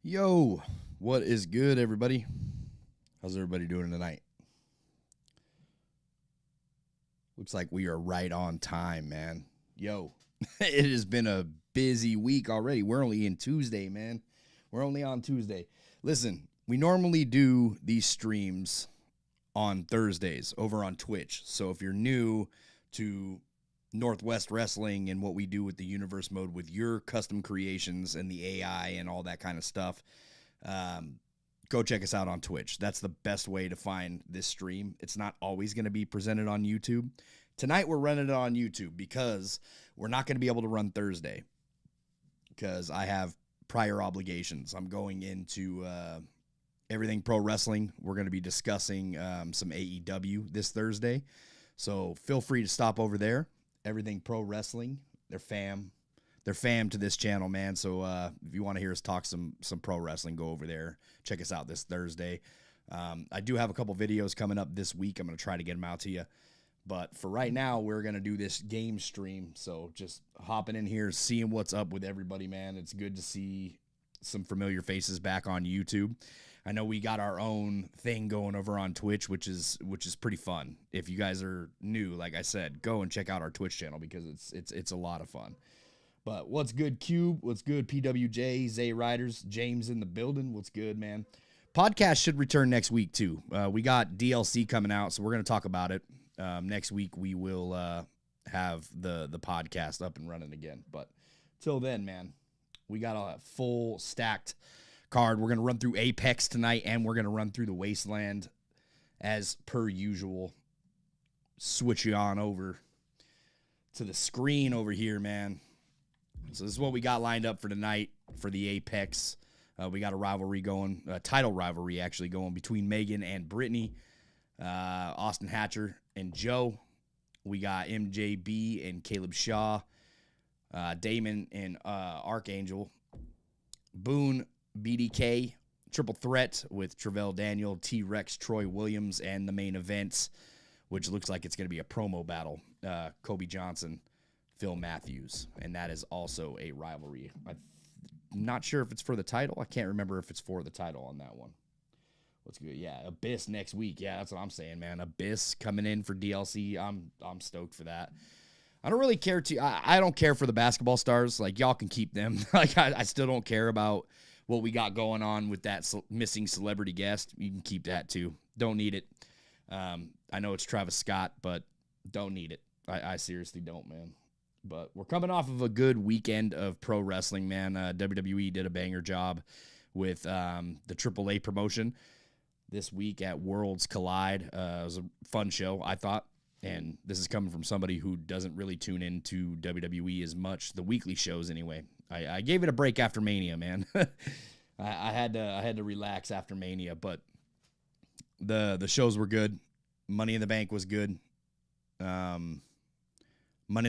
Yo, what is good, everybody? How's everybody doing tonight? Looks like we are right on time, man. Yo, it has been a busy week already. We're only in Tuesday, man. We're only on Tuesday. Listen, we normally do these streams on Thursdays over on Twitch. So if you're new to Northwest Wrestling and what we do with the universe mode with your custom creations and the AI and all that kind of stuff, go check us out on Twitch. That's the best way to find this stream. It's not always going to be presented on YouTube. Tonight we're running it on YouTube because we're not going to be able to run Thursday because I have prior obligations. I'm going into Everything Pro Wrestling. We're going to be discussing some AEW this Thursday. So feel free to stop over there. Everything Pro Wrestling. They're fam to this channel, man. So if you want to hear us talk some pro wrestling, go over there. Check us out this Thursday. I do have a couple videos coming up this week. I'm going to try to get them out to you. But for right now, we're going to do this game stream. So just hopping in here, seeing what's up with everybody, man. It's good to see some familiar faces back on YouTube. I know we got our own thing going over on Twitch, which is pretty fun. If you guys are new, like I said, go and check out our Twitch channel because it's a lot of fun. But what's good, Cube? What's good, PWJ, Zay Riders, James in the building? What's good, man? Podcast should return next week too. We got DLC coming out, so we're gonna talk about it. Next week we will have the podcast up and running again. But till then, man, we got a full stacked card. We're going to run through Apex tonight, and we're going to run through the Wasteland as per usual. Switch you on over to the screen over here, man. So this is what we got lined up for tonight for the Apex. We got a rivalry going, a title rivalry actually going between Megan and Brittany, Austin Hatcher and Joe. We got MJB and Caleb Shaw, Damon and Archangel, Boone, BDK, triple threat with Travell Daniel, T-Rex, Troy Williams, and the main event, which looks like it's going to be a promo battle, Kobe Johnson, Phil Matthews, and that is also a rivalry. I'm not sure if it's for the title. I can't remember if it's for the title on that one. What's good? Yeah, Abyss next week. Yeah, that's what I'm saying, man. Abyss coming in for DLC. I'm stoked for that. I don't really care I don't care for the basketball stars. Like, y'all can keep them. Like, I still don't care about what we got going on with that missing celebrity guest. You can keep that too. Don't need it. I know it's Travis Scott, but don't need it. I seriously don't, man. But we're coming off of a good weekend of pro wrestling, man. WWE did a banger job with the AAA promotion this week at Worlds Collide. It was a fun show, I thought. And this is coming from somebody who doesn't really tune into WWE as much, the weekly shows anyway. I gave it a break after Mania, man. I had to relax after Mania, but the shows were good. Money in the Bank was good. Monday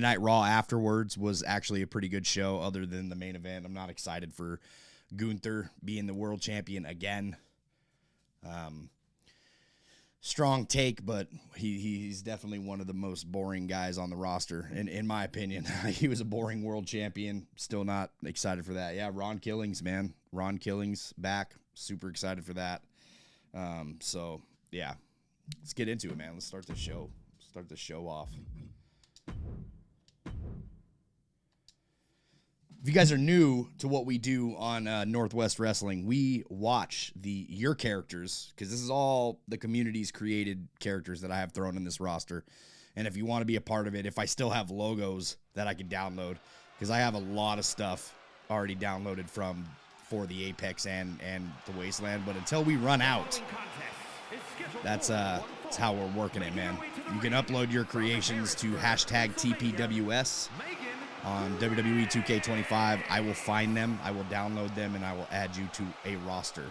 Night Raw afterwards was actually a pretty good show other than the main event. I'm not excited for Gunther being the world champion again. Strong take, but he's definitely one of the most boring guys on the roster, in my opinion. He was a boring world champion. Still not excited for that. Yeah, Ron Killings, man. Ron Killings back. Super excited for that. So, yeah. Let's get into it, man. Let's start the show. Start the show off. If you guys are new to what we do on Northwest Wrestling, we watch your characters, because this is all the community's created characters that I have thrown in this roster. And if you want to be a part of it, if I still have logos that I can download, because I have a lot of stuff already downloaded for the Apex and the Wasteland. But until we run out, that's how we're working it, man. You can upload your creations to #TPWS. On WWE 2K25, I will find them, I will download them, and I will add you to a roster.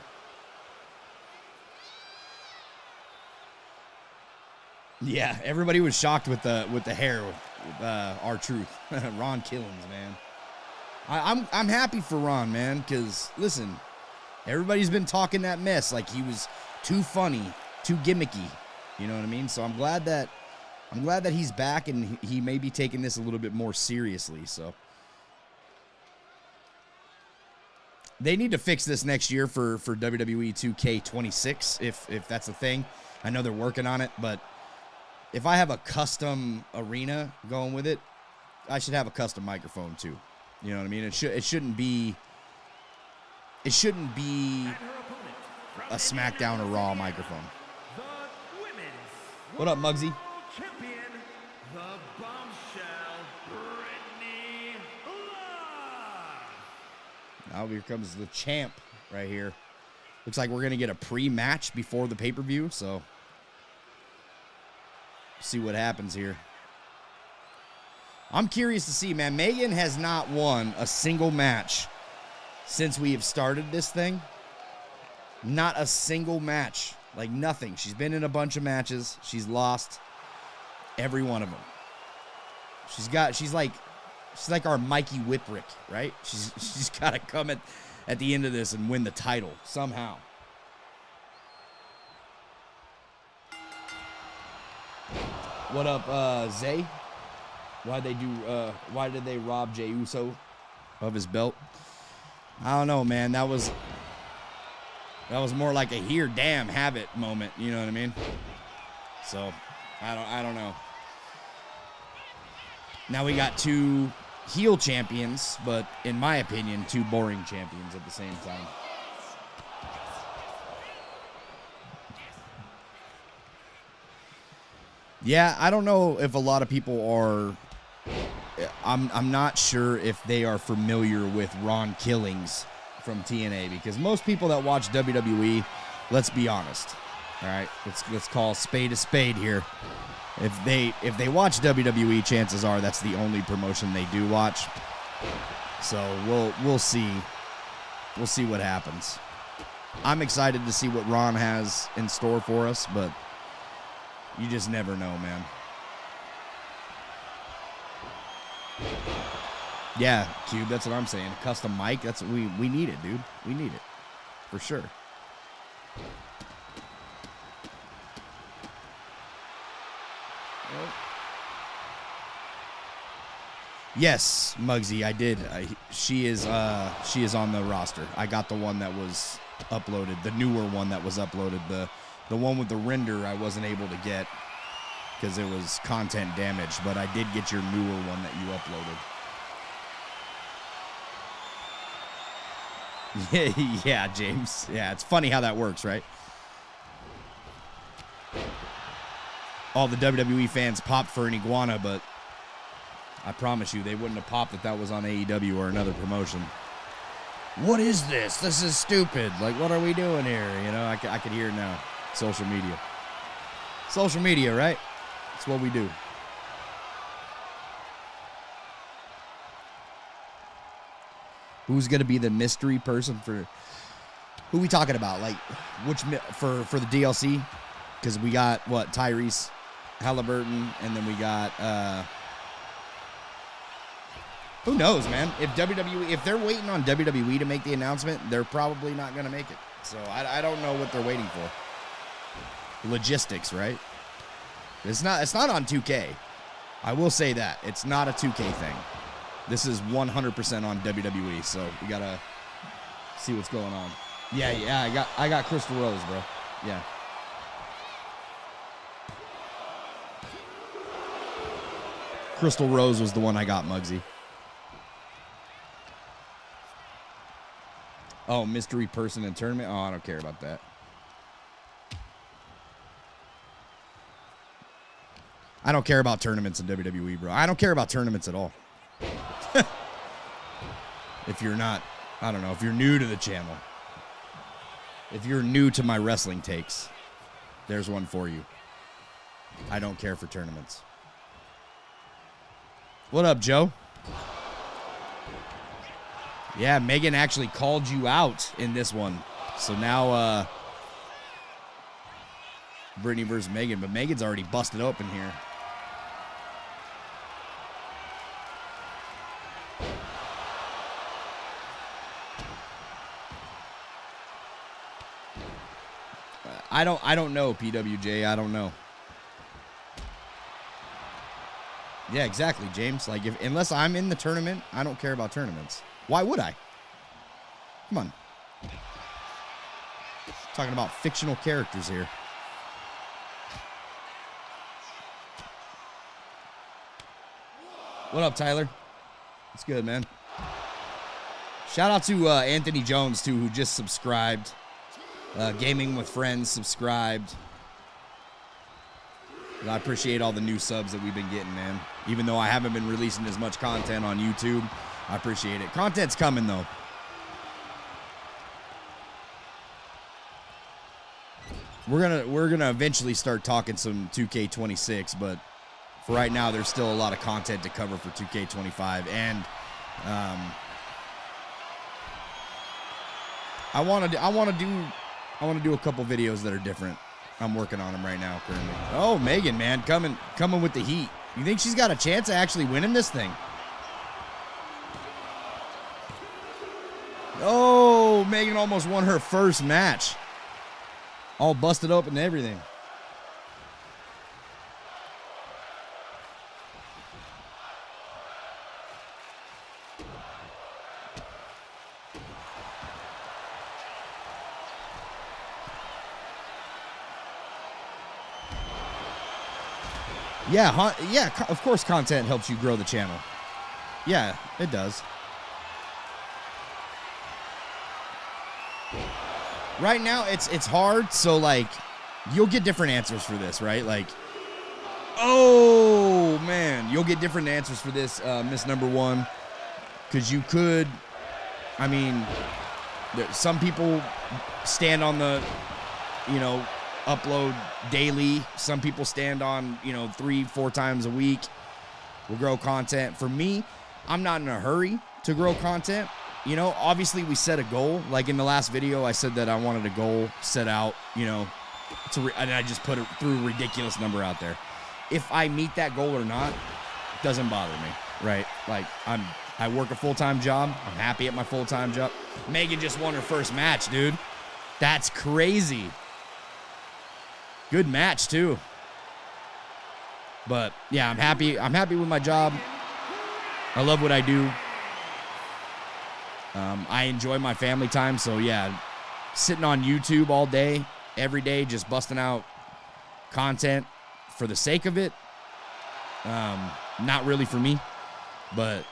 Yeah, everybody was shocked with the hair, R-Truth, Ron Killings, man. I'm happy for Ron, man, because listen, everybody's been talking that mess like he was too funny, too gimmicky. You know what I mean? So I'm glad that he's back and he may be taking this a little bit more seriously. So They need to fix this next year for WWE 2K26 if that's a thing. I know they're working on it, but if I have a custom arena going with it, I should have a custom microphone too. You know what I mean? It shouldn't be a SmackDown or Raw microphone. What up, Muggsy? Champion, the bombshell, Brittany. Now here comes the champ right here. Looks like we're going to get a pre-match before the pay-per-view, so see what happens here. I'm curious to see, man. Megan has not won a single match since we have started this thing. Not a single match. Like nothing. She's been in a bunch of matches. She's lost every one of them. She's like our Mikey Whipwreck, right? She's got to come at the end of this and win the title somehow. What up, Zay? Why did they rob Jey Uso of his belt? I don't know, man. That was more like a here, damn, have it moment. You know what I mean? So, I don't know. Now we got two heel champions, but in my opinion, two boring champions at the same time. Yeah, I don't know if a lot of people are. I'm not sure if they are familiar with Ron Killings from TNA, because most people that watch WWE, let's be honest, all right, let's call spade a spade here. If they watch WWE, chances are that's the only promotion they do watch. So we'll see what happens. I'm excited to see what Ron has in store for us, but you just never know, man. Yeah, Cube, that's what I'm saying. A custom mic, that's what we need it, dude. We need it. For sure. Yes, Muggsy, I did. She is on the roster. I got the one that was uploaded, the newer one that was uploaded. The one with the render I wasn't able to get because it was content damage, but I did get your newer one that you uploaded. Yeah, James. Yeah, it's funny how that works, right? All the WWE fans popped for an iguana, but I promise you they wouldn't have popped if that was on AEW or another promotion. What is this? This is stupid. Like, what are we doing here? You know, I could hear it now. Social media. Social media, right? That's what we do. Who's going to be the mystery person for... Who we talking about? Like, which... For the DLC? Because we got, what, Tyrese Halliburton, and then we got... Who knows, man? If they're waiting on WWE to make the announcement, they're probably not going to make it. So I don't know what they're waiting for. Logistics, right? It's not on 2K. I will say that. It's not a 2K thing. This is 100% on WWE, so we got to see what's going on. Yeah, I got Crystal Rose, bro. Yeah. Crystal Rose was the one I got, Muggsy. Oh, mystery person in tournament? Oh, I don't care about that. I don't care about tournaments in WWE, bro. I don't care about tournaments at all. If you're not, I don't know, if you're new to the channel. If you're new to my wrestling takes, there's one for you. I don't care for tournaments. What up, Joe? Yeah, Megan actually called you out in this one. So now, Brittany versus Megan, but Megan's already busted open here. I don't know, PWJ. I don't know. Yeah, exactly, James. Like, unless I'm in the tournament, I don't care about tournaments. Why would I? Come on. Talking about fictional characters here. What up, Tyler? It's good, man. Shout out to Anthony Jones, too, who just subscribed. Gaming with Friends subscribed. And I appreciate all the new subs that we've been getting, man. Even though I haven't been releasing as much content on YouTube, I appreciate it. Content's coming, though. We're gonna eventually start talking some 2K26, but for right now, there's still a lot of content to cover for 2K25, and I want to do a couple videos that are different. I'm working on them right now currently. Oh, Megan, man, coming with the heat. You think she's got a chance of actually winning this thing? Oh, Megan almost won her first match. All busted up and everything. Yeah, of course content helps you grow the channel. Yeah, it does. Right now, it's hard, so, like, you'll get different answers for this, right? Like, oh, man, you'll get different answers for this, Miss Number One, because you could, I mean, some people stand on the, you know, upload daily. Some people stand on, you know, 3-4 times a week. We'll grow content. For me, I'm not in a hurry to grow content. You know, obviously we set a goal. Like in the last video, I said that I wanted a goal set out, you know, and I just put it through a ridiculous number out there. If I meet that goal or not, it doesn't bother me, right? Like I work a full-time job. I'm happy at my full-time job. Megan just won her first match, dude. That's crazy. Good match too. But yeah, I'm happy with my job. I love what I do. I enjoy my family time, so yeah, sitting on YouTube all day, every day, just busting out content for the sake of it. Not really for me, but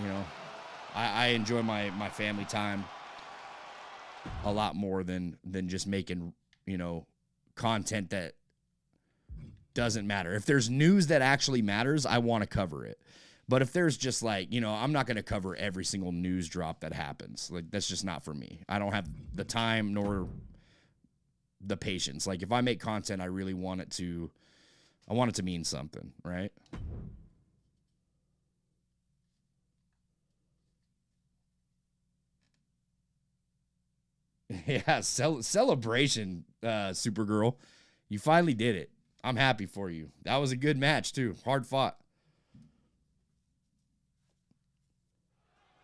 you know, I enjoy my family time a lot more than just making, you know, content that doesn't matter. If there's news that actually matters, I want to cover it. But if there's just like, you know, I'm not going to cover every single news drop that happens. Like, that's just not for me. I don't have the time nor the patience. Like, if I make content, I really want it to mean something, right? Yeah, celebration, Supergirl. You finally did it. I'm happy for you. That was a good match, too. Hard fought.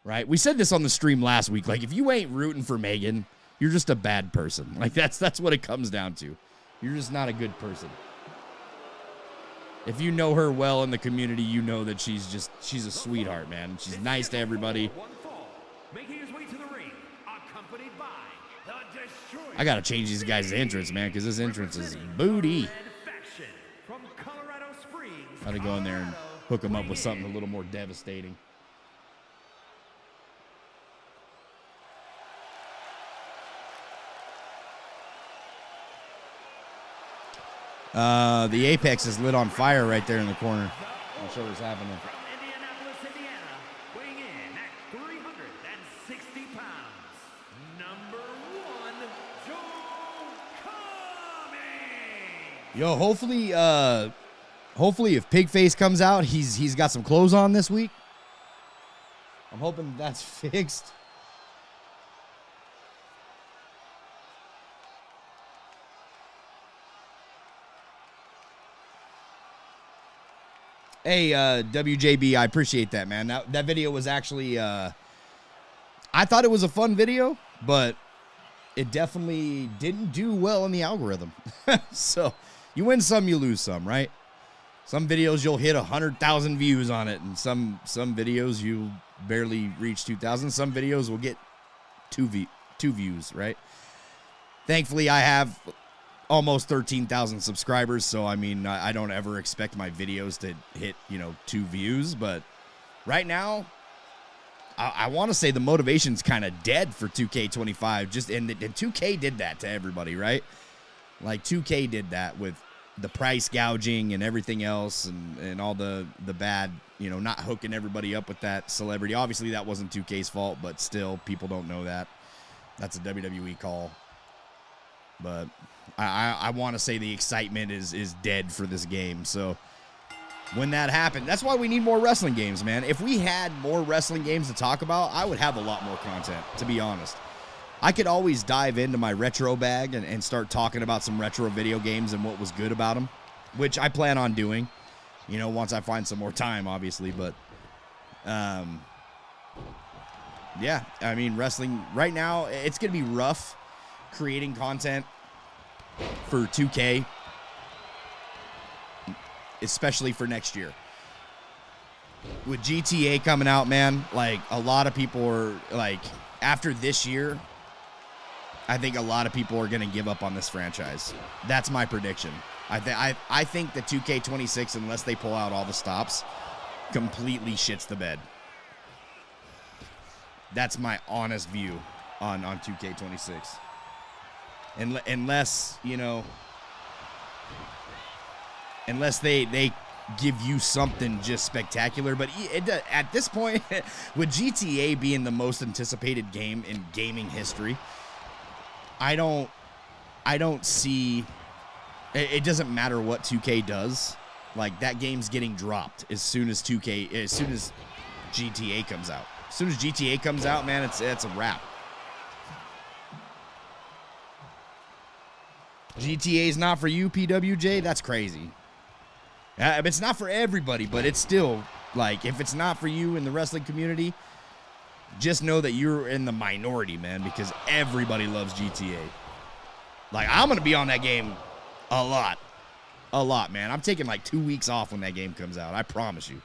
Right? We said this on the stream last week. Like, if you ain't rooting for Megan, you're just a bad person. Like, that's what it comes down to. You're just not a good person. If you know her well in the community, you know that she's a sweetheart, man. She's nice to everybody. I got to change these guys' entrance, man, because this entrance is booty. Got to go in there and hook them up with something a little more devastating. The Apex is lit on fire right there in the corner. I'll show what's happening. From Indianapolis, Indiana, weighing in at 360 pounds, number 1, Joe Cummings. Yo, hopefully if Pigface comes out, he's got some clothes on this week. I'm hoping that's fixed. Hey, WJB, I appreciate that, man. That video was actually, I thought it was a fun video, but it definitely didn't do well in the algorithm. So, you win some, you lose some, right? Some videos you'll hit 100,000 views on it, and some videos you'll barely reach 2,000. Some videos will get two views, right? Thankfully, I have almost 13,000 subscribers, so I mean, I don't ever expect my videos to hit, 2 views, but right now, I want to say the motivation's kind of dead for 2K25. And 2K did that to everybody, right? Like 2K did that with the price gouging and everything else, and all the bad, not hooking everybody up with that celebrity. Obviously, that wasn't 2K's fault, but still, people don't know that. That's a WWE call. But I want to say the excitement is dead for this game. So when that happened, that's why we need more wrestling games, man. If we had more wrestling games to talk about, I would have a lot more content, to be honest. I could always dive into my retro bag and start talking about some retro video games and what was good about them, which I plan on doing, once I find some more time, obviously. But, yeah, I mean, wrestling right now, it's going to be rough creating content for 2K, especially for next year. With GTA coming out, man, like, a lot of people are, like, after this year, I think a lot of people are going to give up on this franchise. That's my prediction. I think the 2K26, unless they pull out all the stops, completely shits the bed. That's my honest view on 2K26. Unless, unless they give you something just spectacular. But at this point, with GTA being the most anticipated game in gaming history, I don't see, it doesn't matter what 2K does. Like, that game's getting dropped as soon as GTA comes out. As soon as GTA comes out, man, it's a wrap. GTA's not for you, PWJ? That's crazy. It's not for everybody, but it's still, like, if it's not for you in the wrestling community, just know that you're in the minority, man, because everybody loves GTA. Like, I'm going to be on that game a lot. A lot, man. I'm taking, like, 2 weeks off when that game comes out. I promise you.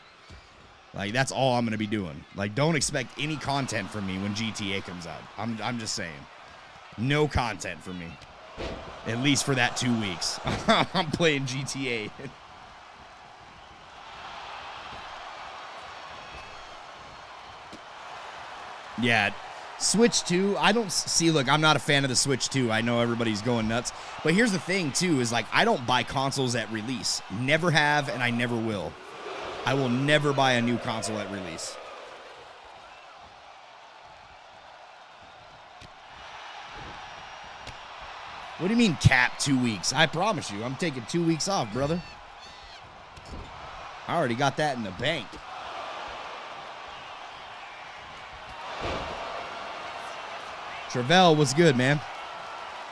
Like, that's all I'm going to be doing. Like, don't expect any content from me when GTA comes out. I'm just saying. No content from me. At least for that 2 weeks. I'm playing GTA. Yeah, Switch 2, I don't see, look, I'm not a fan of the Switch 2. I know everybody's going nuts. But here's the thing, too, is like, I don't buy consoles at release. Never have, and I never will. I will never buy a new console at release. What do you mean cap 2 weeks? I promise you, I'm taking 2 weeks off, brother. I already got that in the bank. Travell, what's good, man?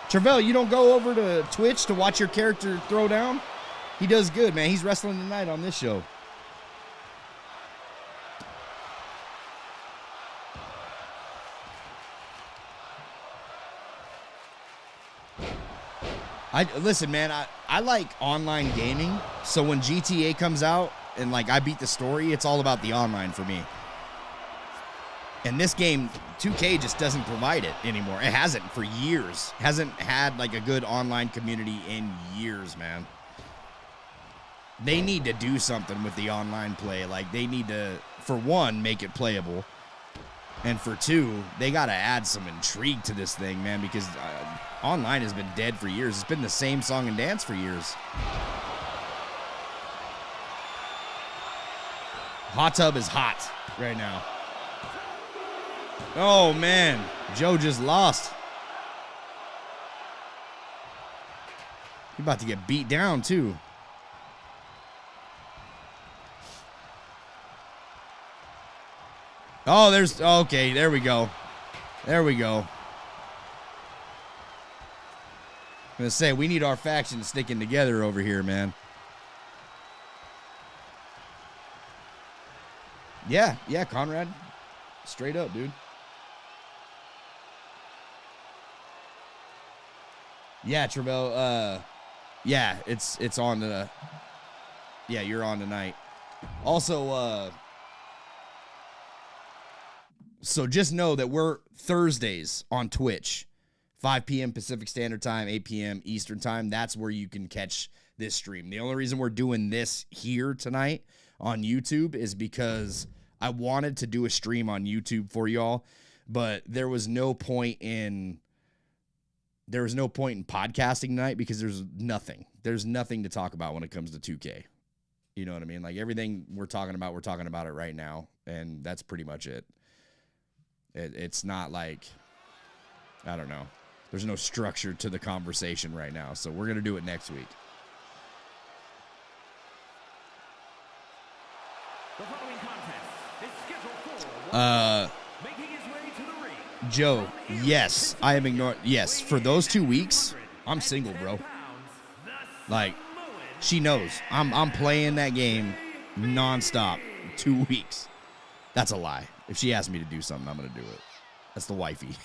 Travell, you don't go over to Twitch to watch your character throw down? He does good, man. He's wrestling tonight on this show. Listen, man, I like online gaming, so when GTA comes out and, like, I beat the story, it's all about the online for me. And this game, 2K just doesn't provide it anymore. It hasn't for years. Hasn't had, like, a good online community in years, man. They need to do something with the online play. Like, they need to, for one, make it playable. And for two, they got to add some intrigue to this thing, man, because online has been dead for years. It's been the same song and dance for years. Hot tub is hot right now. Oh, man. Joe just lost. He's about to get beat down, too. Oh, okay, there we go. There we go. I'm going to say, we need our faction sticking together over here, man. Yeah, Conrad. Straight up, dude. Yeah, Travell, yeah, it's on the, yeah, you're on tonight. Also, So just know that we're Thursdays on Twitch, 5 p.m. Pacific Standard Time, 8 p.m. Eastern Time. That's where you can catch this stream. The only reason we're doing this here tonight on YouTube is because I wanted to do a stream on YouTube for y'all, but there was no point in podcasting tonight because there's nothing to talk about when it comes to 2K. You know what I mean? Like everything we're talking about it right now, and that's pretty much it. It's not like, I don't know. There's no structure to the conversation right now, so we're going to do it next week. The following contest is scheduled for making his way to the ring. Joe, yes, I am ignoring. Yes, for those 2 weeks, I'm single, bro. Like, she knows. I'm playing that game nonstop 2 weeks. That's a lie. If she asks me to do something, I'm going to do it. That's the wifey.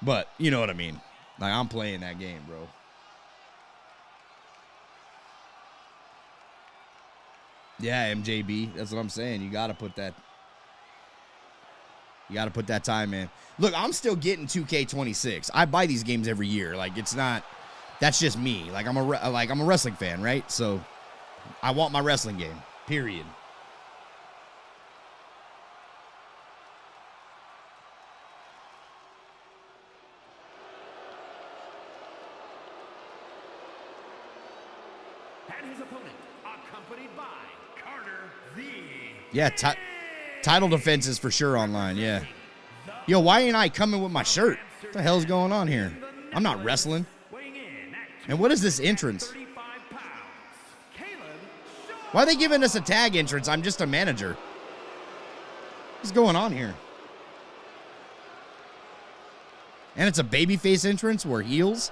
But you know what I mean. Like, I'm playing that game, bro. Yeah, MJB. That's what I'm saying. You got to put that time in. Look, I'm still getting 2K26. I buy these games every year. Like, it's not, that's just me. Like, I'm a wrestling fan, right? So I want my wrestling game. Period. And his opponent, accompanied by Carter the Yeah, title defense is for sure online, yeah. Yo, why ain't I coming with my shirt? What the hell's going on here? I'm not wrestling. And what is this entrance? Why are they giving us a tag entrance? I'm just a manager. What's going on here? And it's a babyface entrance. We're heels.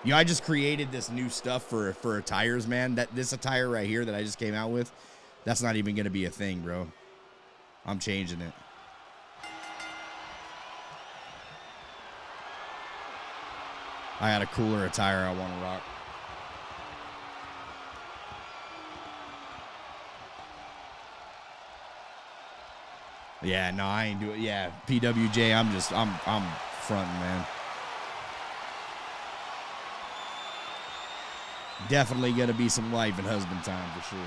You know, I just created this new stuff for attires, man. This attire right here that I just came out with, that's not even going to be a thing, bro. I'm changing it. I got a cooler attire I want to rock. Yeah, no, I ain't doing it. Yeah, PWJ, I'm fronting, man. Definitely going to be some wife and husband time for sure.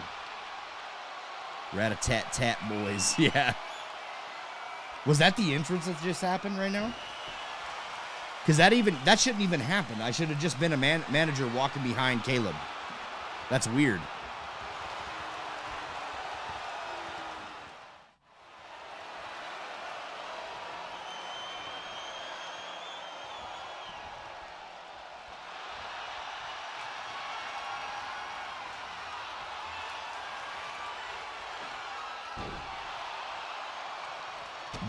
Rat-a-tat-tat, boys. Yeah. Was that the entrance that just happened right now? Because that shouldn't even happen. I should have just been a manager walking behind Caleb. That's weird.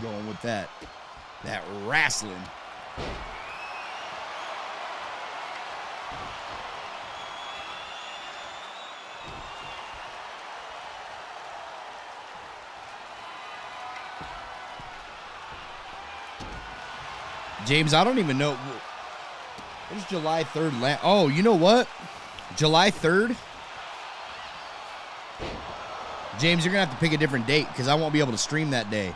Going with that wrestling. James, I don't even know. What is July 3rd? Oh, you know what? July 3rd? James, you're going to have to pick a different date because I won't be able to stream that day.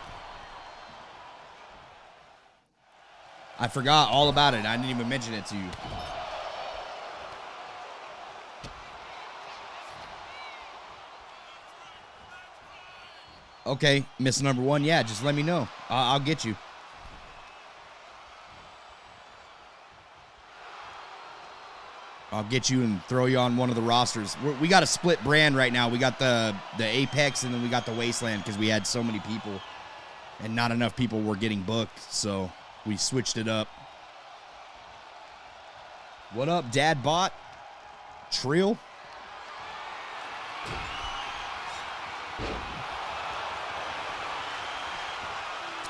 I forgot all about it. I didn't even mention it to you. Okay, miss number one. Yeah, just let me know. I'll get you. I'll get you and throw you on one of the rosters. We got a split brand right now. We got the Apex and then we got the Wasteland because we had so many people and not enough people were getting booked. So we switched it up. What up, Dad Bot? Trill?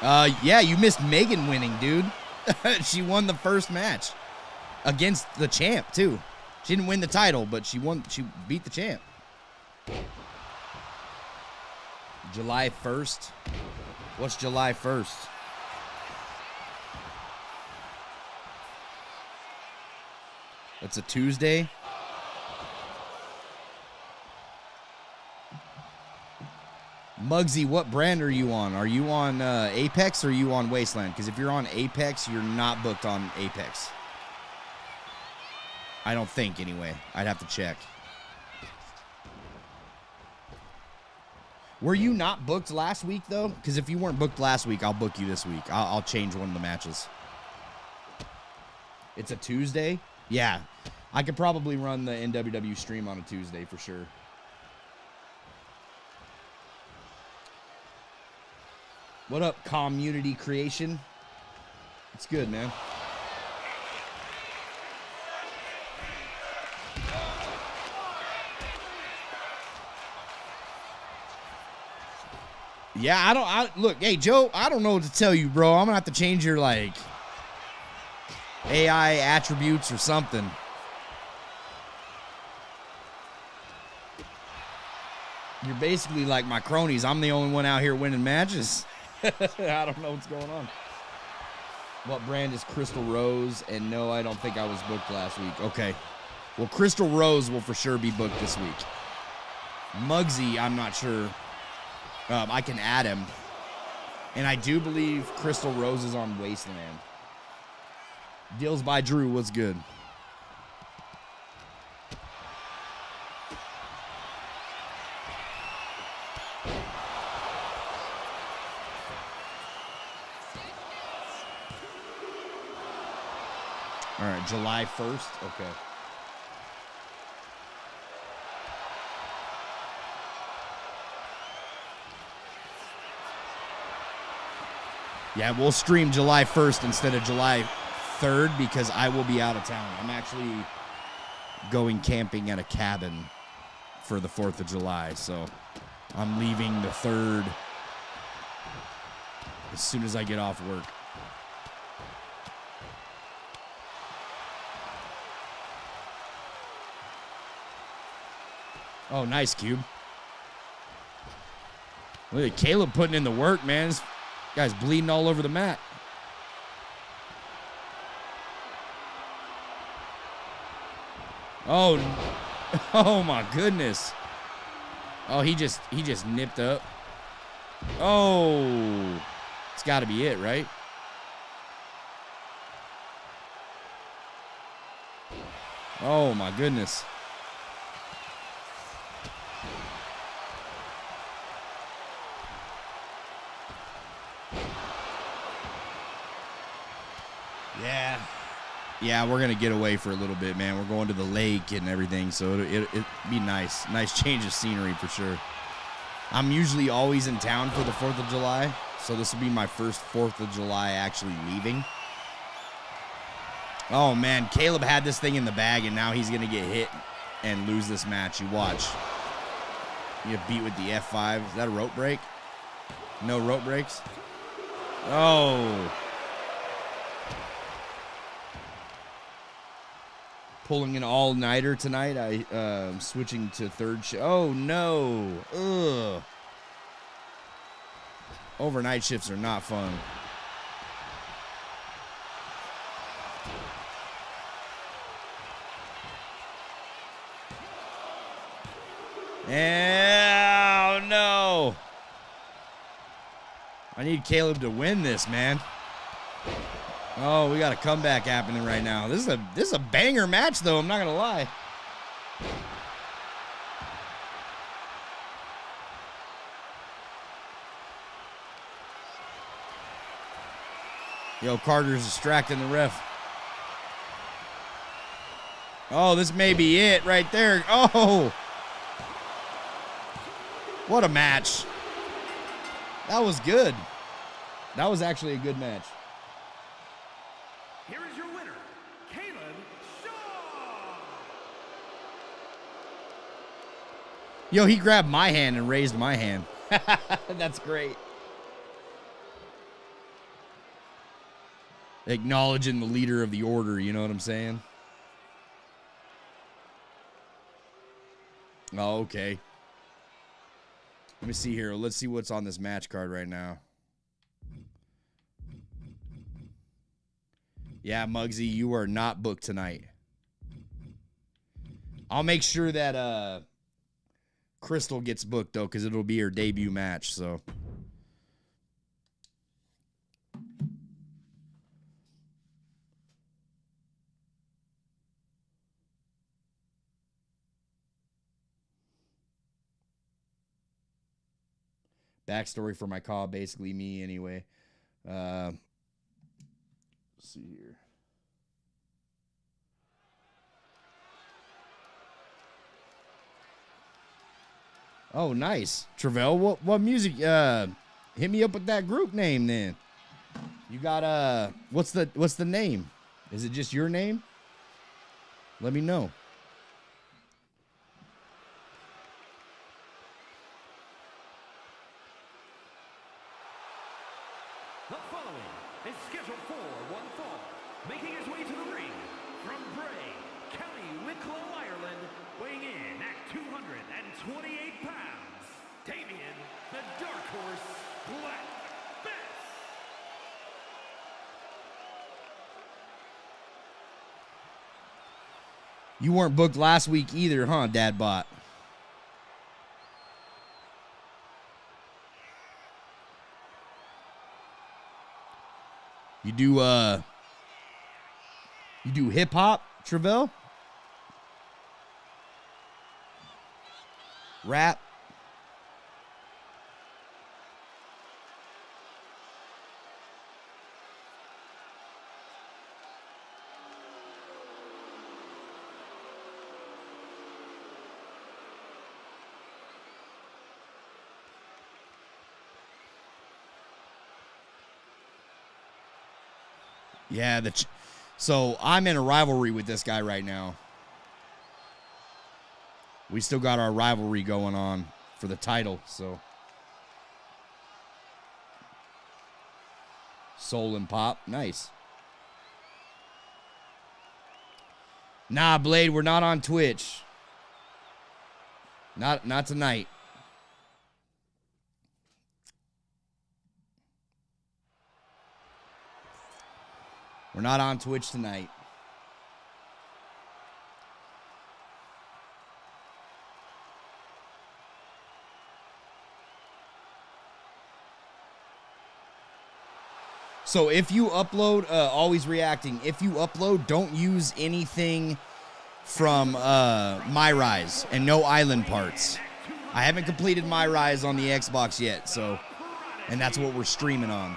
Yeah, you missed Megan winning, dude. She won the first match against the champ, too. She didn't win the title, but she beat the champ. July 1st? What's July 1st? It's a Tuesday. Muggsy, what brand are you on? Are you on Apex or are you on Wasteland? Because if you're on Apex, you're not booked on Apex. I don't think, anyway. I'd have to check. Were you not booked last week, though? Because if you weren't booked last week, I'll book you this week. I'll change one of the matches. It's a Tuesday? Yeah. I could probably run the NWW stream on a Tuesday for sure. What up, community creation? It's good, man. Yeah, look, hey, Joe, I don't know what to tell you, bro. I'm gonna have to change your, like, AI attributes or something. You're basically like my cronies. I'm the only one out here winning matches. I don't know what's going on. What brand is Crystal Rose? And no, I don't think I was booked last week. Okay. Well, Crystal Rose will for sure be booked this week. Muggsy, I'm not sure. I can add him. And I do believe Crystal Rose is on Wasteland. Deals by Drew, what's good? All right, July 1st. Okay. Yeah, we'll stream July 1st instead of July 3rd because I will be out of town. I'm actually going camping at a cabin for the 4th of July, so I'm leaving the 3rd as soon as I get off work. Oh, nice, Cube. Look at Caleb putting in the work, man. This guy's bleeding all over the mat. Oh, oh my goodness. Oh, he just nipped up. Oh, it's got to be it, right? Oh my goodness. Yeah, we're going to get away for a little bit, man. We're going to the lake and everything, so it'll be nice. Nice change of scenery for sure. I'm usually always in town for the 4th of July, so this will be my first 4th of July actually leaving. Oh, man, Caleb had this thing in the bag, and now he's going to get hit and lose this match. You watch. You get beat with the F5. Is that a rope break? No rope breaks? Oh. Pulling an all-nighter tonight. I'm switching to third shift. Oh, no. Ugh. Overnight shifts are not fun. Oh, no. I need Caleb to win this, man. Oh, we got a comeback happening right now. This is a banger match, though. I'm not gonna lie. Yo, Carter's distracting the ref. Oh, this may be it right there. Oh, what a match. That was good. That was actually a good match. Here is your winner, Caleb Shaw. Yo, he grabbed my hand and raised my hand. That's great. Acknowledging the leader of the order, you know what I'm saying? Oh, okay. Let me see here. Let's see what's on this match card right now. Yeah, Muggsy, you are not booked tonight. I'll make sure that Crystal gets booked, though, because it'll be her debut match, so. Backstory for my call, basically me anyway. Let's see here. Oh, nice. Travell, what music? Hit me up with that group name then. You got what's the name? Is it just your name? Let me know. The following is scheduled for one fall, making his way to the ring from Bray, County Wicklow, Ireland, weighing in at 228 pounds, Damon, the Dark Horse Black Best. You weren't booked last week either, huh, Dadbot? You do hip hop, Travell? Rap? Yeah, so I'm in a rivalry with this guy right now. We still got our rivalry going on for the title, so. Soul and Pop, nice. Nah, Blade, we're not on Twitch. Not tonight. We're not on Twitch tonight. So if you upload, always reacting, if you upload, don't use anything from My Rise and no island parts. I haven't completed My Rise on the Xbox yet, so, and that's what we're streaming on.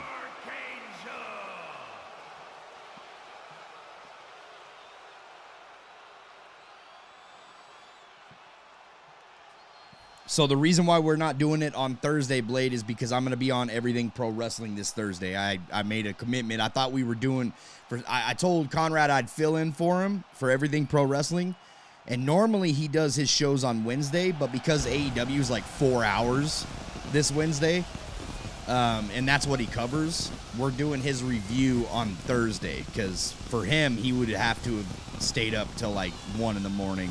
So the reason why we're not doing it on Thursday, Blade, is because I'm going to be on Everything Pro Wrestling this Thursday. I made a commitment. I thought we were doing, I told Conrad I'd fill in for him for Everything Pro Wrestling. And normally he does his shows on Wednesday, but because AEW is like 4 hours this Wednesday, and that's what he covers, we're doing his review on Thursday. Because for him, he would have to have stayed up till like 1 in the morning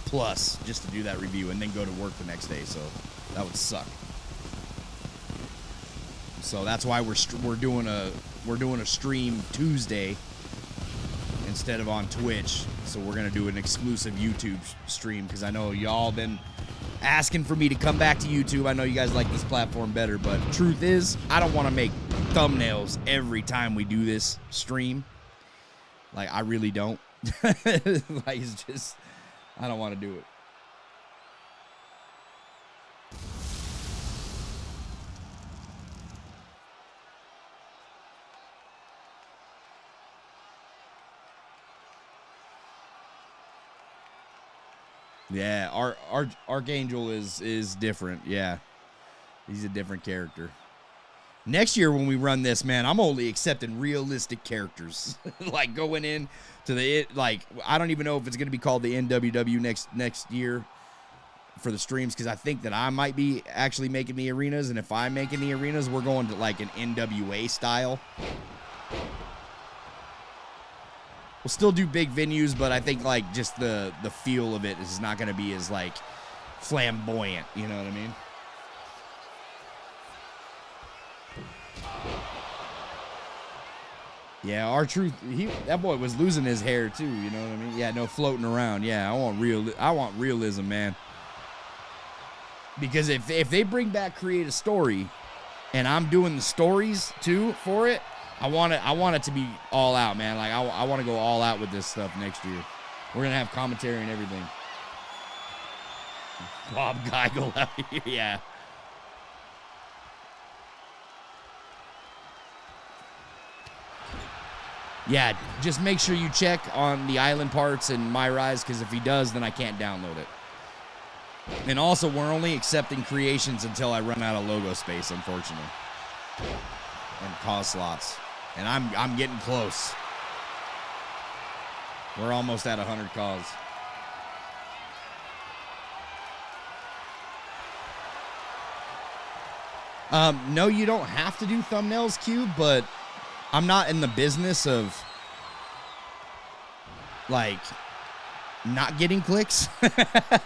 plus just to do that review and then go to work the next day, so that would suck. So that's why we're doing a stream Tuesday instead of on Twitch. So we're gonna do an exclusive YouTube stream because I know y'all been asking for me to come back to YouTube. I know you guys like this platform better, but truth is, I don't want to make thumbnails every time we do this stream. Like, I really don't. Like, it's just, I don't want to do it. Yeah, Archangel is different. Yeah, he's a different character. Next year when we run this, man, I'm only accepting realistic characters. Like going in to the, like, I don't even know if it's going to be called the NWW next year for the streams, because I think that I might be actually making the arenas, and if I'm making the arenas, we're going to like an NWA style. We'll still do big venues, but I think like just the feel of it is not going to be as like flamboyant, you know what I mean? Yeah, R-Truth, that boy was losing his hair too, you know what I mean? Yeah, no floating around. Yeah, I want realism, man. Because if they bring back Create a Story and I'm doing the stories too for it, I want it to be all out, man. Like I want to go all out with this stuff next year. We're gonna have commentary and everything. Bob Geigel out here, yeah. Yeah, just make sure you check on the island parts and My Rise, because if he does, then I can't download it. And also, we're only accepting creations until I run out of logo space, unfortunately. And cause slots. And I'm getting close. We're almost at 100 calls. No, you don't have to do thumbnails, Q, but I'm not in the business of, like, not getting clicks.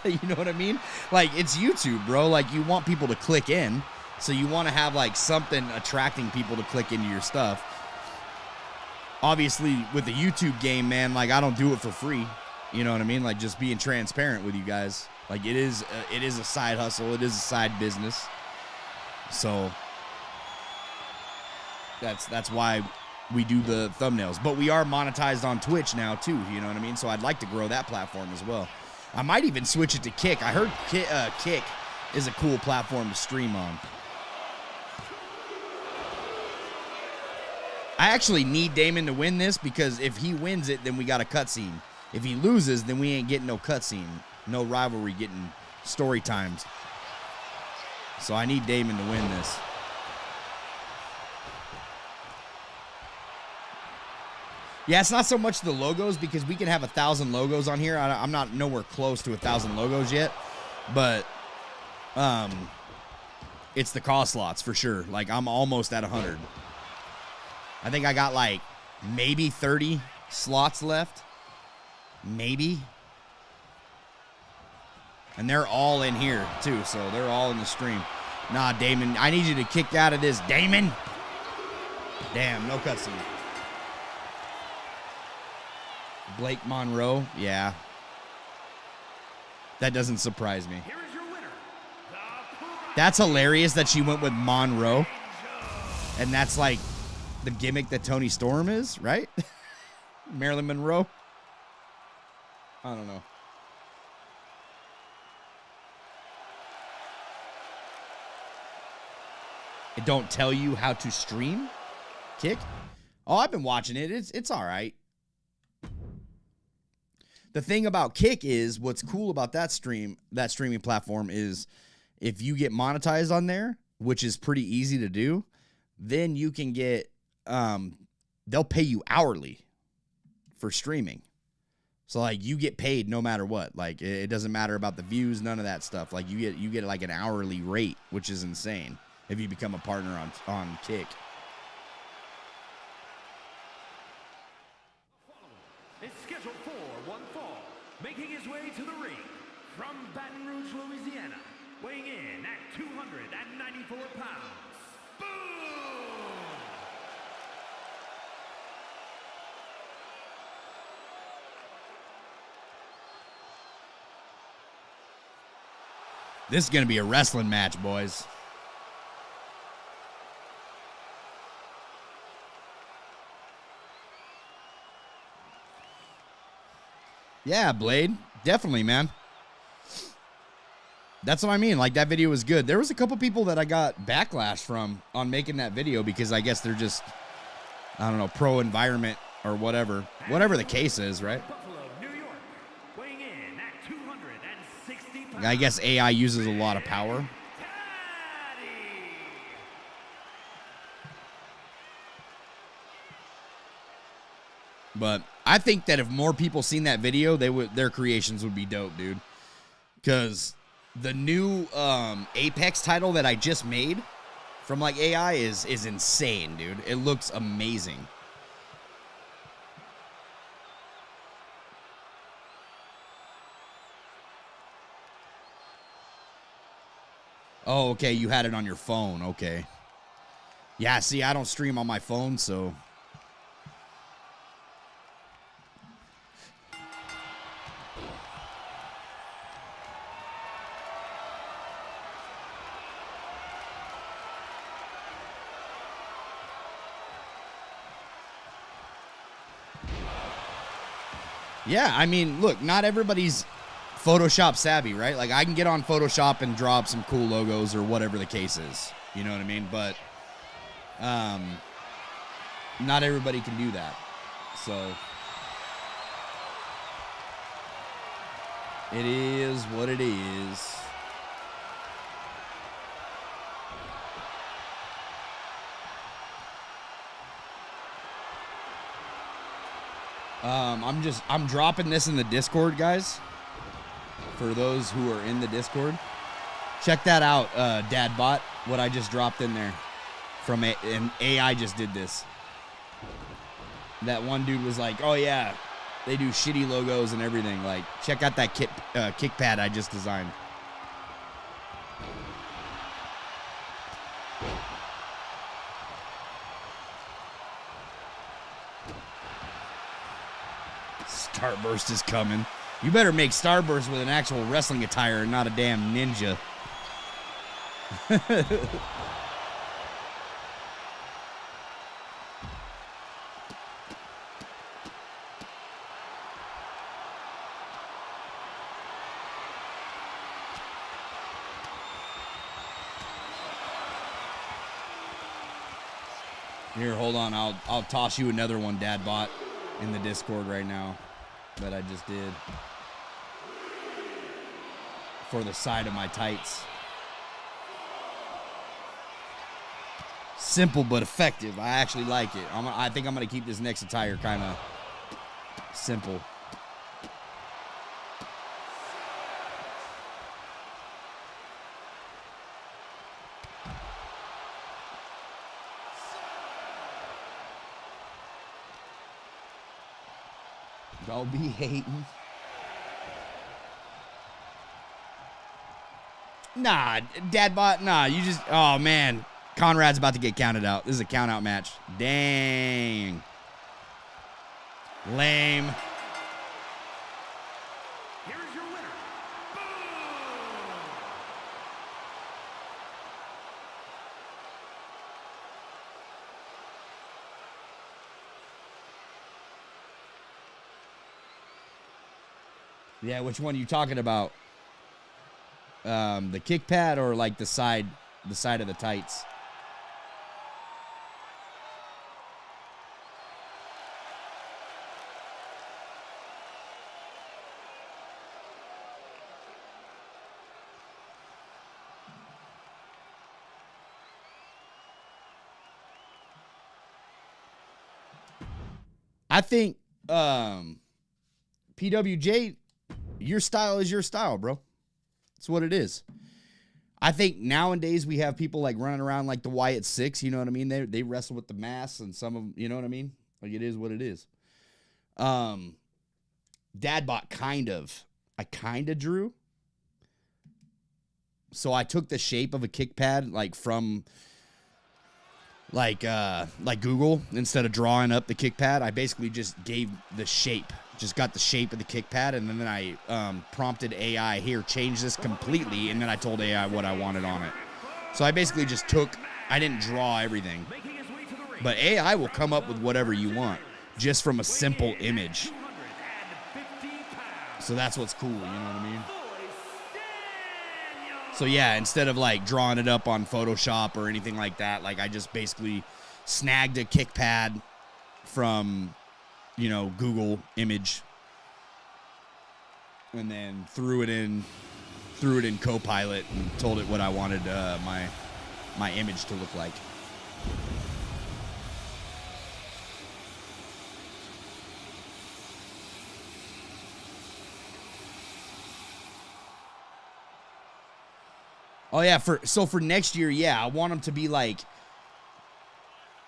You know what I mean? Like, it's YouTube, bro. Like, you want people to click in, so you want to have, like, something attracting people to click into your stuff. Obviously, with the YouTube game, man, like, I don't do it for free. You know what I mean? Like, just being transparent with you guys. Like, it is a side hustle. It is a side business. So that's why we do the thumbnails. But we are monetized on Twitch now too, you know what I mean? So I'd like to grow that platform as well. I might even switch it to Kick. I heard Kick is a cool platform to stream on. I actually need Damon to win this, because if he wins it, then we got a cutscene. If he loses, then we ain't getting no cutscene. No rivalry getting story times. So I need Damon to win this. Yeah, it's not so much the logos, because we can have 1,000 logos on here. I'm not nowhere close to 1,000 logos yet, but it's the call slots for sure. Like, I'm almost at 100. I think I got like maybe 30 slots left. Maybe. And they're all in here, too, so they're all in the stream. Nah, Damon, I need you to kick out of this. Damon! Damn, no cutscene. Blake Monroe, yeah. That doesn't surprise me. That's hilarious that she went with Monroe. And that's like the gimmick that Tony Storm is, right? Marilyn Monroe? I don't know. It don't tell you how to stream Kick? Oh, I've been watching it. It's all right. The thing about Kick is, what's cool about that streaming platform is, if you get monetized on there, which is pretty easy to do, then you can get, they'll pay you hourly for streaming. So, like, you get paid no matter what. Like, it doesn't matter about the views, none of that stuff. Like, you get like an hourly rate, which is insane if you become a partner on Kick. Is scheduled for one fall, making his way to the ring from Baton Rouge, Louisiana, weighing in at 294 pounds, Boone! This is going to be a wrestling match, boys. Yeah, Blade. Definitely, man. That's what I mean. Like, that video was good. There was a couple people that I got backlash from on making that video, because I guess they're just, I don't know, pro-environment or whatever. Whatever the case is, right? Buffalo, New York, weighing in at 260 pounds. I guess AI uses a lot of power. But I think that if more people seen that video, their creations would be dope, dude. Because the new Apex title that I just made from like AI is insane, dude. It looks amazing. Oh, okay, you had it on your phone. Okay. Yeah, see, I don't stream on my phone, so... Yeah, I mean, look, not everybody's Photoshop savvy, right? Like, I can get on Photoshop and draw up some cool logos or whatever the case is. You know what I mean? But not everybody can do that. So it is what it is. I'm dropping this in the Discord, guys. For those who are in the Discord, check that out, Dadbot. What I just dropped in there from an AI just did this. That one dude was like, "Oh yeah, they do shitty logos and everything." Like, check out that kick pad I just designed. Starburst is coming. You better make Starburst with an actual wrestling attire and not a damn ninja. Here, hold on. I'll toss you another one, Dadbot, in the Discord right now. That I just did for the side of my tights. Simple but effective. I actually like it. I think I'm going to keep this next attire kind of simple. Don't be hating. Nah, Dadbot, nah, you just, oh man. Conrad's about to get counted out. This is a count out match. Dang. Lame. Here is your winner, Boone. Yeah, which one are you talking about? The kick pad or like the side of the tights? I think PWJ, your style is your style, bro. That's what it is. I think nowadays we have people like running around like the Wyatt Six, you know what I mean? They wrestle with the masks and some of them, you know what I mean? Like it is what it is. Dadbot I kind of drew. So I took the shape of a kick pad like from like Google. Instead of drawing up the kick pad, I basically just gave the shape. Just got the shape of the kick pad, and then I prompted AI, here, change this completely, and then I told AI what I wanted on it. So I basically just I didn't draw everything. But AI will come up with whatever you want, just from a simple image. So that's what's cool, you know what I mean? So yeah, instead of like drawing it up on Photoshop or anything like that, like I just basically snagged a kick pad from, you know, Google image, and then threw it in Copilot and told it what I wanted my image to look like. Oh yeah, for next year, yeah, I want them to be like,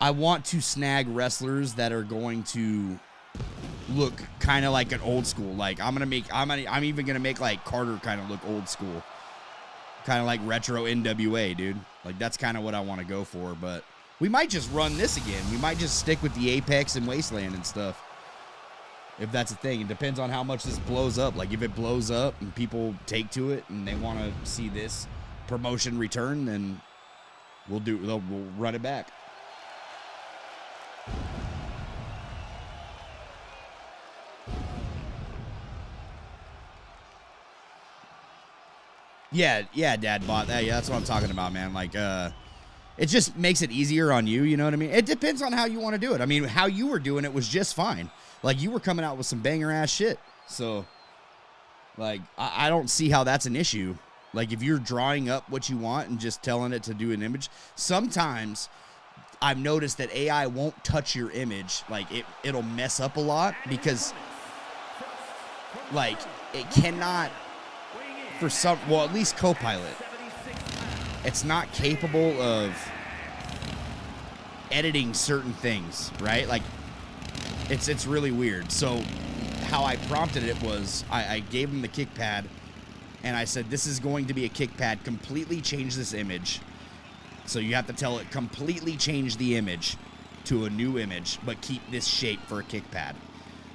I want to snag wrestlers that are going to look kind of like an old school. Like I'm even gonna make like Carter kind of look old school, kind of like retro NWA, dude. Like that's kind of what I want to go for. But we might just run this again. We might just stick with the Apex and Wasteland and stuff, if that's a thing. It depends on how much this blows up. Like if it blows up and people take to it and they want to see this promotion return, then we'll run it back. Yeah, Dad bot. Yeah, that's what I'm talking about, man. Like, it just makes it easier on you. You know what I mean? It depends on how you want to do it. I mean, how you were doing it was just fine. Like, you were coming out with some banger ass shit. So, like, I don't see how that's an issue. Like, if you're drawing up what you want and just telling it to do an image, sometimes I've noticed that AI won't touch your image. Like, it'll mess up a lot because, like, it cannot, for some, well, at least Copilot, it's not capable of editing certain things, right? Like, it's really weird. So how I prompted it was I gave him the kick pad, and I said, this is going to be a kick pad. Completely change this image. So you have to tell it, completely change the image to a new image, but keep this shape for a kick pad.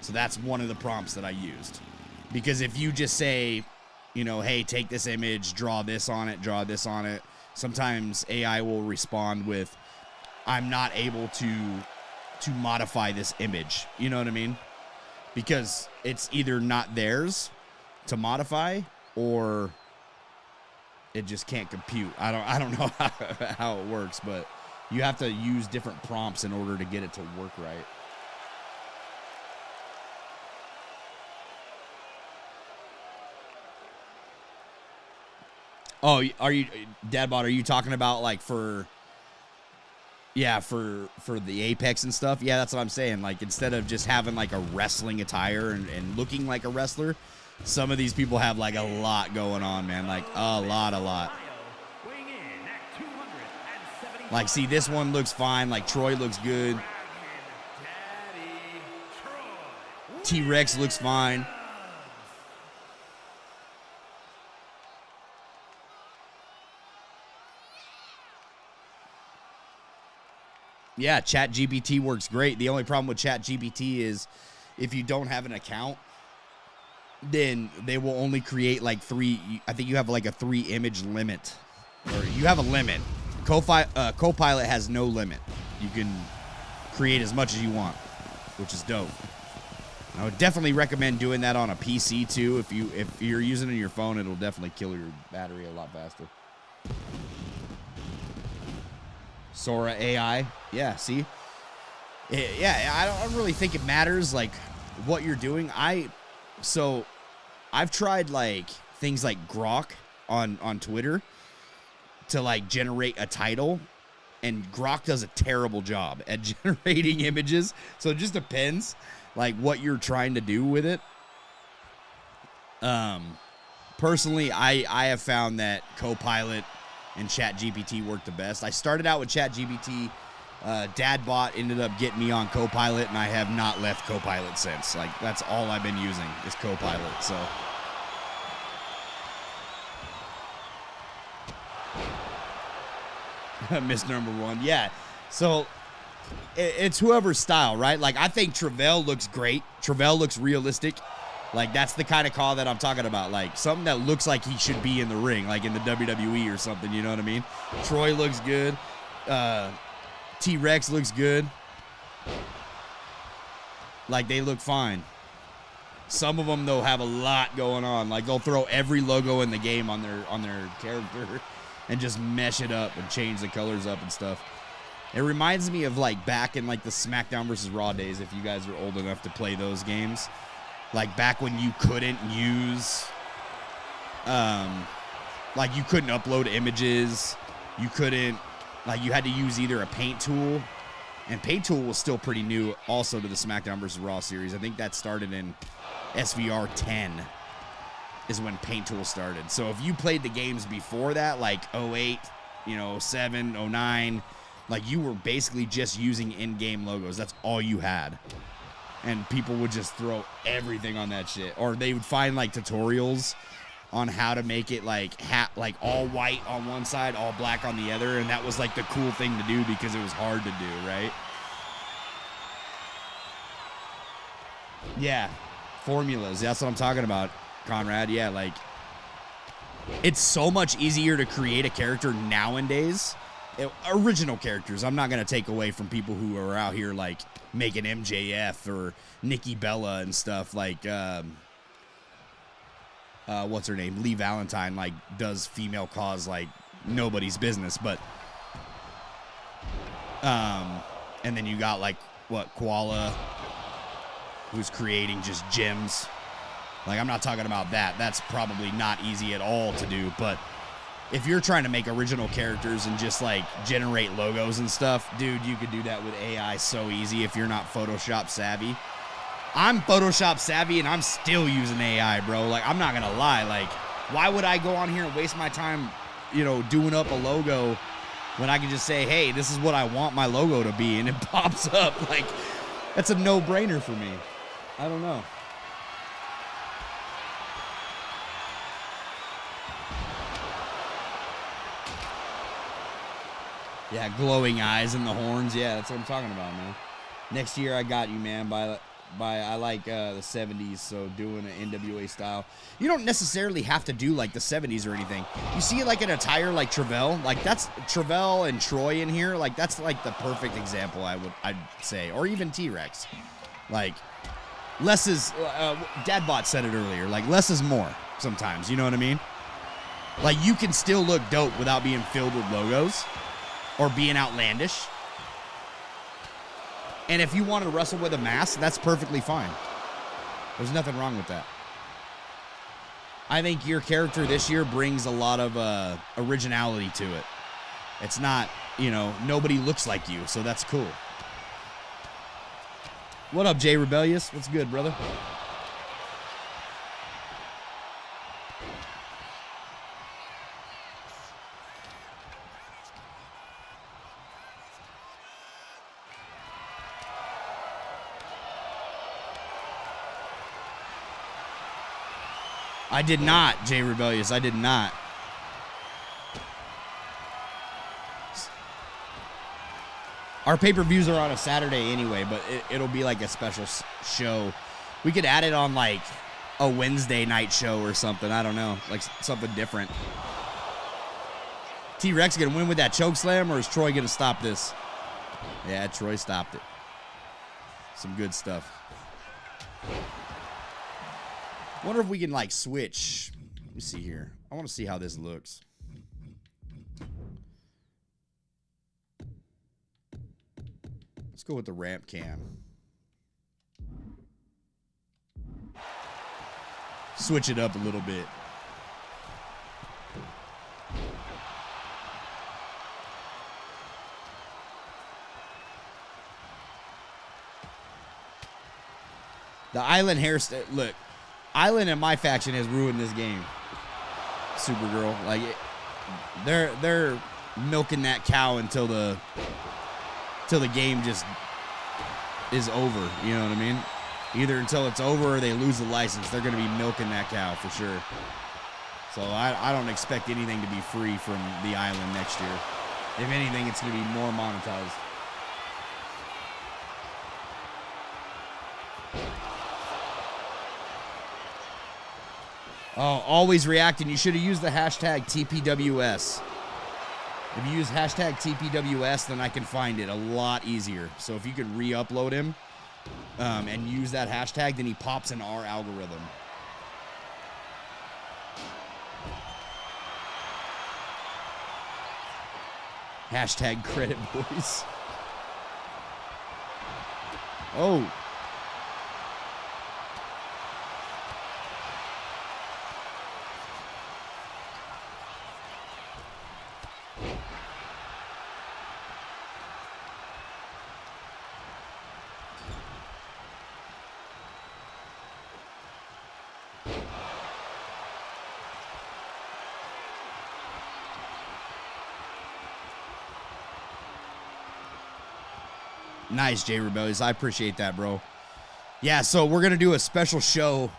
So that's one of the prompts that I used. Because if you just say, you know, hey, take this image, draw this on it, sometimes AI will respond with, I'm not able to modify this image. You know what I mean? Because it's either not theirs to modify, or it just can't compute. I don't know how it works, but you have to use different prompts in order to get it to work right. Oh, are you, Dadbot, are you talking about like for the Apex and stuff? Yeah, that's what I'm saying. Like, instead of just having like a wrestling attire and looking like a wrestler, some of these people have like a lot going on, man. Like a lot. Like, see, this one looks fine. Like, Troy looks good. T-Rex looks fine. Yeah, ChatGPT works great. The only problem with ChatGPT is if you don't have an account, then they will only create like 3. I think you have like a 3 image limit, or you have a limit. Copilot has no limit. You can create as much as you want, which is dope. I would definitely recommend doing that on a PC too. If you're using it on your phone, it'll definitely kill your battery a lot faster. Sora AI. Yeah, see? I don't really think it matters, like, what you're doing. So, I've tried, like, things like Grok on Twitter to, like, generate a title, and Grok does a terrible job at generating images. So, it just depends, like, what you're trying to do with it. Personally, I have found that Copilot and ChatGPT work the best. I started out with ChatGPT. Dadbot ended up getting me on Copilot, and I have not left Copilot since. Like, that's all I've been using is Copilot. So, Miss Number One, yeah. So it's whoever's style, right? Like, I think Travell looks great. Travell looks realistic. Like, that's the kind of call that I'm talking about. Like, something that looks like he should be in the ring, like in the WWE or something, you know what I mean? Troy looks good. T-Rex looks good. Like, they look fine. Some of them, though, have a lot going on. Like, they'll throw every logo in the game on their character and just mesh it up and change the colors up and stuff. It reminds me of, like, back in, like, the SmackDown versus Raw days, if you guys are old enough to play those games. Like, back when you couldn't use, like, you couldn't upload images. You couldn't, like, you had to use either a paint tool. And paint tool was still pretty new also to the SmackDown vs. Raw series. I think that started in SVR 10 is when paint tool started. So if you played the games before that, like 08, 07, 09, like, you were basically just using in-game logos. That's all you had. And people would just throw everything on that shit. Or they would find, like, tutorials on how to make it, like, all white on one side, all black on the other. And that was, like, the cool thing to do because it was hard to do, right? Yeah. Formulas. That's what I'm talking about, Conrad. Yeah, like, it's so much easier to create a character nowadays. Original characters. I'm not going to take away from people who are out here, like, making MJF or Nikki Bella and stuff. Like, what's her name? Lee Valentine, like, does female cause like nobody's business. But, and then you got, like, what, Koala, who's creating just gems. Like, I'm not talking about that. That's probably not easy at all to do. But if you're trying to make original characters and just, like, generate logos and stuff, dude, you could do that with AI so easy if you're not Photoshop savvy. I'm Photoshop savvy, and I'm still using AI, bro. Like, I'm not going to lie. Like, why would I go on here and waste my time, you know, doing up a logo when I can just say, hey, this is what I want my logo to be, and it pops up? Like, that's a no-brainer for me. I don't know. Yeah, glowing eyes and the horns. Yeah, that's what I'm talking about, man. Next year, I got you, man. I like the 70s, so doing an NWA style. You don't necessarily have to do like the 70s or anything. You see like an attire like Travell, like that's Travell and Troy in here. Like that's like the perfect example, I'd say, or even T-Rex. Like less is. Dadbot said it earlier. Like less is more sometimes. You know what I mean? Like you can still look dope without being filled with logos or being outlandish. And if you want to wrestle with a mask, that's perfectly fine. There's nothing wrong with that. I think your character this year brings a lot of originality to it. It's not, you know, nobody looks like you, so that's cool. What up, Jay Rebellious? What's good, brother? I did not, Jay Rebellious. I did not. Our pay-per-views are on a Saturday anyway, but it'll be like a special show. We could add it on like a Wednesday night show or something. I don't know. Like something different. T-Rex going to win with that choke slam, or is Troy going to stop this? Yeah, Troy stopped it. Some good stuff. Wonder if we can like switch. Let me see here. I want to see how this looks. Let's go with the ramp cam. Switch it up a little bit. The island hairstyle. Look. Island and my faction has ruined this game. Supergirl, like they're milking that cow until the game just is over. You know what I mean? Either until it's over or they lose the license. They're going to be milking that cow for sure. So I don't expect anything to be free from the island next year. If anything, it's going to be more monetized. Oh, always reacting. You should have used the hashtag TPWS. If you use hashtag TPWS, then I can find it a lot easier. So if you could re-upload him and use that hashtag, then he pops in our algorithm. Hashtag credit boys. Oh. Nice, Jay Rebellious. I appreciate that, bro. Yeah, so we're going to do a special show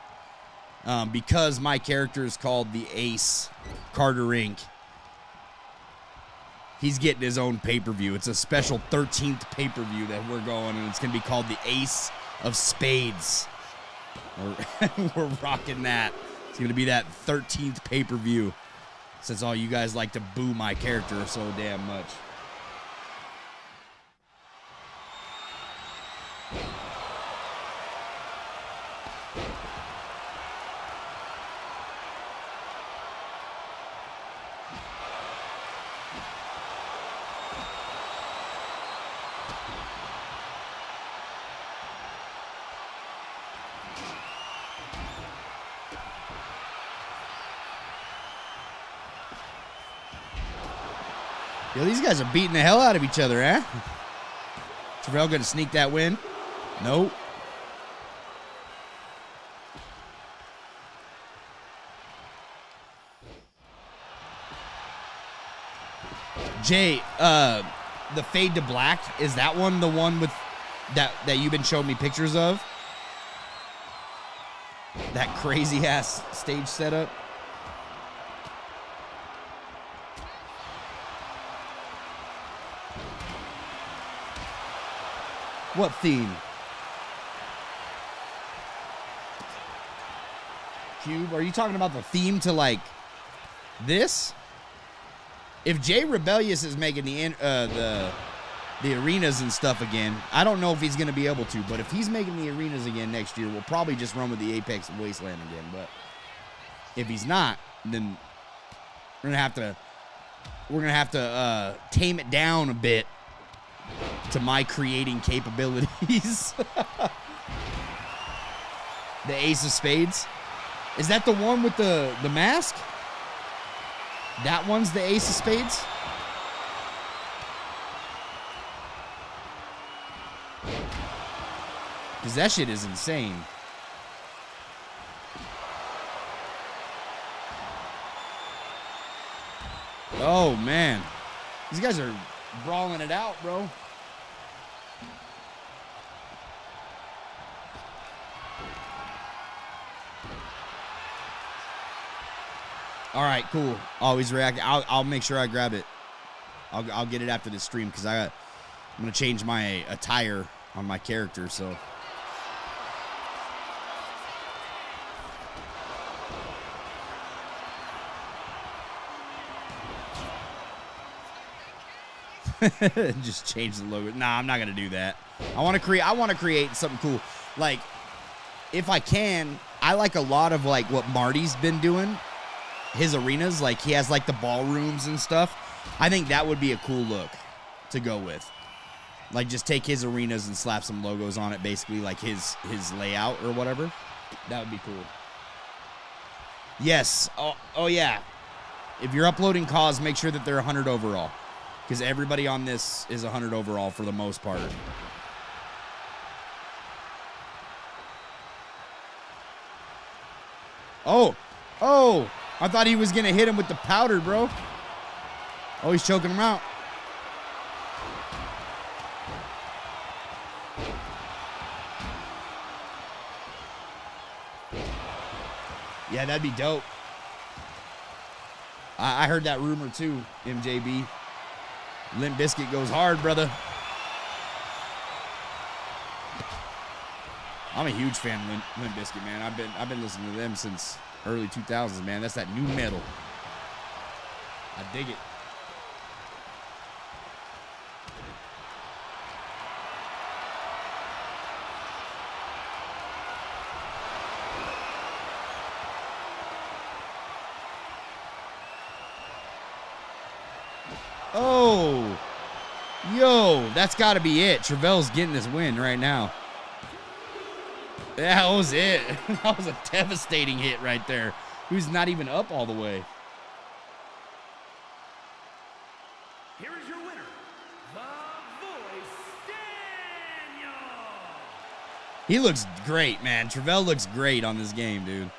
because my character is called the Ace, Carter Inc. He's getting his own pay-per-view. It's a special 13th pay-per-view that we're going, and it's going to be called the Ace of Spades. We're rocking that. It's going to be that 13th pay-per-view since all you guys like to boo my character so damn much. Yo, these guys are beating the hell out of each other, eh? Terrell gonna sneak that win? Nope. Jay, the fade to black, is that one the one with that you've been showing me pictures of? That crazy ass stage setup? What theme? Cube? Are you talking about the theme to like this? If Jay Rebellious is making the arenas and stuff again, I don't know if he's going to be able to, but if he's making the arenas again next year, we'll probably just run with the Apex and Wasteland again. But if he's not, then we're gonna have to tame it down a bit to my creating capabilities. The Ace of Spades. Is that the one with the mask? That one's the Ace of Spades? Because that shit is insane. Oh, man. These guys are brawling it out, bro. All right, cool. Always react. I'll make sure I grab it. I'll get it after this stream because I'm gonna change my attire on my character. So. Just change the logo. Nah, I'm not gonna do that. I want to create something cool. Like, if I can, I like a lot of like what Marty's been doing. His arenas, like he has like the ballrooms and stuff. I think that would be a cool look to go with. Like just take his arenas and slap some logos on it, basically like his layout or whatever. That would be cool. Yes. Oh yeah. If you're uploading cause, make sure that they're 100 overall. Because everybody on this is 100 overall for the most part. Oh. I thought he was going to hit him with the powder, bro. Oh, he's choking him out. Yeah, that'd be dope. I heard that rumor too, MJB. Limp Bizkit goes hard, brother. I'm a huge fan of Limp Bizkit, man. I've been listening to them since early 2000s, man. That's that new metal. I dig it. Oh, yo, that's got to be it. Trevel's getting this win right now. That was it. That was a devastating hit right there. He was not even up all the way. Here is your winner, the Voice Daniel. He looks great, man. Trevel looks great on this game, dude.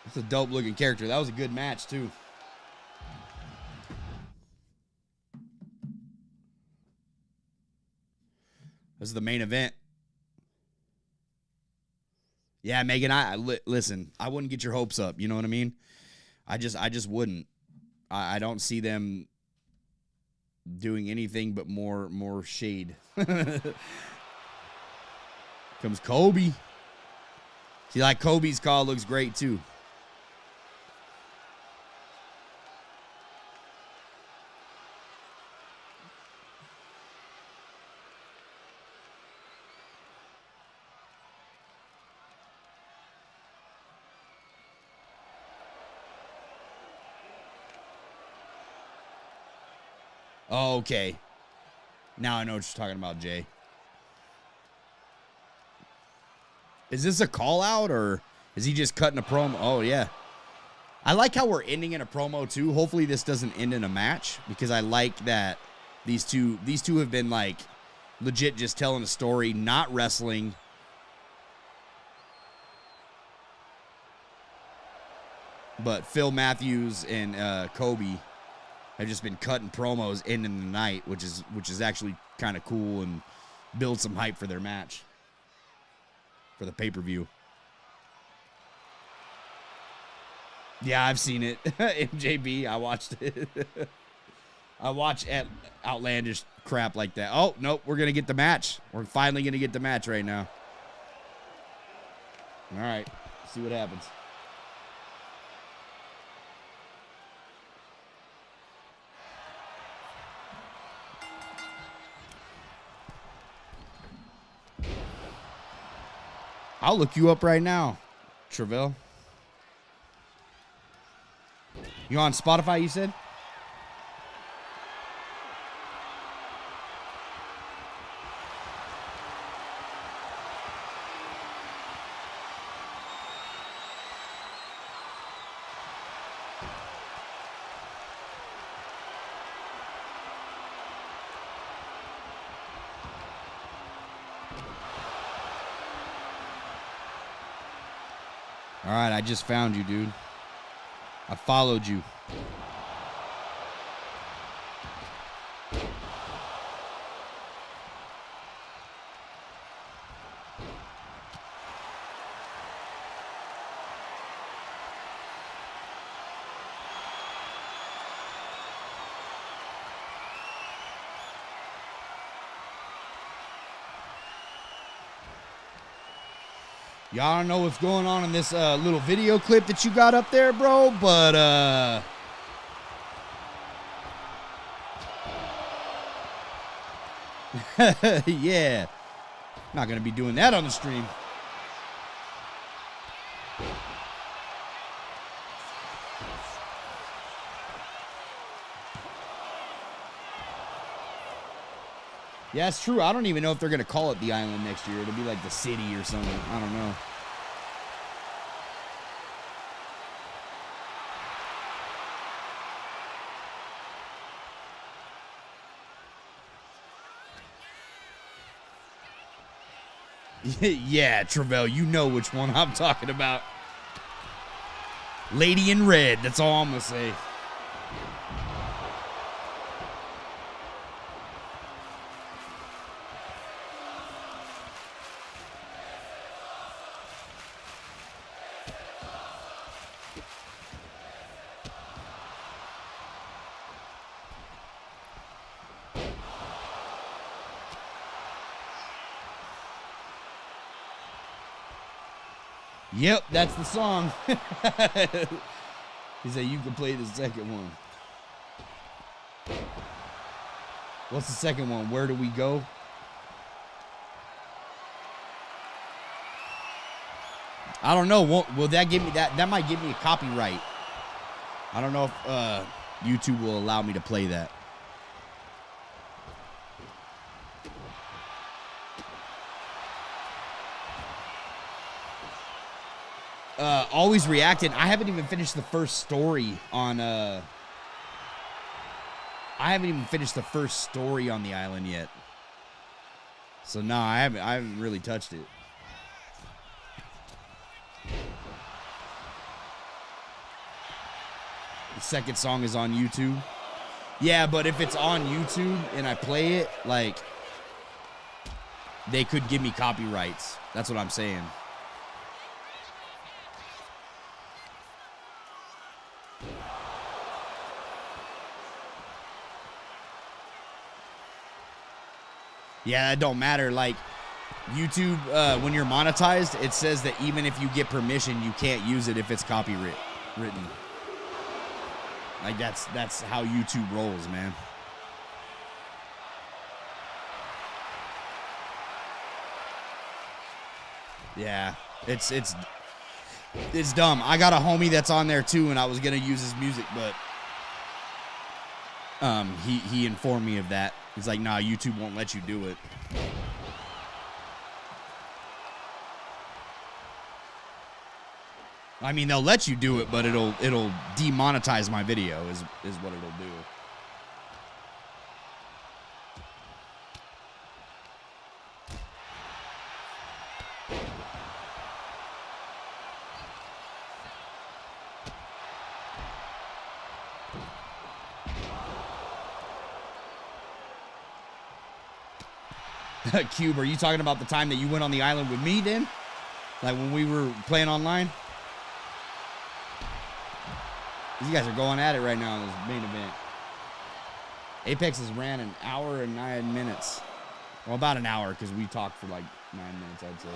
That's a dope looking character. That was a good match, too. This is the main event. Yeah, Megan, listen, I wouldn't get your hopes up. You know what I mean? I just wouldn't. I don't see them doing anything but more shade. Comes Kobe. See, like Kobe's call looks great too. Oh, okay. Now I know what you're talking about, Jay. Is this a call out or Is he just cutting a promo? Oh, yeah. I like how we're ending in a promo, too. Hopefully this doesn't end in a match, because I like that these two have been, like, legit just telling a story, not wrestling. But Phil Matthews and Kobe have just been cutting promos ending the night, which is actually kind of cool and build some hype for their match, for the pay-per-view. Yeah, I've seen it. MJB, I watched it. I watch outlandish crap like that. Oh, nope, we're going to get the match. We're finally going to get the match right now. All right, see what happens. I'll look you up right now, Travell. You on Spotify, you said? All right, I just found you, dude. I followed you. Y'all don't know what's going on in this little video clip that you got up there, bro, but yeah. Not going to be doing that on the stream. Yeah, it's true. I don't even know if they're going to call it the island next year. It'll be like the city or something. I don't know. Yeah, Travell, you know which one I'm talking about. Lady in Red, that's all I'm going to say. Yep, that's the song. He said you can play the second one. What's the second one? Where do we go? I don't know. Will that give me that? That might give me a copyright. I don't know if YouTube will allow me to play that. Always reacting. I haven't even finished the first story on I haven't even finished the first story on the island yet. So no, I haven't really touched it. The second song is on YouTube. Yeah, but if it's on YouTube and I play it, like, they could give me copyrights. That's what I'm saying. Yeah, it don't matter. Like, YouTube, when you're monetized, it says that even if you get permission, you can't use it if it's copyrighted. Like, that's how YouTube rolls, man. Yeah, it's dumb. I got a homie that's on there too, and I was gonna use his music, but he informed me of that. He's like, nah, YouTube won't let you do it. I mean, they'll let you do it, but it'll demonetize my video is what it'll do. Cube, are you talking about the time that you went on the island with me then? Like when we were playing online? These guys are going at it right now in this main event. Apex has ran an hour and 9 minutes. Well, about an hour because we talked for like 9 minutes, I'd say.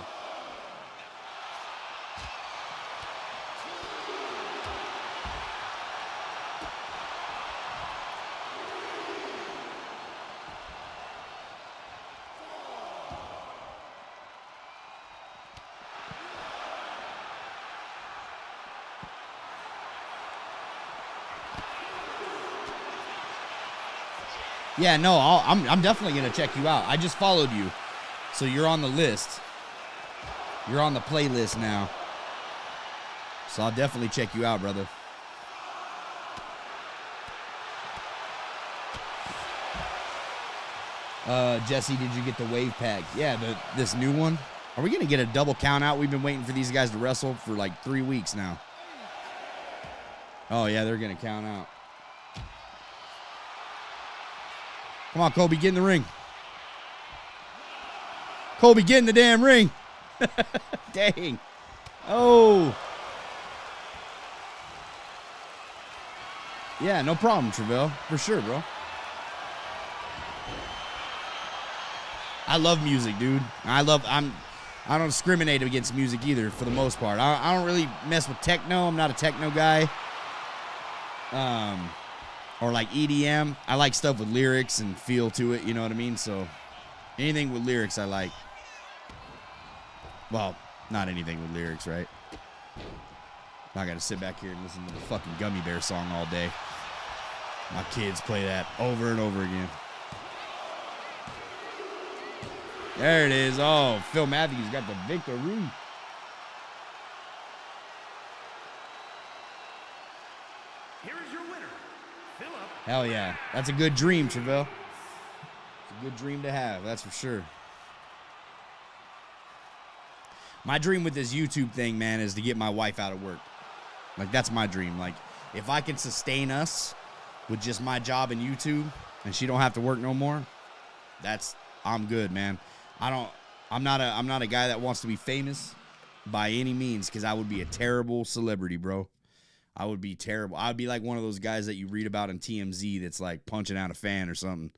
Yeah, no, I'm definitely going to check you out. I just followed you. So you're on the list. You're on the playlist now. So I'll definitely check you out, brother. Jesse, did you get the wave pack? Yeah, this new one. Are we going to get a double count out? We've been waiting for these guys to wrestle for like 3 weeks now. Oh, yeah, they're going to count out. Come on, Kobe, get in the ring. Kobe, get in the damn ring. Dang. Oh. Yeah, no problem, Travell. For sure, bro. I love music, dude. I don't discriminate against music either, for the most part. I don't really mess with techno. I'm not a techno guy. Or like EDM. I like stuff with lyrics and feel to it, you know what I mean? So anything with lyrics I like. Well, not anything with lyrics, right? I gotta sit back here and listen to the fucking Gummy Bear song all day. My kids play that over and over again. There it is. Oh, Phil Matthews got the victory. Hell yeah. That's a good dream, Travell. It's a good dream to have, that's for sure. My dream with this YouTube thing, man, is to get my wife out of work. Like, that's my dream. Like, if I can sustain us with just my job in YouTube and she don't have to work no more, I'm good, man. I'm not a guy that wants to be famous by any means, because I would be a terrible celebrity, bro. I would be terrible. I would be like one of those guys that you read about in TMZ that's like punching out a fan or something.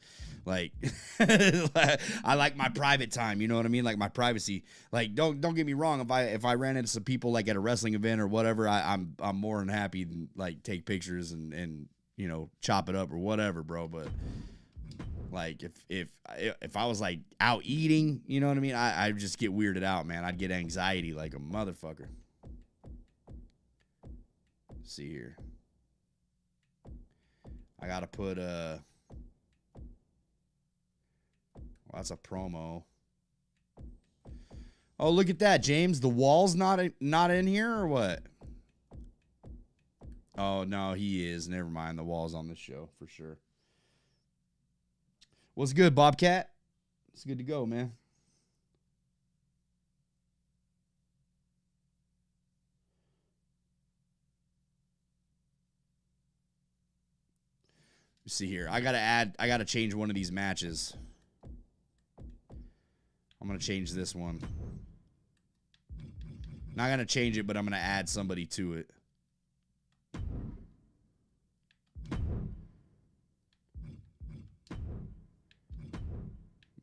Like, I like my private time, you know what I mean? Like my privacy. Like, don't get me wrong. If I ran into some people like at a wrestling event or whatever, I'm more than happy to like take pictures and you know, chop it up or whatever, bro. But like if I was like out eating, you know what I mean? I just get weirded out, man. I'd get anxiety like a motherfucker. See here. I gotta put well, that's a promo. Oh, look at that, James. The wall's not in here or what? Oh no, he is. Never mind. The wall's on this show for sure. What's good, Bobcat? It's good to go, man. See here. I gotta change one of these matches. I'm gonna change this one. Not gonna change it, but I'm gonna add somebody to it.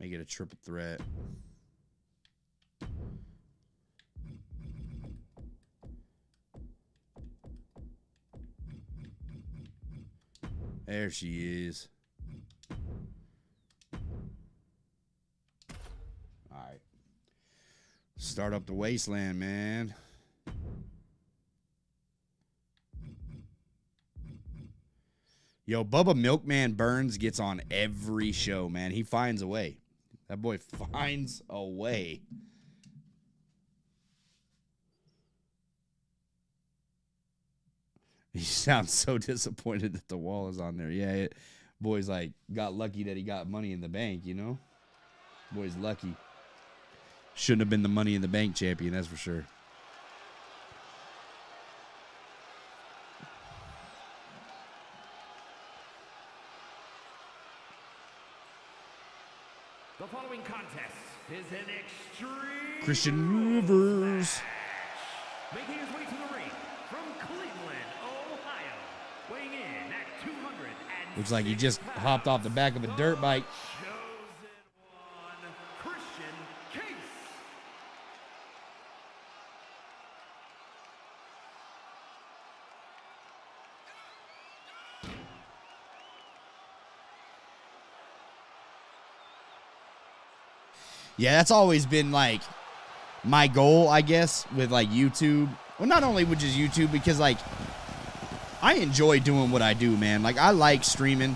Make it a triple threat. There she is. All right. Start up the Wasteland, man. Yo, Bubba Milkman Burns gets on every show, man. He finds a way. That boy finds a way. He sounds so disappointed that the wall is on there. Yeah, boy's like, got lucky that he got money in the bank, you know? Boy's lucky. Shouldn't have been the Money in the Bank champion, that's for sure. The following contest is an extreme Christian Rivers. making his way to the ring from Cleveland, Ohio, weighing in at 200. Looks like he just hopped off the back of a dirt bike. Chosen one, Christian Case. Yeah, that's always been like my goal, I guess, with like YouTube. Well, not only with just YouTube, because like I enjoy doing what I do, man. Like I like streaming.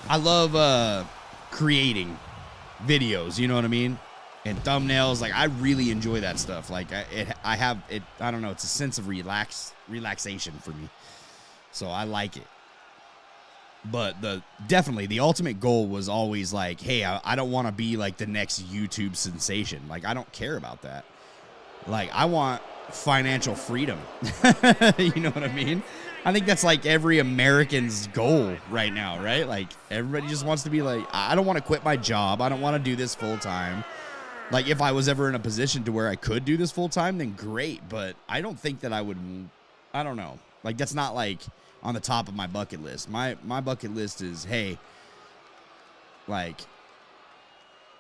I love creating videos, you know what I mean? And thumbnails. Like I really enjoy that stuff. Like I don't know, it's a sense of relaxation for me. So I like it. But definitely the ultimate goal was always like, hey, I don't want to be like the next YouTube sensation. Like I don't care about that. Like I want financial freedom. You know what I mean? I think that's like every American's goal right now, right? Like everybody just wants to be like, I don't want to quit my job. I don't want to do this full time. Like if I was ever in a position to where I could do this full time, then great. But I don't think that I would, I don't know. Like that's not like on the top of my bucket list. My bucket list is, hey, like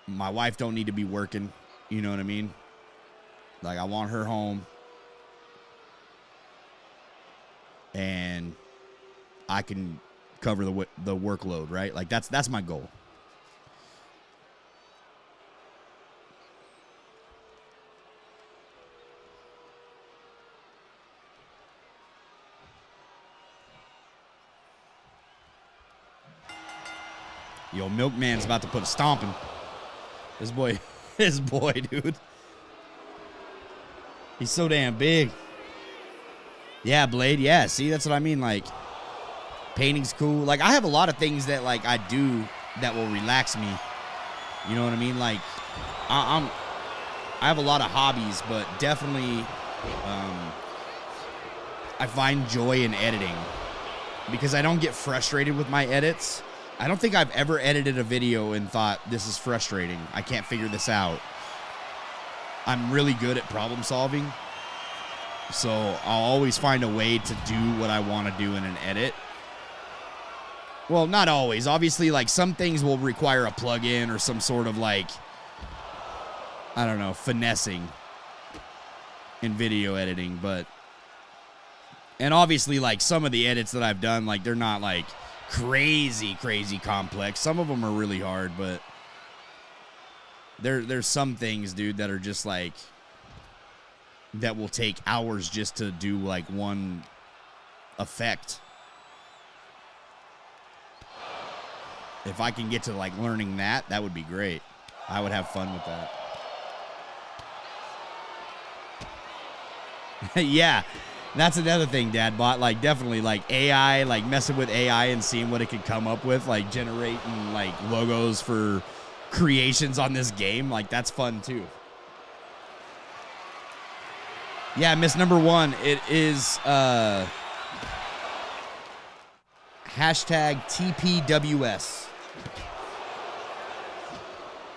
my wife don't need to be working. You know what I mean? Like I want her home and I can cover the workload, right? Like that's my goal. Yo, Milkman's about to put a stomping. This boy, dude. He's so damn big. Yeah, Blade. Yeah, see, that's what I mean. Like, painting's cool. Like, I have a lot of things that, like, I do that will relax me. You know what I mean? Like, I have a lot of hobbies, but definitely I find joy in editing because I don't get frustrated with my edits. I don't think I've ever edited a video and thought, this is frustrating. I can't figure this out. I'm really good at problem solving. So I'll always find a way to do what I want to do in an edit. Well, not always. Obviously, like some things will require a plug-in or some sort of like, I don't know, finessing in video editing. And obviously like some of the edits that I've done, like they're not like crazy complex. Some of them are really hard, but there's some things, dude, that are just like that will take hours just to do like one effect. If I can get to like learning that would be great. I would have fun with that. Yeah. That's another thing, Dadbot. Like, definitely, like, AI, like, messing with AI and seeing what it could come up with, like, generating, like, logos for creations on this game. Like, that's fun, too. Yeah, Miss Number One, it is, hashtag TPWS.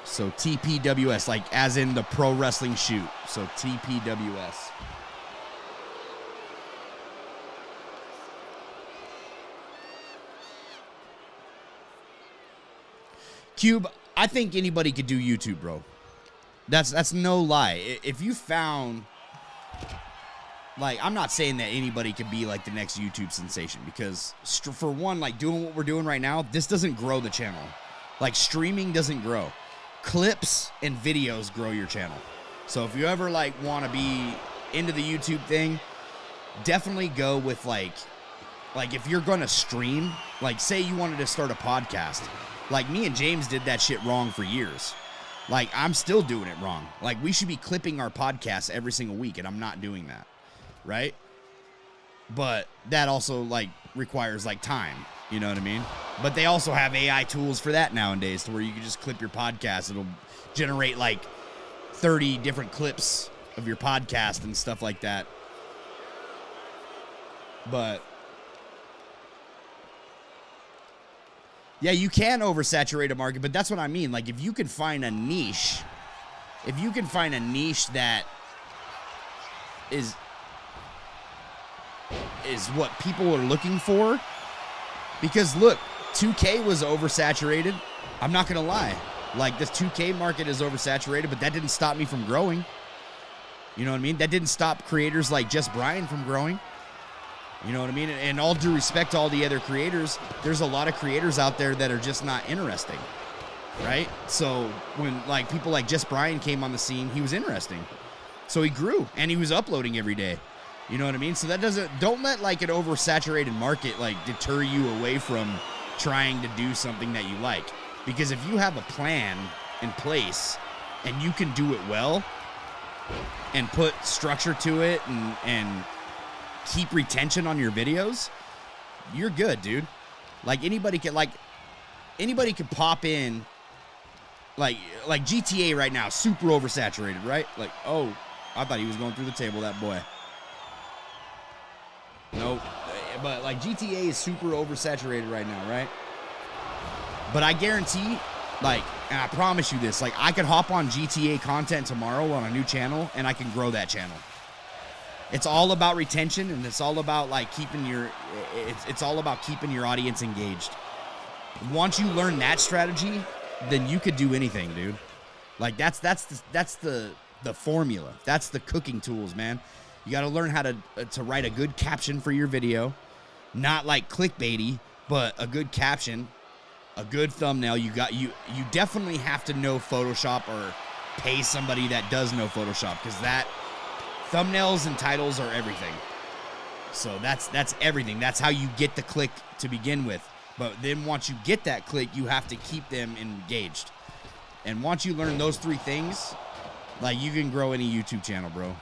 So, TPWS, like, as in the pro wrestling shoot. So, TPWS. Cube, I think anybody could do YouTube, bro. That's no lie. If you found, like, I'm not saying that anybody could be like the next YouTube sensation because for one, like doing what we're doing right now, this doesn't grow the channel. Like streaming doesn't grow. Clips and videos grow your channel. So if you ever like want to be into the YouTube thing, definitely go with like if you're going to stream, like say you wanted to start a podcast. Like, me and James did that shit wrong for years. Like, I'm still doing it wrong. Like, we should be clipping our podcasts every single week, and I'm not doing that, right? But that also, like, requires, like, time. You know what I mean? But they also have AI tools for that nowadays, to where you can just clip your podcast. It'll generate, like, 30 different clips of your podcast and stuff like that. But yeah, you can oversaturate a market, but that's what I mean. Like, if you can find a niche, that is what people are looking for. Because look, 2K was oversaturated. I'm not gonna lie. Like, this 2K market is oversaturated, but that didn't stop me from growing. You know what I mean? That didn't stop creators like Just Brian from growing. You know what I mean? And all due respect to all the other creators, there's a lot of creators out there that are just not interesting, right? So when, like, people like Just Brian came on the scene, he was interesting. So he grew, and he was uploading every day. You know what I mean? So don't let, like, an oversaturated market, like, deter you away from trying to do something that you like. Because if you have a plan in place and you can do it well and put structure to it and keep retention on your videos, you're good, dude. Like, anybody could pop in, like GTA right now, super oversaturated, right? Like, oh, I thought he was going through the table, that boy. Nope. But, like, GTA is super oversaturated right now, right? But I guarantee, like, and I promise you this, like, I could hop on GTA content tomorrow on a new channel, and I can grow that channel. It's all about retention, and it's all about, like, it's all about keeping your audience engaged. Once you learn that strategy, then you could do anything, dude. Like, that's the formula. That's the cooking tools, man. You got to learn how to write a good caption for your video, not like clickbaity, but a good caption, a good thumbnail. You definitely have to know Photoshop, or pay somebody that does know Photoshop, because that thumbnails and titles are everything. So that's everything. That's how you get the click to begin with. But then once you get that click, you have to keep them engaged. And once you learn those three things, like, you can grow any YouTube channel, bro.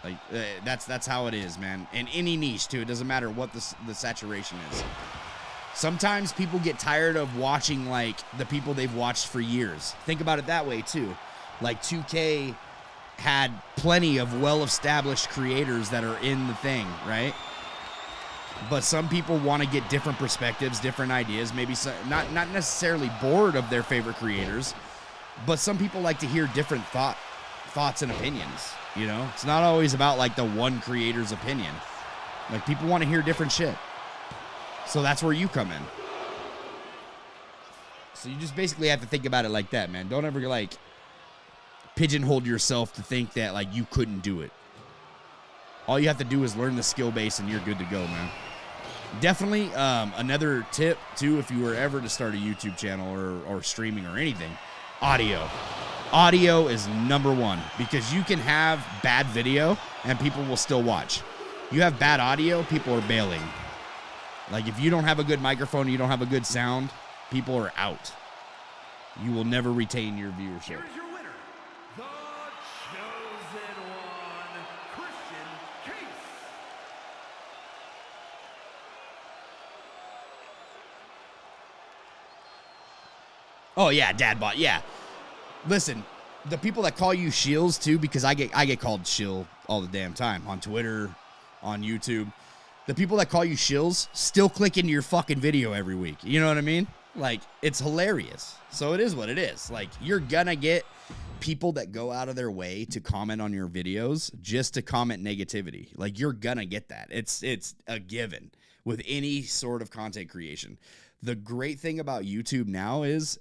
Like, that's how it is, man. In any niche, too. It doesn't matter what the saturation is. Sometimes people get tired of watching, like, the people they've watched for years. Think about it that way, too. Like, 2K had plenty of well-established creators that are in the thing, right? But some people want to get different perspectives, different ideas, maybe not necessarily bored of their favorite creators, but some people like to hear different thoughts and opinions, you know? It's not always about, like, the one creator's opinion. Like, people want to hear different shit. So that's where you come in. So you just basically have to think about it like that, man. Don't ever, like, pigeonhole yourself to think that, like, you couldn't do it. All you have to do is learn the skill base, and you're good to go, man. Definitely another tip, too, if you were ever to start a YouTube channel or streaming or anything, audio. Audio is number one, because you can have bad video and people will still watch. You have bad audio, people are bailing. Like, if you don't have a good microphone, you don't have a good sound, people are out. You will never retain your viewership. Here's your winner, the chosen one, Christian Case. Oh, yeah, dad bot, yeah. Listen, the people that call you shills, too, because I get called shill all the damn time on Twitter, on YouTube. The people that call you shills still click into your fucking video every week. You know what I mean? Like, it's hilarious. So it is what it is. Like, you're gonna get people that go out of their way to comment on your videos just to comment negativity. Like, you're gonna get that. It's a given with any sort of content creation. The great thing about YouTube now is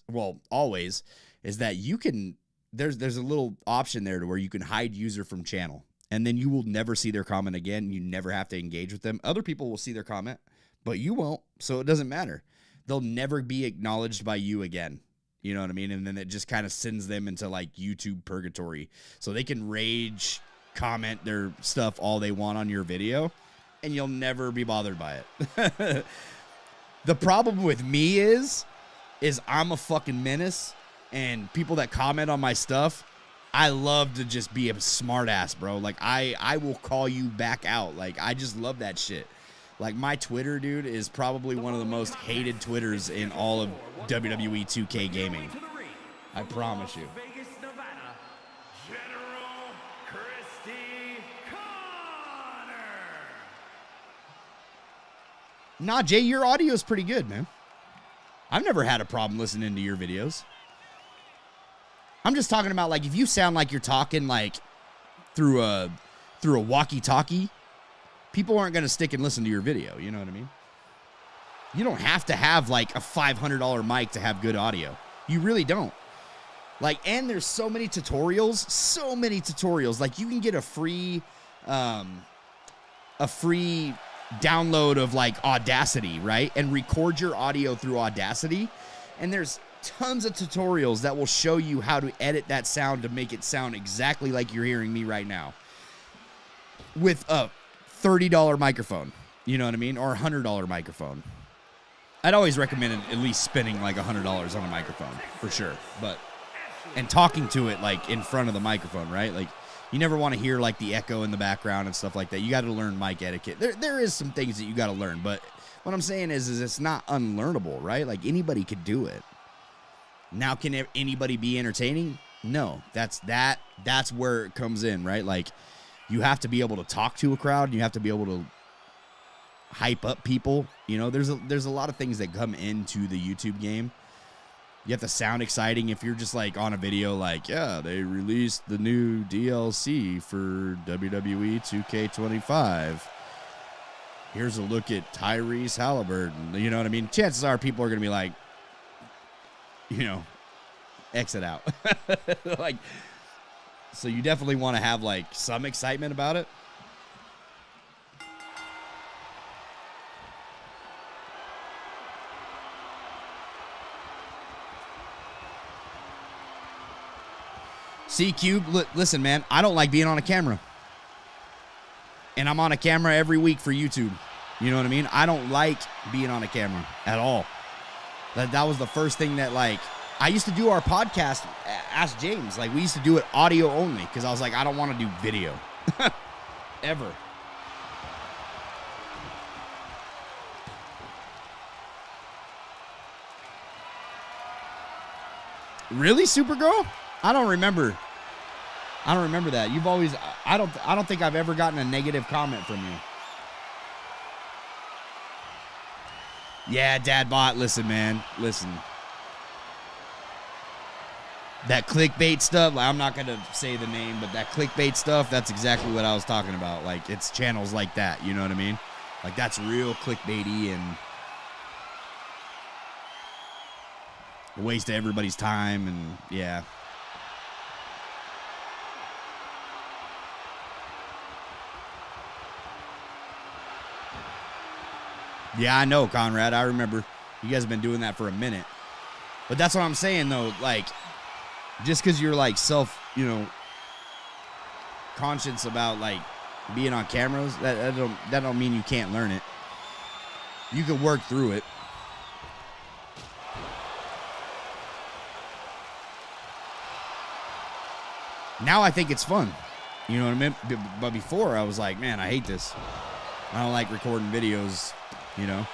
well, always, is that you can, there's a little option there to where you can hide user from channel. And then you will never see their comment again. You never have to engage with them. Other people will see their comment, but you won't. So it doesn't matter. They'll never be acknowledged by you again. You know what I mean? And then it just kind of sends them into, like, YouTube purgatory. So they can rage, comment their stuff all they want on your video, and you'll never be bothered by it. The problem with me is I'm a fucking menace, and people that comment on my stuff, I love to just be a smart ass, bro. Like, I will call you back out. Like, I just love that shit. Like, my Twitter, dude, is probably one of the most hated Twitters in all of WWE 2K gaming. I promise you. Vegas, Nevada, General Christy Connor. Nah, Jay, your audio is pretty good, man. I've never had a problem listening to your videos. I'm just talking about, like, if you sound like you're talking, like, through a walkie-talkie, people aren't going to stick and listen to your video. You know what I mean? You don't have to have, like, a $500 mic to have good audio. You really don't. Like, and there's so many tutorials. Like, you can get a free download of, like, Audacity, right? And record your audio through Audacity. And there's tons of tutorials that will show you how to edit that sound to make it sound exactly like you're hearing me right now. With a $30 microphone, you know what I mean? Or a $100 microphone. I'd always recommend at least spending like $100 on a microphone, for sure. And talking to it, like, in front of the microphone, right? Like, you never want to hear, like, the echo in the background and stuff like that. You got to learn mic etiquette. There is some things that you got to learn, but what I'm saying is it's not unlearnable, right? Like, anybody could do it. Now, can anybody be entertaining? No. That's where it comes in, right? Like, you have to be able to talk to a crowd. You have to be able to hype up people. You know, there's a lot of things that come into the YouTube game. You have to sound exciting. If you're just, like, on a video like, yeah, they released the new DLC for WWE 2K25. Here's a look at Tyrese Halliburton. You know what I mean? Chances are people are going to be like, you know, exit out. Like, so you definitely want to have, like, some excitement about it. C-Cube, listen, man, I don't like being on a camera. And I'm on a camera every week for YouTube. You know what I mean? I don't like being on a camera at all. That was the first thing that, like, I used to do our podcast, Ask James. Like, we used to do it audio only because I was like, I don't want to do video. Ever. Really, Supergirl? I don't remember that. You've always, I don't think I've ever gotten a negative comment from you. Yeah, Dadbot, listen, man. Listen. That clickbait stuff, like, I'm not going to say the name, but that clickbait stuff, that's exactly what I was talking about. Like, it's channels like that, you know what I mean? Like, that's real clickbaity and a waste of everybody's time, and yeah. Yeah, I know, Conrad. I remember you guys have been doing that for a minute. But that's what I'm saying, though. Like, just because you're, like, conscious about, like, being on cameras, that don't mean you can't learn it. You can work through it. Now I think it's fun. You know what I mean? But before, I was like, man, I hate this. I don't like recording videos, you know?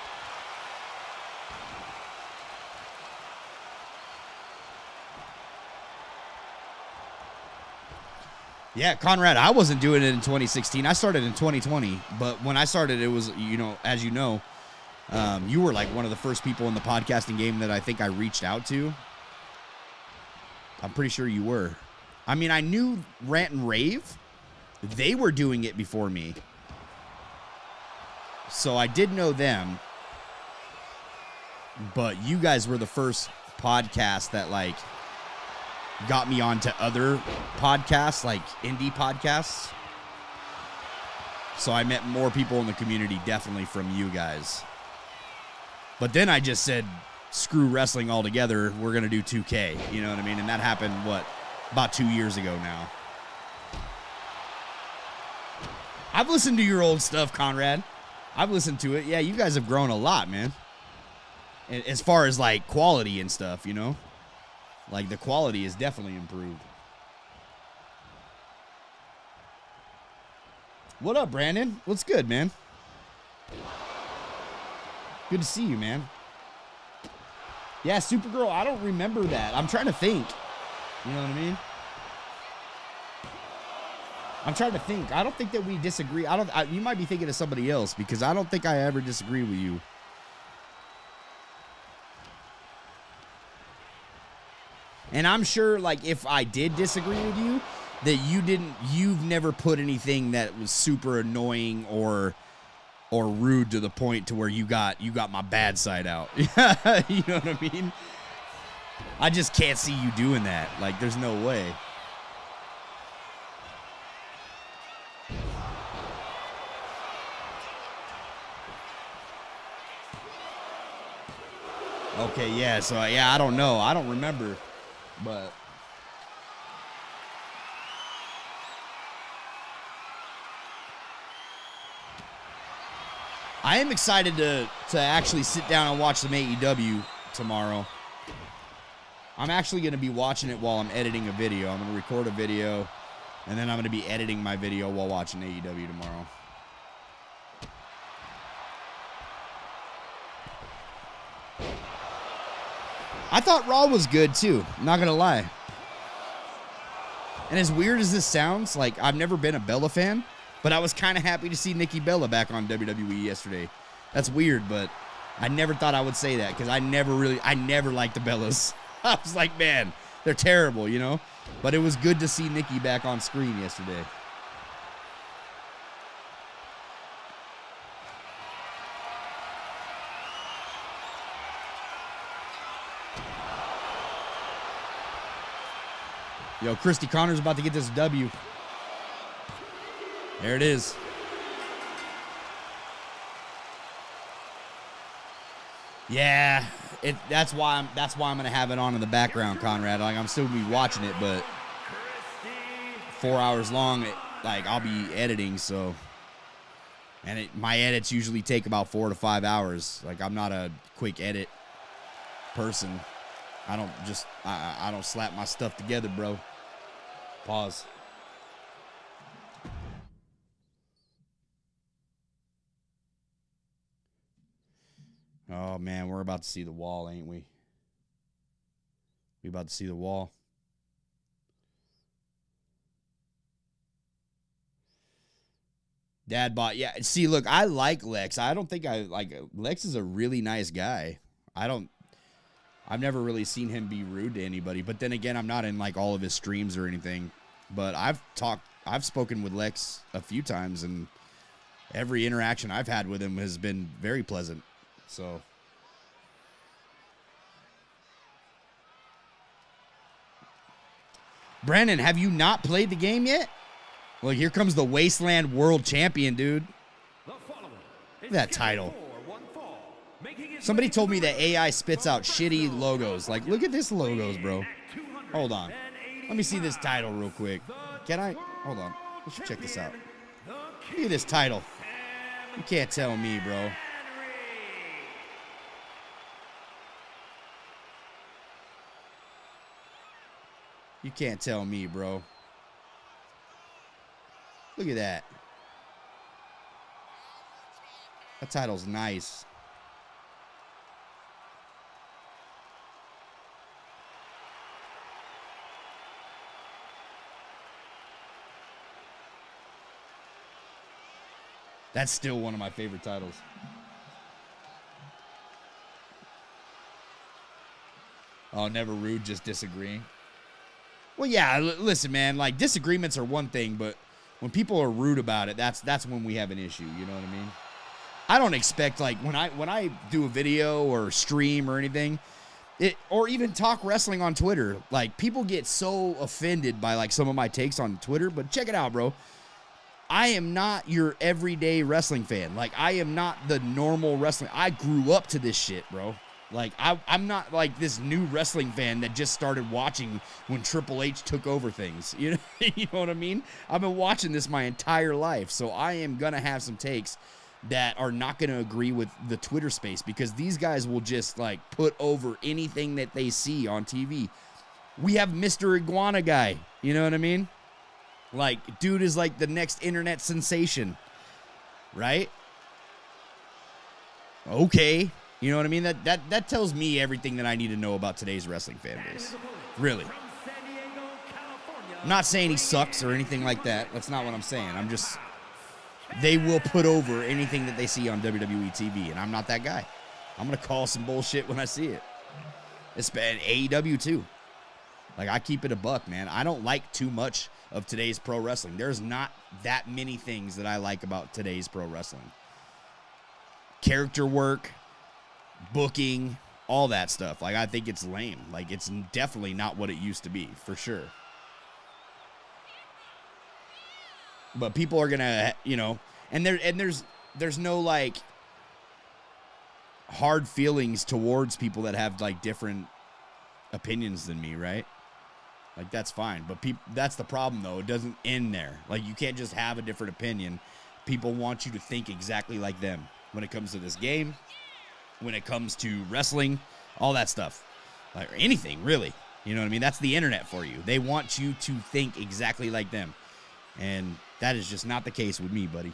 Yeah, Conrad, I wasn't doing it in 2016. I started in 2020. But when I started, it was, you know, as you know, you were like one of the first people in the podcasting game that I think I reached out to. I'm pretty sure you were. I mean, I knew Rant and Rave. They were doing it before me. So I did know them. But you guys were the first podcast that, like, got me onto other podcasts, like indie podcasts. So I met more people in the community, definitely from you guys. But then I just said, screw wrestling altogether. We're going to do 2K. You know what I mean? And that happened, what, about 2 years ago now. I've listened to your old stuff, Conrad. I've listened to it. Yeah, you guys have grown a lot, man. As far as, like, quality and stuff, you know? Like, the quality is definitely improved. What up, Brandon? What's good, man? Good to see you, man. Yeah, Supergirl, I don't remember that. I'm trying to think. You know what I mean? I'm trying to think. I don't think that we disagree. You might be thinking of somebody else because I don't think I ever disagree with you. And I'm sure, like, if I did disagree with you, that you've never put anything that was super annoying or rude to the point to where you got my bad side out. You know what I mean? I just can't see you doing that. Like, there's no way. Okay, yeah, so, yeah, I don't know. I don't remember, but... I am excited to actually sit down and watch some AEW tomorrow. I'm actually going to be watching it while I'm editing a video. I'm going to record a video, and then I'm going to be editing my video while watching AEW tomorrow. I thought Raw was good, too. I'm not going to lie. And as weird as this sounds, like, I've never been a Bella fan, but I was kind of happy to see Nikki Bella back on WWE yesterday. That's weird, but I never thought I would say that because I never liked the Bellas. I was like, man, they're terrible, you know? But it was good to see Nikki back on screen yesterday. Yo, Christy Connor's about to get this W. There it is. Yeah, that's why I'm gonna have it on in the background, Conrad. Like, I'm still gonna be watching it, but 4 hours long. Like, I'll be editing, so, and my edits usually take about 4 to 5 hours. Like, I'm not a quick edit person. I don't slap my stuff together, bro. Pause. Oh, man, we're about to see the wall, ain't we? We about to see the wall. Dad bought, yeah. See, look, I like Lex. I don't think Lex is a really nice guy. I've never really seen him be rude to anybody. But then again, I'm not in, like, all of his streams or anything. But I've spoken with Lex a few times, and every interaction I've had with him has been very pleasant. So, Brandon, have you not played the game yet? Well, here comes the Wasteland World Champion, dude. Look at that title. Somebody told me that AI spits out shitty logos. Like, look at this logos, bro. Hold on. Let me see this title real quick. Can I? Hold on. Let's check this out. Look at this title. You can't tell me, bro. You can't tell me, bro. Look at that. That title's nice. That's still one of my favorite titles. Oh, never rude, just disagreeing. Well, yeah, listen, man, like, disagreements are one thing, but when people are rude about it, that's when we have an issue, you know what I mean? I don't expect, like, when I do a video or stream or anything, or even talk wrestling on Twitter, like, people get so offended by, like, some of my takes on Twitter, but check it out, bro. I am not your everyday wrestling fan. Like, I am not the normal wrestling. I grew up to this shit, bro. Like, I'm not like this new wrestling fan that just started watching when Triple H took over things. You know, you know what I mean? I've been watching this my entire life, so I am going to have some takes that are not going to agree with the Twitter space because these guys will just, like, put over anything that they see on TV. We have Mr. Iguana Guy. You know what I mean? Like, dude is like the next internet sensation, right? Okay. You know what I mean? That tells me everything that I need to know about today's wrestling fan base. Really. I'm not saying he sucks or anything like that. That's not what I'm saying. I'm just, they will put over anything that they see on WWE TV, and I'm not that guy. I'm going to call some bullshit when I see it. It's been AEW too. Like, I keep it a buck, man. I don't like too much of today's pro wrestling. There's not that many things that I like about today's pro wrestling. Character work, booking, all that stuff. Like, I think it's lame. Like, it's definitely not what it used to be, for sure. But people are gonna, you know, and there's no like hard feelings towards people that have like different opinions than me, right? Like, that's fine. But that's the problem though. It doesn't end there. Like, you can't just have a different opinion. People want you to think exactly like them when it comes to this game, when it comes to wrestling, all that stuff. Like, or anything, really. You know what I mean? That's the internet for you. They want you to think exactly like them. And that is just not the case with me, buddy.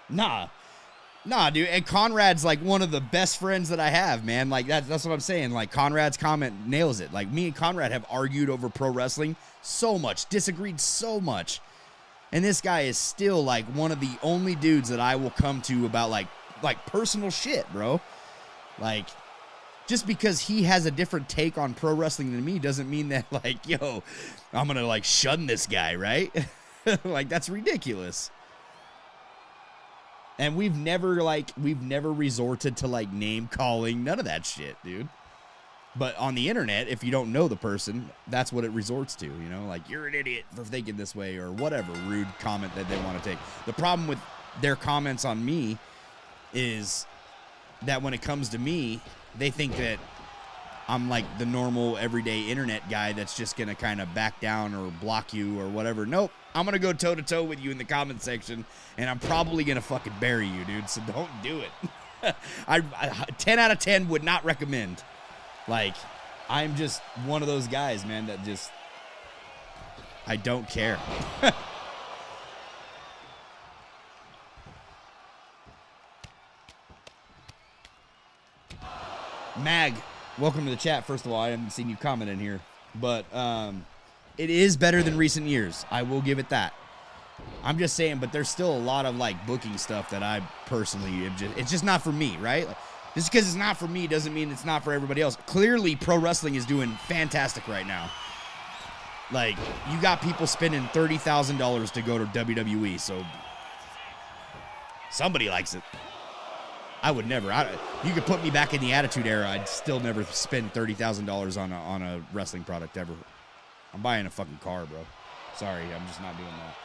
Nah, dude. And Conrad's like one of the best friends that I have, man. Like, that's what I'm saying. Like, Conrad's comment nails it. Like, me and Conrad have argued over pro wrestling so much, disagreed so much. And this guy is still like one of the only dudes that I will come to about like personal shit, bro. Like, just because he has a different take on pro wrestling than me doesn't mean that, like, yo, I'm going to, like, shun this guy, right? Like, that's ridiculous. And we've never resorted to, like, name calling, none of that shit, dude. But on the internet, if you don't know the person, that's what it resorts to, you know? Like, you're an idiot for thinking this way or whatever rude comment that they want to take. The problem with their comments on me is that when it comes to me, they think that I'm like the normal everyday internet guy that's just going to kind of back down or block you or whatever. Nope. I'm going to go toe to toe with you in the comment section, and I'm probably going to fucking bury you, dude. So don't do it. I 10 out of 10 would not recommend. Like, I'm just one of those guys, man, that just, I don't care. Mag, welcome to the chat. First of all, I haven't seen you comment in here, but it is better than recent years. I will give it that. I'm just saying, but there's still a lot of like booking stuff that I personally it's just not for me, right? Like, just because it's not for me doesn't mean it's not for everybody else. Clearly, pro wrestling is doing fantastic right now. Like, you got people spending $30,000 to go to WWE, so somebody likes it. I would never. You could put me back in the Attitude Era, I'd still never spend $30,000 on a wrestling product ever. I'm buying a fucking car, bro. Sorry, I'm just not doing that.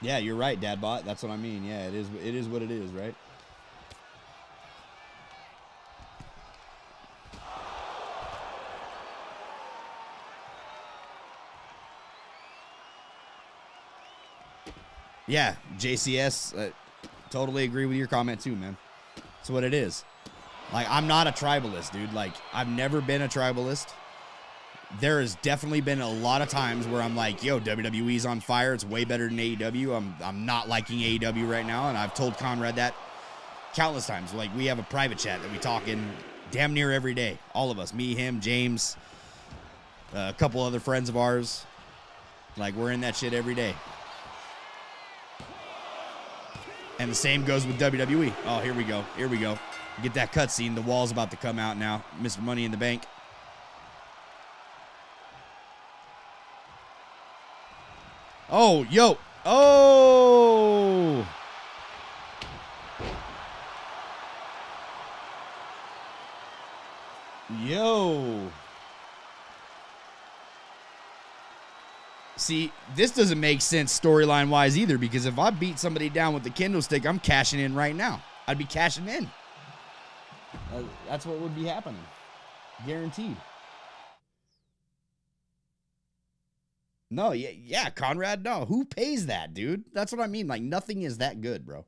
Yeah, you're right, Dadbot. That's what I mean. Yeah, it is what it is, right? Yeah, JCS, totally agree with your comment too, man. That's what it is. Like, I'm not a tribalist, dude. Like, I've never been a tribalist. There has definitely been a lot of times where I'm like, yo, WWE's on fire. It's way better than AEW. I'm not liking AEW right now, and I've told Conrad that countless times. Like, we have a private chat that we talk in damn near every day. All of us. Me, him, James, a couple other friends of ours. Like, we're in that shit every day. And the same goes with WWE. Oh, here we go. Here we go. Get that cutscene. The wall's about to come out now. Mr. Money in the Bank. Oh, yo. Oh. Yo. See, this doesn't make sense storyline-wise either, because if I beat somebody down with the kendo stick, I'm cashing in right now. I'd be cashing in. That's what would be happening. Guaranteed. No, yeah, Conrad, no. Who pays that, dude? That's what I mean. Like, nothing is that good, bro.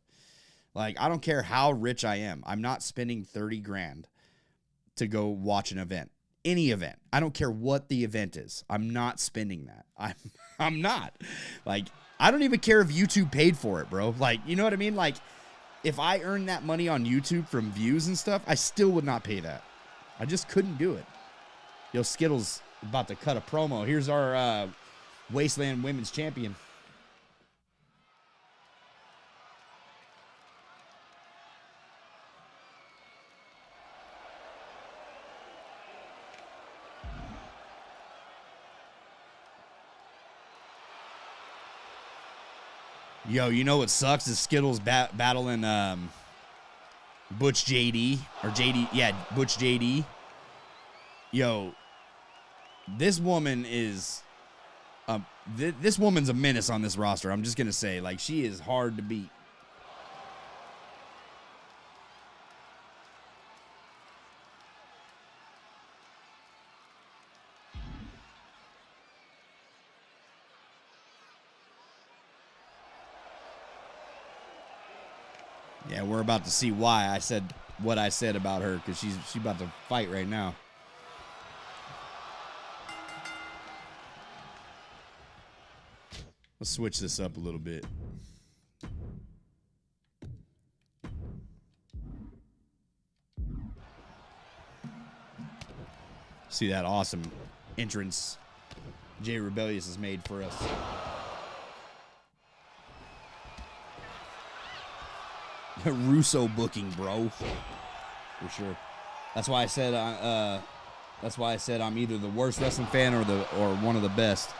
Like, I don't care how rich I am. I'm not spending 30 grand to go watch an event. Any event. I don't care what the event is. I'm not spending that. I'm not. Like, I don't even care if YouTube paid for it, bro. Like, you know what I mean? Like, if I earned that money on YouTube from views and stuff, I still would not pay that. I just couldn't do it. Yo, Skittles about to cut a promo. Here's our Wasteland Women's Champion. Yo, you know what sucks is Skittles battling Butch JD or JD, yeah, Butch JD. Yo, this woman is this woman's a menace on this roster. I'm just gonna say, like, she is hard to beat. Yeah, we're about to see why I said what I said about her, because she's about to fight right now. Let's switch this up a little bit. See that awesome entrance Jay Rebellious has made for us. Russo booking, bro, for sure. That's why I said I'm either the worst wrestling fan or one of the best,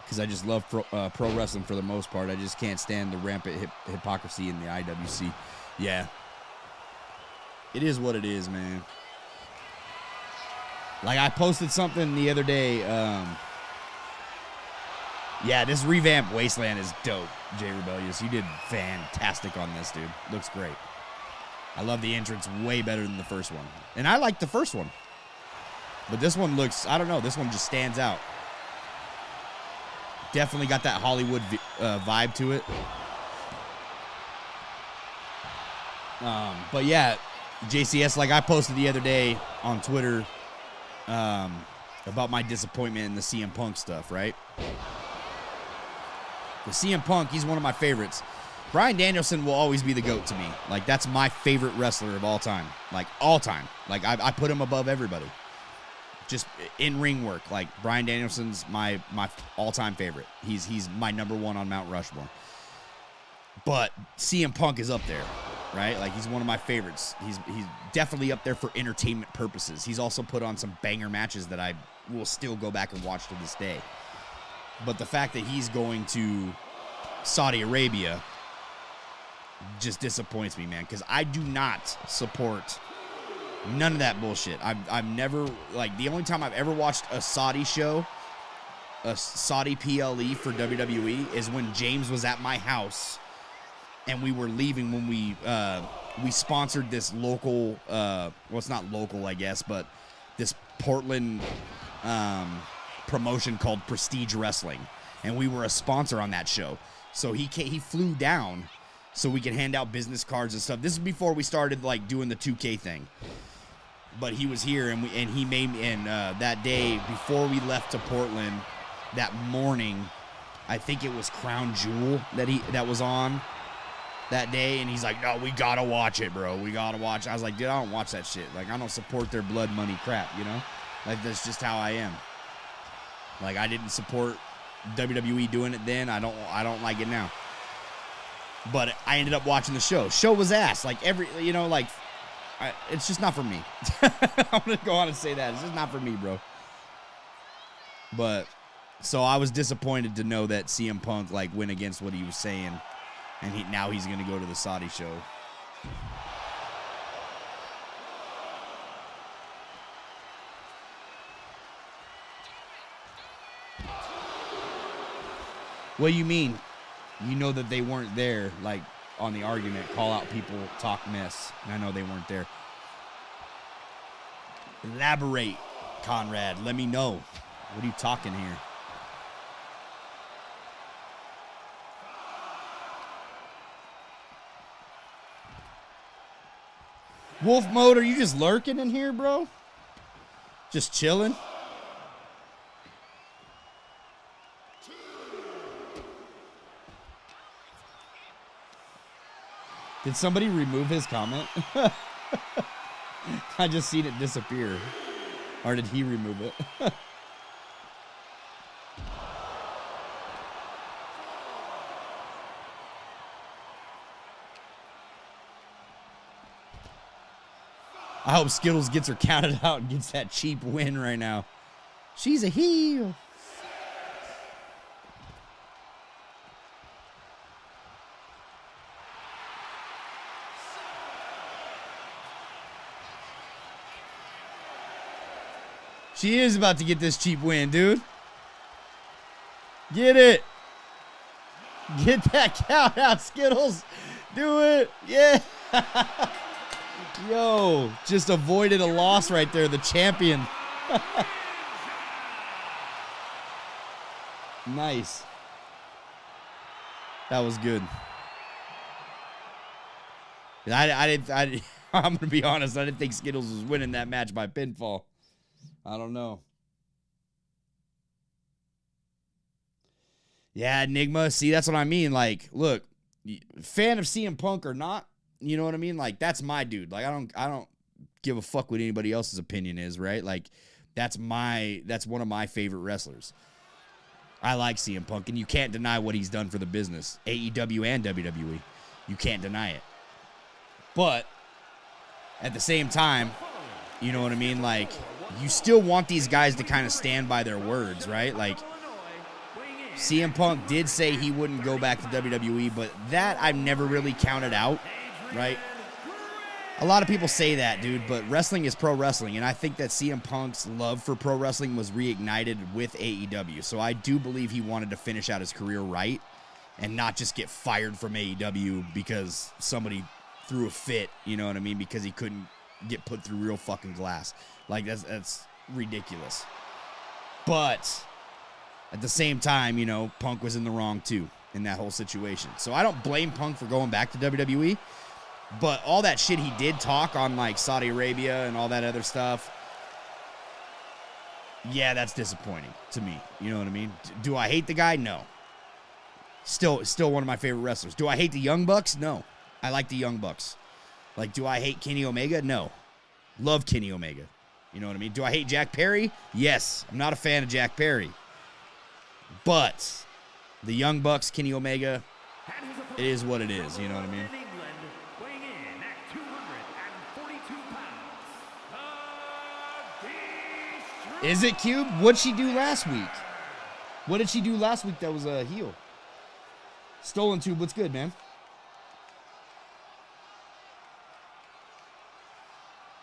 because I just love pro wrestling for the most part. I just can't stand the rampant hypocrisy in the IWC. Yeah, it is what it is, man. Like, I posted something the other day. Yeah, this revamped Wasteland is dope, Jay Rebellious. You did fantastic on this, dude. Looks great. I love the entrance way better than the first one. And I like the first one. But this one looks, I don't know, this one just stands out. Definitely got that Hollywood vibe to it. But yeah, JCS, like I posted the other day on Twitter about my disappointment in the CM Punk stuff, right? The CM Punk, he's one of my favorites. Bryan Danielson will always be the GOAT to me. Like, that's my favorite wrestler of all time. Like, all time. Like, I put him above everybody. Just in ring work. Like, Bryan Danielson's my all-time favorite. He's my number one on Mount Rushmore. But CM Punk is up there, right? Like, he's one of my favorites. He's definitely up there for entertainment purposes. He's also put on some banger matches that I will still go back and watch to this day. But the fact that he's going to Saudi Arabia just disappoints me, man, because I do not support none of that bullshit. I've never, like, the only time I've ever watched a Saudi show, a Saudi PLE for WWE, is when James was at my house and we were leaving when we sponsored this local, well, it's not local, I guess, but this Portland promotion called Prestige Wrestling, and we were a sponsor on that show. So he flew down so we could hand out business cards and stuff. This is before we started, like, doing the 2K thing. But he was here, and he made me. And that day before we left to Portland, that morning, I think it was Crown Jewel that was on that day, and he's like, "No, we gotta watch it, bro. We gotta watch it." I was like, "Dude, I don't watch that shit. Like, I don't support their blood money crap, you know? Like, that's just how I am. Like, I didn't support WWE doing it then. I don't like it now. But I ended up watching the show. Show was ass. Like, it's just not for me. I'm going to go on and say that. It's just not for me, bro. But, so I was disappointed to know that CM Punk, like, went against what he was saying. And now he's going to go to the Saudi show. What do you mean? You know that they weren't there, like, on the argument. Call out people, talk mess. And I know they weren't there. Elaborate, Conrad. Let me know. What are you talking here? Wolf mode, are you just lurking in here, bro? Just chilling? Did somebody remove his comment? I just seen it disappear. Or did he remove it? I hope Skittles gets her counted out and gets that cheap win right now. She's a heel. She is about to get this cheap win, dude. Get it. Get that count out, Skittles. Do it. Yeah. Yo, just avoided a loss right there. The champion. Nice. That was good. I'm going to be honest. I didn't think Skittles was winning that match by pinfall. I don't know. Yeah, Enigma. See, that's what I mean. Like, look, fan of CM Punk or not, you know what I mean? Like, that's my dude. Like, I don't give a fuck what anybody else's opinion is, right? Like, that's one of my favorite wrestlers. I like CM Punk, and you can't deny what he's done for the business. AEW and WWE. You can't deny it. But at the same time, you know what I mean? Like, you still want these guys to kind of stand by their words, right? Like, CM Punk did say he wouldn't go back to WWE, but that I've never really counted out, right? A lot of people say that, dude, but wrestling is pro wrestling, and I think that CM Punk's love for pro wrestling was reignited with AEW, so I do believe he wanted to finish out his career right and not just get fired from AEW because somebody threw a fit, you know what I mean, because he couldn't get put through real fucking glass. Like, that's ridiculous. But at the same time, you know, Punk was in the wrong, too, in that whole situation. So I don't blame Punk for going back to WWE, but all that shit he did talk on, like, Saudi Arabia and all that other stuff, yeah, that's disappointing to me. You know what I mean? Do I hate the guy? No. Still one of my favorite wrestlers. Do I hate the Young Bucks? No. I like the Young Bucks. Like, do I hate Kenny Omega? No. Love Kenny Omega. You know what I mean? Do I hate Jack Perry? Yes. I'm not a fan of Jack Perry. But the Young Bucks, Kenny Omega, it is what it is. You know what I mean? Is it Cube? What'd she do last week? What did she do last week that was a heel? Stolen Tube, what's good, man?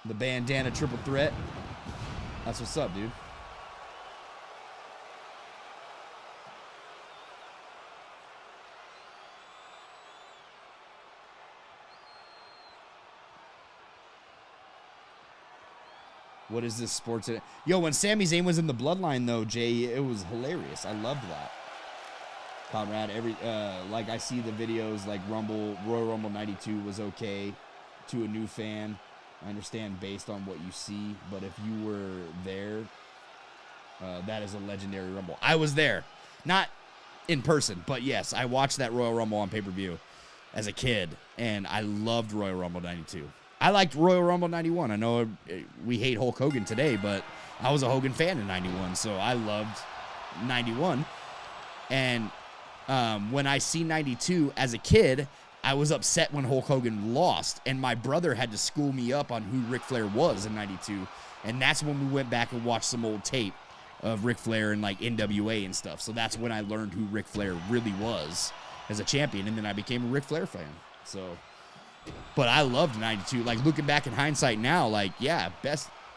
The bandana triple threat. That's what's up, dude. What is this sports? Yo, when Sami Zayn was in the Bloodline, though, Jay, it was hilarious. I loved that. Conrad, like I see the videos, like Royal Rumble 92 was okay to a new fan. I understand based on what you see, but if you were there, that is a legendary Rumble. I was there. Not in person, but yes, I watched that Royal Rumble on pay-per-view as a kid, and I loved Royal Rumble 92. I liked Royal Rumble 91. I know we hate Hulk Hogan today, but I was a Hogan fan in 91, so I loved 91. And when I see 92 as a kid, I was upset when Hulk Hogan lost, and my brother had to school me up on who Ric Flair was in 92, and that's when we went back and watched some old tape of Ric Flair and, like, NWA and stuff. So that's when I learned who Ric Flair really was as a champion, and then I became a Ric Flair fan. So, but I loved 92. Like, looking back in hindsight now, like, yeah,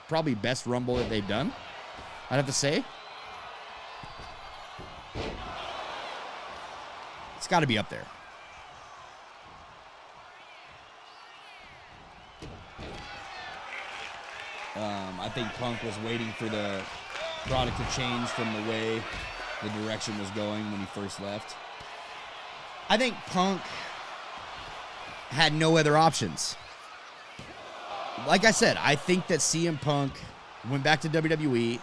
probably best Rumble that they've done, I'd have to say. It's got to be up there. I think Punk was waiting for the product to change from the way the direction was going when he first left. I think Punk had no other options. like I said, I think that CM Punk went back to WWE.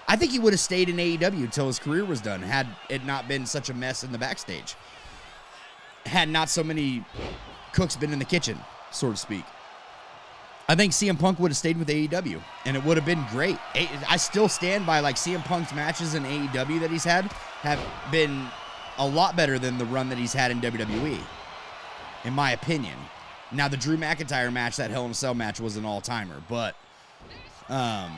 I think he would have stayed in AEW until his career was done, had it not been such a mess in the backstage. Had not so many cooks been in the kitchen, so to speak. I think CM Punk would have stayed with AEW, and it would have been great. I still stand by, like, CM Punk's matches in AEW that he's had have been a lot better than the run that he's had in WWE, in my opinion. Now, the Drew McIntyre match, that Hell in a Cell match, was an all-timer, but for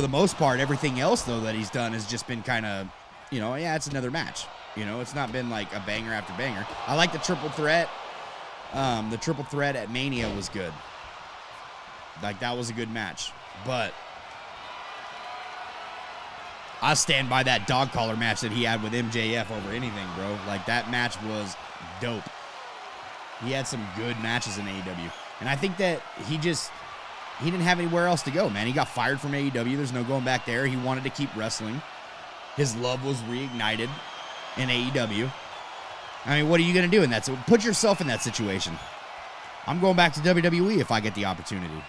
the most part, everything else, though, that he's done has just been kind of, you know, yeah, it's another match. You know, it's not been like a banger after banger. I like the triple threat. The triple threat at Mania was good. Like, that was a good match. But I stand by that dog collar match that he had with MJF over anything, bro. Like, that match was dope. He had some good matches in AEW. And I think that he didn't have anywhere else to go, man. He got fired from AEW. There's no going back there. He wanted to keep wrestling. His love was reignited in AEW. I mean, what are you going to do in that? So put yourself in that situation. I'm going back to WWE if I get the opportunity.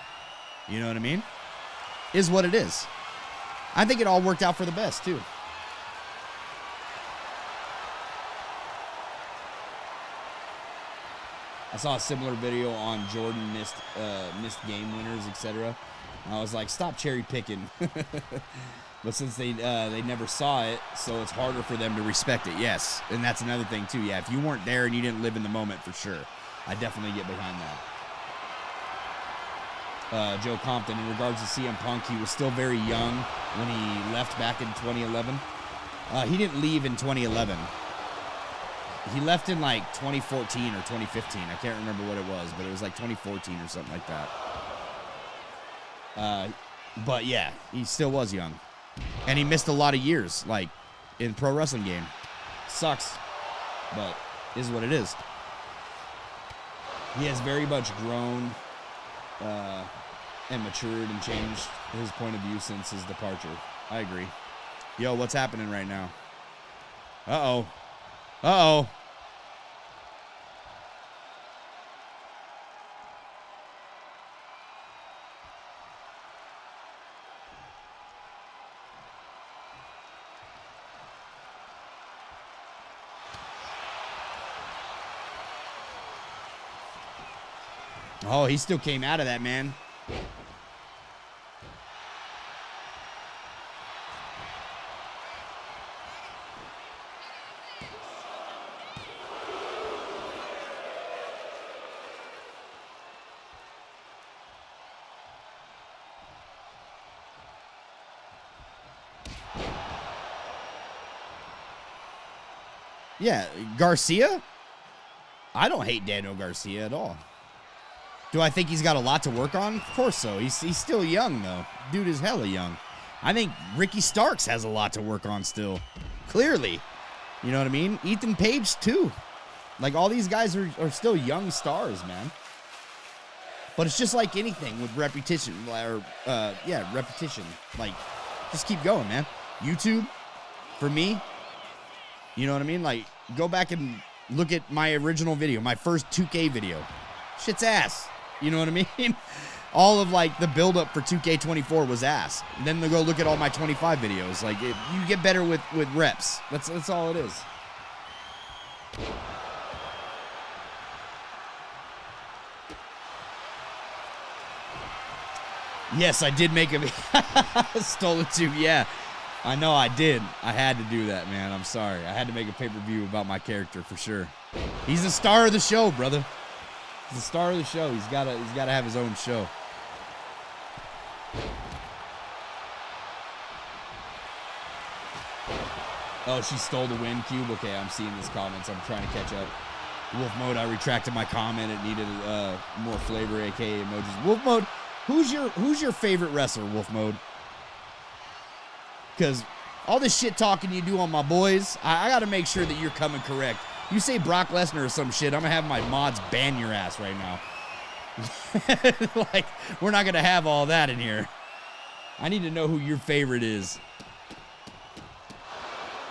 You know what I mean? Is what it is. I think it all worked out for the best, too. I saw a similar video on Jordan missed game winners, etc. I was like, stop cherry picking. But since they never saw it, so it's harder for them to respect it. Yes, and that's another thing too. Yeah, if you weren't there and you didn't live in the moment, for sure, I definitely get behind that. Joe Compton, in regards to CM Punk, he was still very young when he left back in 2011. He didn't leave in 2011. He left in like 2014 or 2015. I can't remember what it was, but it was like 2014 or something like that. But yeah, he still was young. And he missed a lot of years, like, in pro wrestling game. Sucks, but is what it is. He has very much grown and matured and changed his point of view since his departure. I agree. Yo, what's happening right now? Uh-oh. Uh-oh. Oh, he still came out of that, man. Yeah, Garcia? I don't hate Daniel Garcia at all. Do I think he's got a lot to work on? Of course so. He's still young, though. Dude is hella young. I think Ricky Starks has a lot to work on still. Clearly. You know what I mean? Ethan Page, too. Like, all these guys are still young stars, man. But it's just like anything with repetition. Repetition. Like, just keep going, man. YouTube, for me, you know what I mean? Like, go back and look at my original video, my first 2K video. Shit's ass. You know what I mean? All of, like, the build-up for 2K24 was ass. And then they'll go look at all my 25 videos. Like, you get better with reps. That's all it is. Yes, I did make a... Stole it too, yeah. I know I did. I had to do that, man. I'm sorry. I had to make a pay-per-view about my character for sure. He's the star of the show, brother. He's the star of the show. He's gotta have his own show. Oh, she stole the win, Cube? Okay, I'm seeing these comments. I'm trying to catch up. Wolf Mode, I retracted my comment. It needed more flavor, aka emojis. Wolf Mode, who's your favorite wrestler, Wolf Mode? Because all this shit talking you do on my boys, I got to make sure that you're coming correct. You say Brock Lesnar or some shit, I'm going to have my mods ban your ass right now. Like, we're not going to have all that in here. I need to know who your favorite is.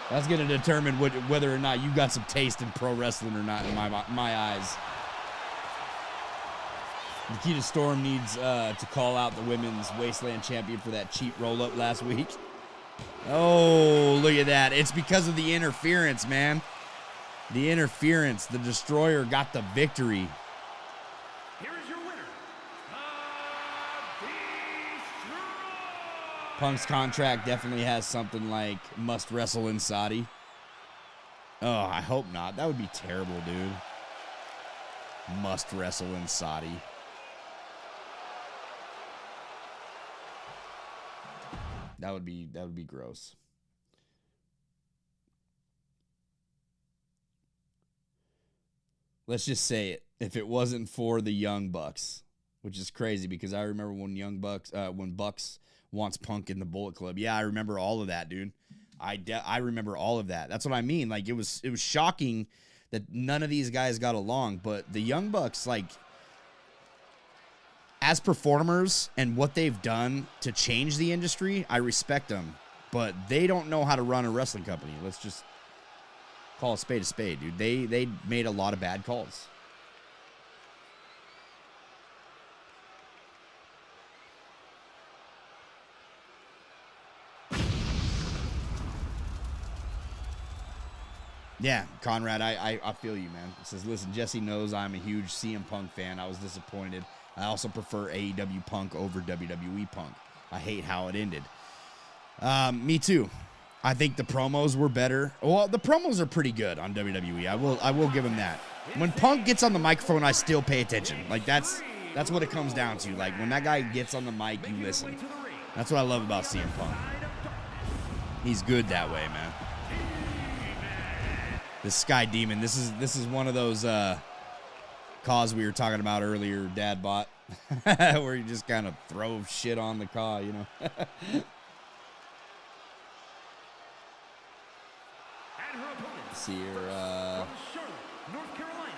That's going to determine whether or not you got some taste in pro wrestling or not in my eyes. Nikita Storm needs to call out the women's Wasteland champion for that cheap roll-up last week. Oh, look at that. It's because of the interference, man. The interference. The Destroyer got the victory. Here is your winner, the Destroyer. Punk's contract definitely has something like must wrestle in Saudi. Oh, I hope not. That would be terrible, dude. Must wrestle in Saudi. That would be gross. Let's just say it. If it wasn't for the Young Bucks, which is crazy because I remember when Bucks wants Punk in the Bullet Club. Yeah, I remember all of that, dude. I remember all of that. That's what I mean. Like it was shocking that none of these guys got along, but the Young Bucks, like, as performers and what they've done to change the industry, I respect them, but they don't know how to run a wrestling company. Let's just call a spade, dude. They made a lot of bad calls. Yeah, Conrad, I feel you, man. It says, listen, Jesse knows I'm a huge CM Punk fan. I was disappointed. I also prefer AEW Punk over WWE Punk. I hate how it ended. Me too. I think the promos were better. Well, the promos are pretty good on WWE. I will give him that. When Punk gets on the microphone, I still pay attention. Like that's what it comes down to. Like when that guy gets on the mic, you listen. That's what I love about CM Punk. He's good that way, man. This Sky Demon, this is one of those cars we were talking about earlier, Dad bought, where you just kind of throw shit on the car, you know. And her opponent, Let's see here. from Charlotte, North Carolina,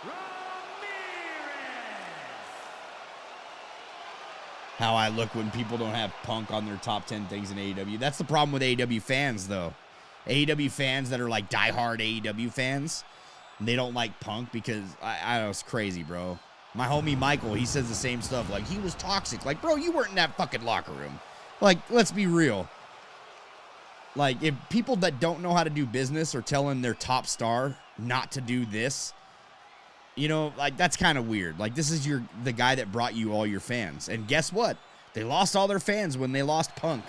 Ramirez. How I look when people don't have Punk on their top 10 things in AEW. That's the problem with AEW fans, though. AEW fans that are like diehard AEW fans, they don't like Punk because I know it's crazy, bro. My homie Michael, he says the same stuff. Like, he was toxic. Like, bro, you weren't in that fucking locker room. Like, let's be real. Like, if people that don't know how to do business are telling their top star not to do this, you know, like, that's kind of weird. Like, this is the guy that brought you all your fans. And guess what? They lost all their fans when they lost Punk.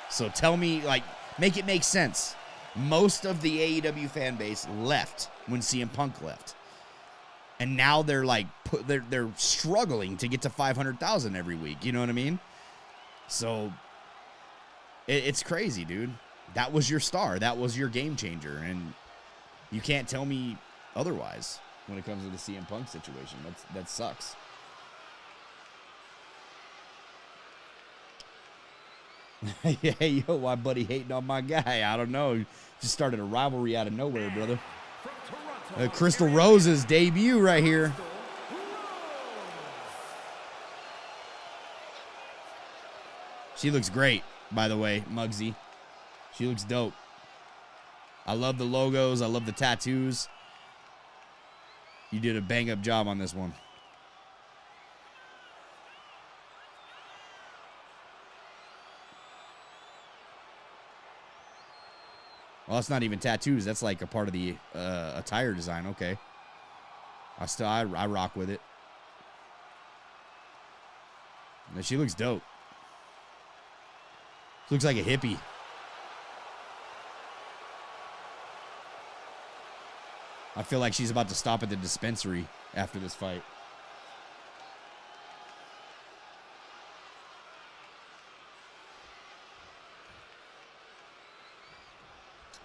So tell me, like, make it make sense. Most of the AEW fan base left when CM Punk left. And now they're like, they're struggling to get to 500,000 every week. You know what I mean? So it's crazy, dude. That was your star. That was your game changer. And you can't tell me otherwise when it comes to the CM Punk situation. That sucks. Yeah, yo, why buddy hating on my guy? I don't know. Just started a rivalry out of nowhere, brother. Crystal Rose's debut right here. She looks great, by the way, Muggsy. She looks dope. I love the logos. I love the tattoos. You did a bang-up job on this one. Well, that's not even tattoos. That's like a part of the attire design. Okay. I rock with it. And she looks dope. She looks like a hippie. I feel like she's about to stop at the dispensary after this fight.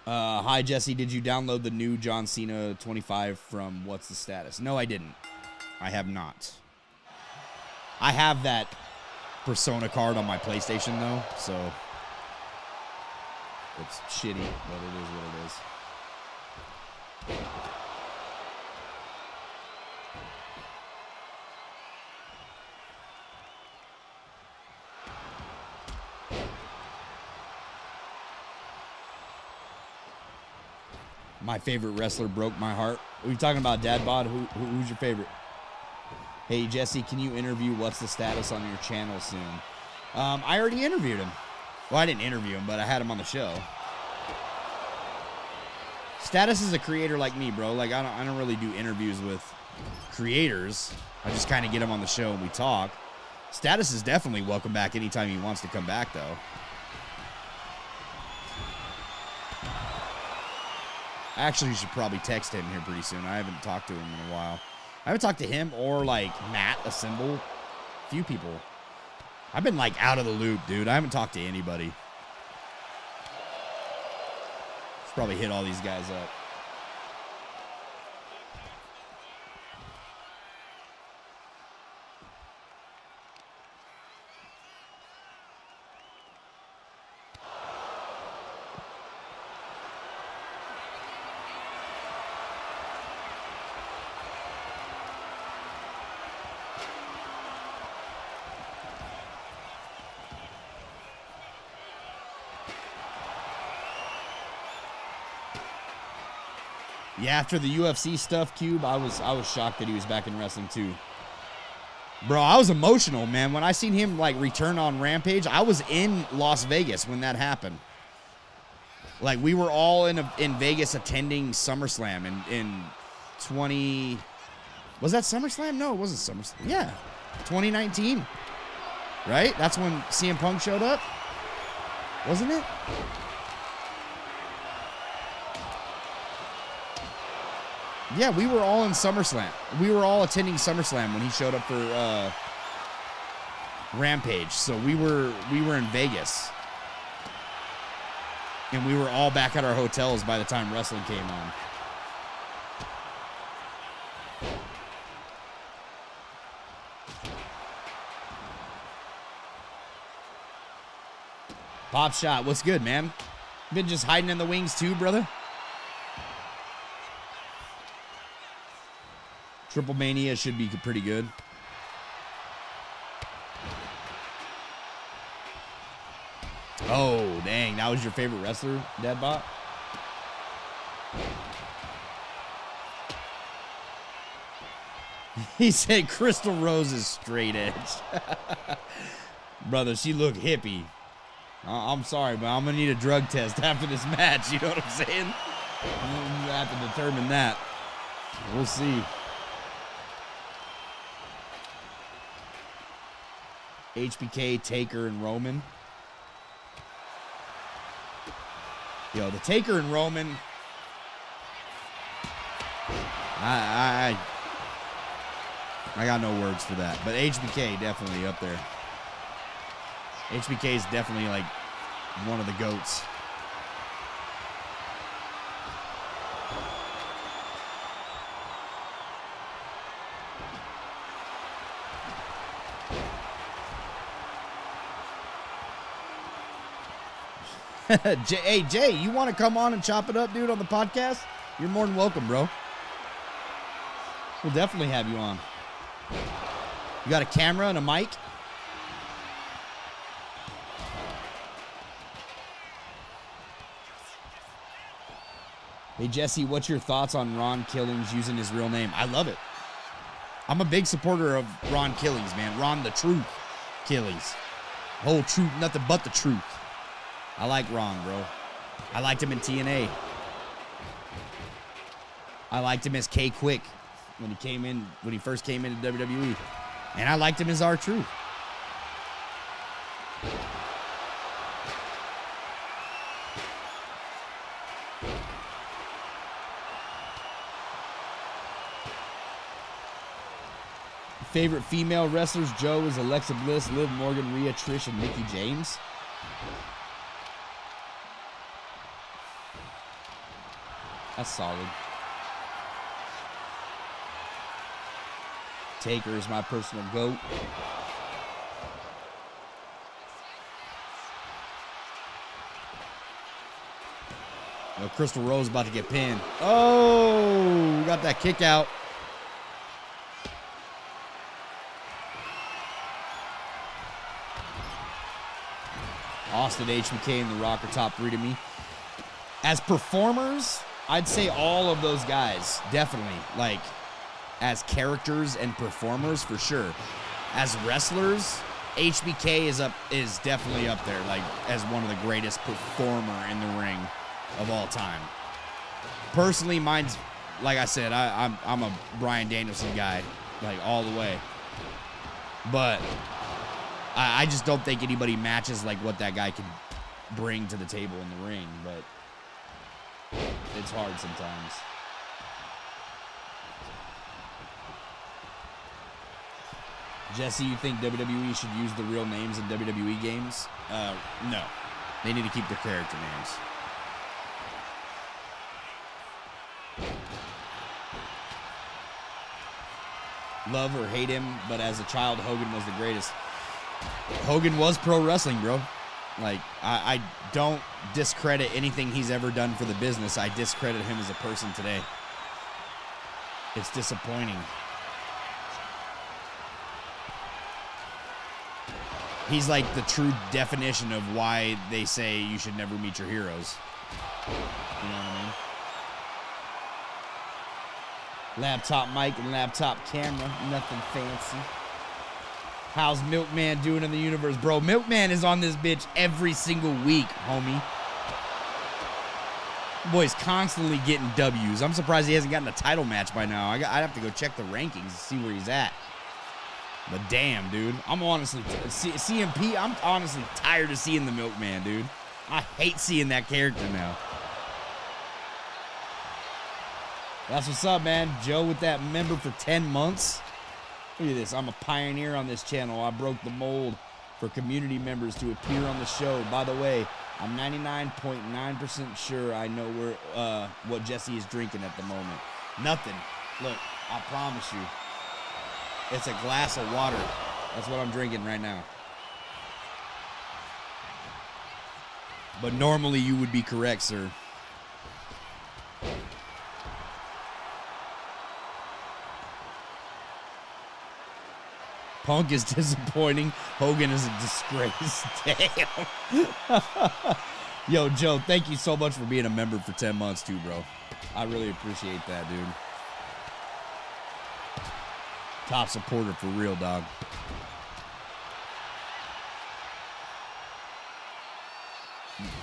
Hi, Jesse. Did you download the new John Cena 25 from What's the Status? No, I didn't. I have not. I have that Persona card on my PlayStation, though, so it's shitty, but it is what it is. My favorite wrestler broke my heart. What are you talking about, Dad Bod? Who's your favorite? Hey, Jesse, can you interview What's the Status on your channel soon? I already interviewed him. Well, I didn't interview him, but I had him on the show. Status is a creator like me, bro. Like, I don't really do interviews with creators. I just kind of get him on the show and we talk. Status is definitely welcome back anytime he wants to come back, though. I actually should probably text him here pretty soon. I haven't talked to him in a while. I haven't talked to him or, like, Matt Assemble. A few people. I've been, like, out of the loop, dude. I haven't talked to anybody. Should probably hit all these guys up. Yeah, after the UFC stuff, Cube, I was shocked that he was back in wrestling too. Bro, I was emotional, man. When I seen him like return on Rampage, I was in Las Vegas when that happened. Like we were all in Vegas attending SummerSlam in 20. Was that SummerSlam? No, it wasn't SummerSlam. Yeah, 2019. Right? That's when CM Punk showed up, wasn't it? Yeah, we were all in SummerSlam. We were all attending SummerSlam when he showed up for Rampage. So we were in Vegas. And we were all back at our hotels by the time wrestling came on. Pop Shot, what's good, man? Been just hiding in the wings too, brother? Triple Mania should be pretty good. Oh, dang. That was your favorite wrestler, Deadbot? He said Crystal Rose is straight edge. Brother, she looked hippie. I'm sorry, but I'm going to need a drug test after this match. You know what I'm saying? You have to determine that. We'll see. HBK, Taker, and Roman. Yo, the Taker and Roman. I got no words for that. But HBK definitely up there. HBK is definitely like one of the GOATs. Hey, Jay, you want to come on and chop it up, dude, on the podcast? You're more than welcome, bro. We'll definitely have you on. You got a camera and a mic? Hey, Jesse, what's your thoughts on Ron Killings using his real name? I love it. I'm a big supporter of Ron Killings, man. Ron the Truth Killings. Whole truth, nothing but the truth. I like Ron, bro. I liked him in TNA. I liked him as K-Quick when he first came into WWE. And I liked him as R-Truth. Favorite female wrestlers, Joe, is Alexa Bliss, Liv Morgan, Rhea, Trish, and Mickie James. That's solid. Taker is my personal GOAT. Well, Crystal Rose about to get pinned. Oh, got that kick out. Austin, HBK, and The Rock are top three to me. As performers, I'd say all of those guys, definitely. Like, as characters and performers, for sure. As wrestlers, HBK is definitely up there, like, as one of the greatest performer in the ring of all time. Personally, mine's, like I said, I'm a Bryan Danielson guy, like, all the way. But I just don't think anybody matches, like, what that guy can bring to the table in the ring, but it's hard sometimes. Jesse, you think WWE should use the real names in WWE games? No. They need to keep their character names. Love or hate him, but as a child, Hogan was the greatest. Hogan was pro wrestling, bro. Like, I don't discredit anything he's ever done for the business. I discredit him as a person today. It's disappointing. He's like the true definition of why they say you should never meet your heroes. You know what I mean? Laptop mic and laptop camera. Nothing fancy. How's Milkman doing in the universe? Bro, Milkman is on this bitch every single week, homie. Boy's constantly getting W's. I'm surprised he hasn't gotten a title match by now. I'd have to go check the rankings to see where he's at. But damn, dude. I'm honestly, CMP, I'm honestly tired of seeing the Milkman, dude. I hate seeing that character now. That's what's up, man. Joe with that member for 10 months. Look at this. I'm a pioneer on this channel. I broke the mold for community members to appear on the show. By the way, I'm 99.9% sure I know what Jesse is drinking at the moment. Nothing. Look, I promise you. It's a glass of water. That's what I'm drinking right now. But normally you would be correct, sir. Punk is disappointing. Hogan is a disgrace. Damn. Yo, Joe, thank you so much for being a member for 10 months too, bro. I really appreciate that, dude. Top supporter for real, dog.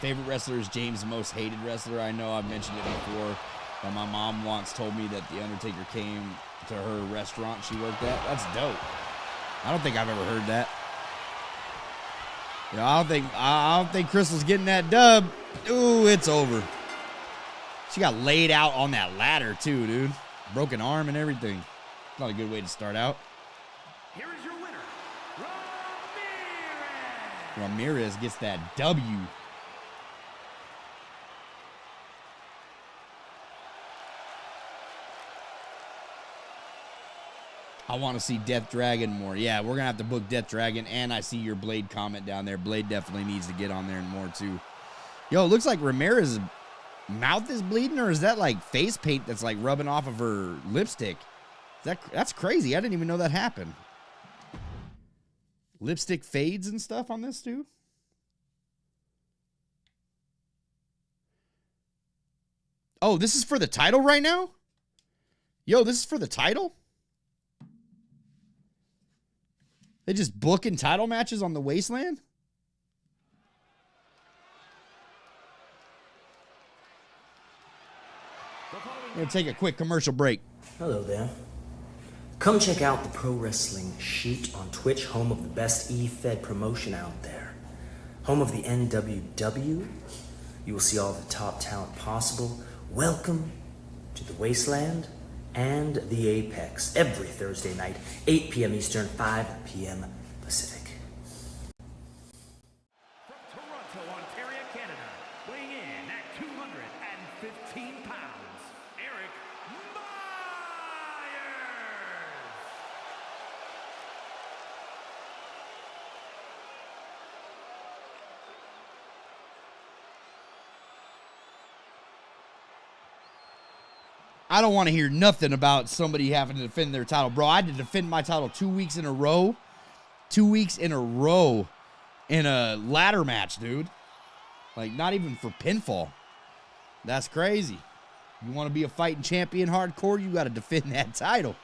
Favorite wrestler is James, the most hated wrestler. I know I've mentioned it before. But my mom once told me that The Undertaker came to her restaurant she worked at. That's dope. I don't think I've ever heard that. You know, I don't think Crystal's getting that dub. Ooh, it's over. She got laid out on that ladder too, dude. Broken arm and everything. Not a good way to start out. Here is your winner, Ramirez. Ramirez gets that W. I want to see Death Dragon more. Yeah, we're going to have to book Death Dragon, and I see your Blade comment down there. Blade definitely needs to get on there and more, too. Yo, it looks like Ramirez's mouth is bleeding, or is that, like, face paint that's, like, rubbing off of her lipstick? That's crazy. I didn't even know that happened. Lipstick fades and stuff on this, too? Oh, this is for the title right now? Yo, this is for the title? They just booking title matches on the Wasteland? We're going to take a quick commercial break. Hello there. Come check out the Pro Wrestling Shoot on Twitch, home of the best E-Fed promotion out there. Home of the NWW. You will see all the top talent possible. Welcome to the Wasteland and the Apex every Thursday night, 8 p.m. Eastern, 5 p.m. Pacific. From Toronto, Ontario, Canada, weighing in at 215 pounds, Eric Myers. I don't want to hear nothing about somebody having to defend their title. Bro, I had to defend my title 2 weeks in a row. 2 weeks in a row in a ladder match, dude. Like, not even for pinfall. That's crazy. You want to be a fighting champion hardcore, you got to defend that title.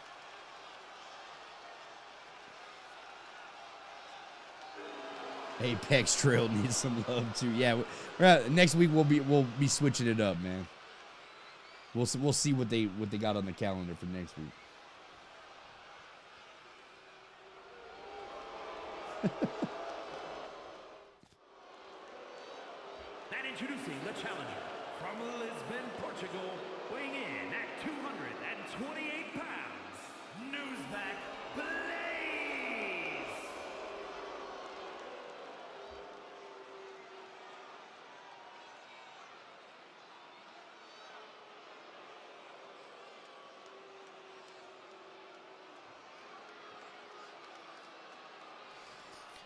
Apex Trail needs some love too. Yeah, next week we'll be switching it up, man. We'll see what they got on the calendar for next week. And introducing the challenger from Lisbon, Portugal, weighing in at 228 pounds, Newsback Blaze.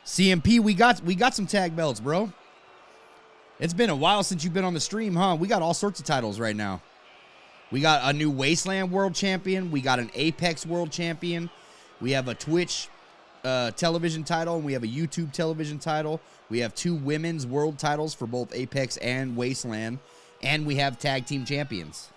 CMP, we got some tag belts, bro. It's been a while since you've been on the stream, huh? We got all sorts of titles right now. We got a new Wasteland World Champion. We got an Apex World Champion. We have a Twitch television title, and we have a YouTube television title. We have 2 women's world titles for both Apex and Wasteland, and we have tag team champions.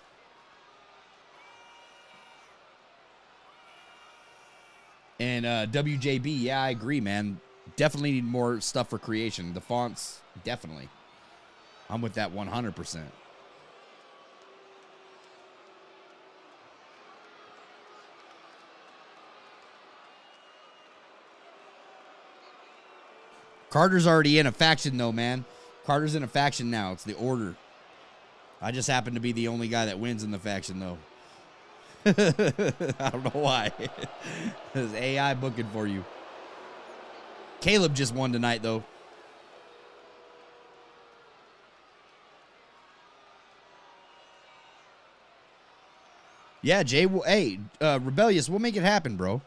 And WJB, yeah, I agree, man. Definitely need more stuff for creation. The fonts, definitely. I'm with that 100%. Carter's already in a faction, though, man. Carter's in a faction now. It's the Order. I just happen to be the only guy that wins in the faction, though. I don't know why. There's AI booking for you. Caleb just won tonight, though. Yeah, Jay. Hey, Rebellious, we'll make it happen, bro.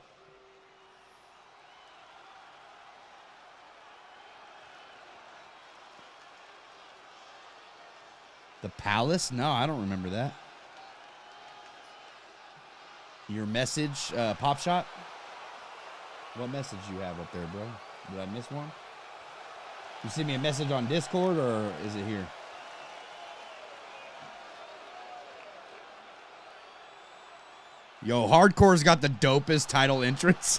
The Palace? No, I don't remember that. Your message, Pop Shot? What message you have up there, bro? Did I miss one? You send me a message on Discord, or is it here? Yo, Hardcore's got the dopest title entrance.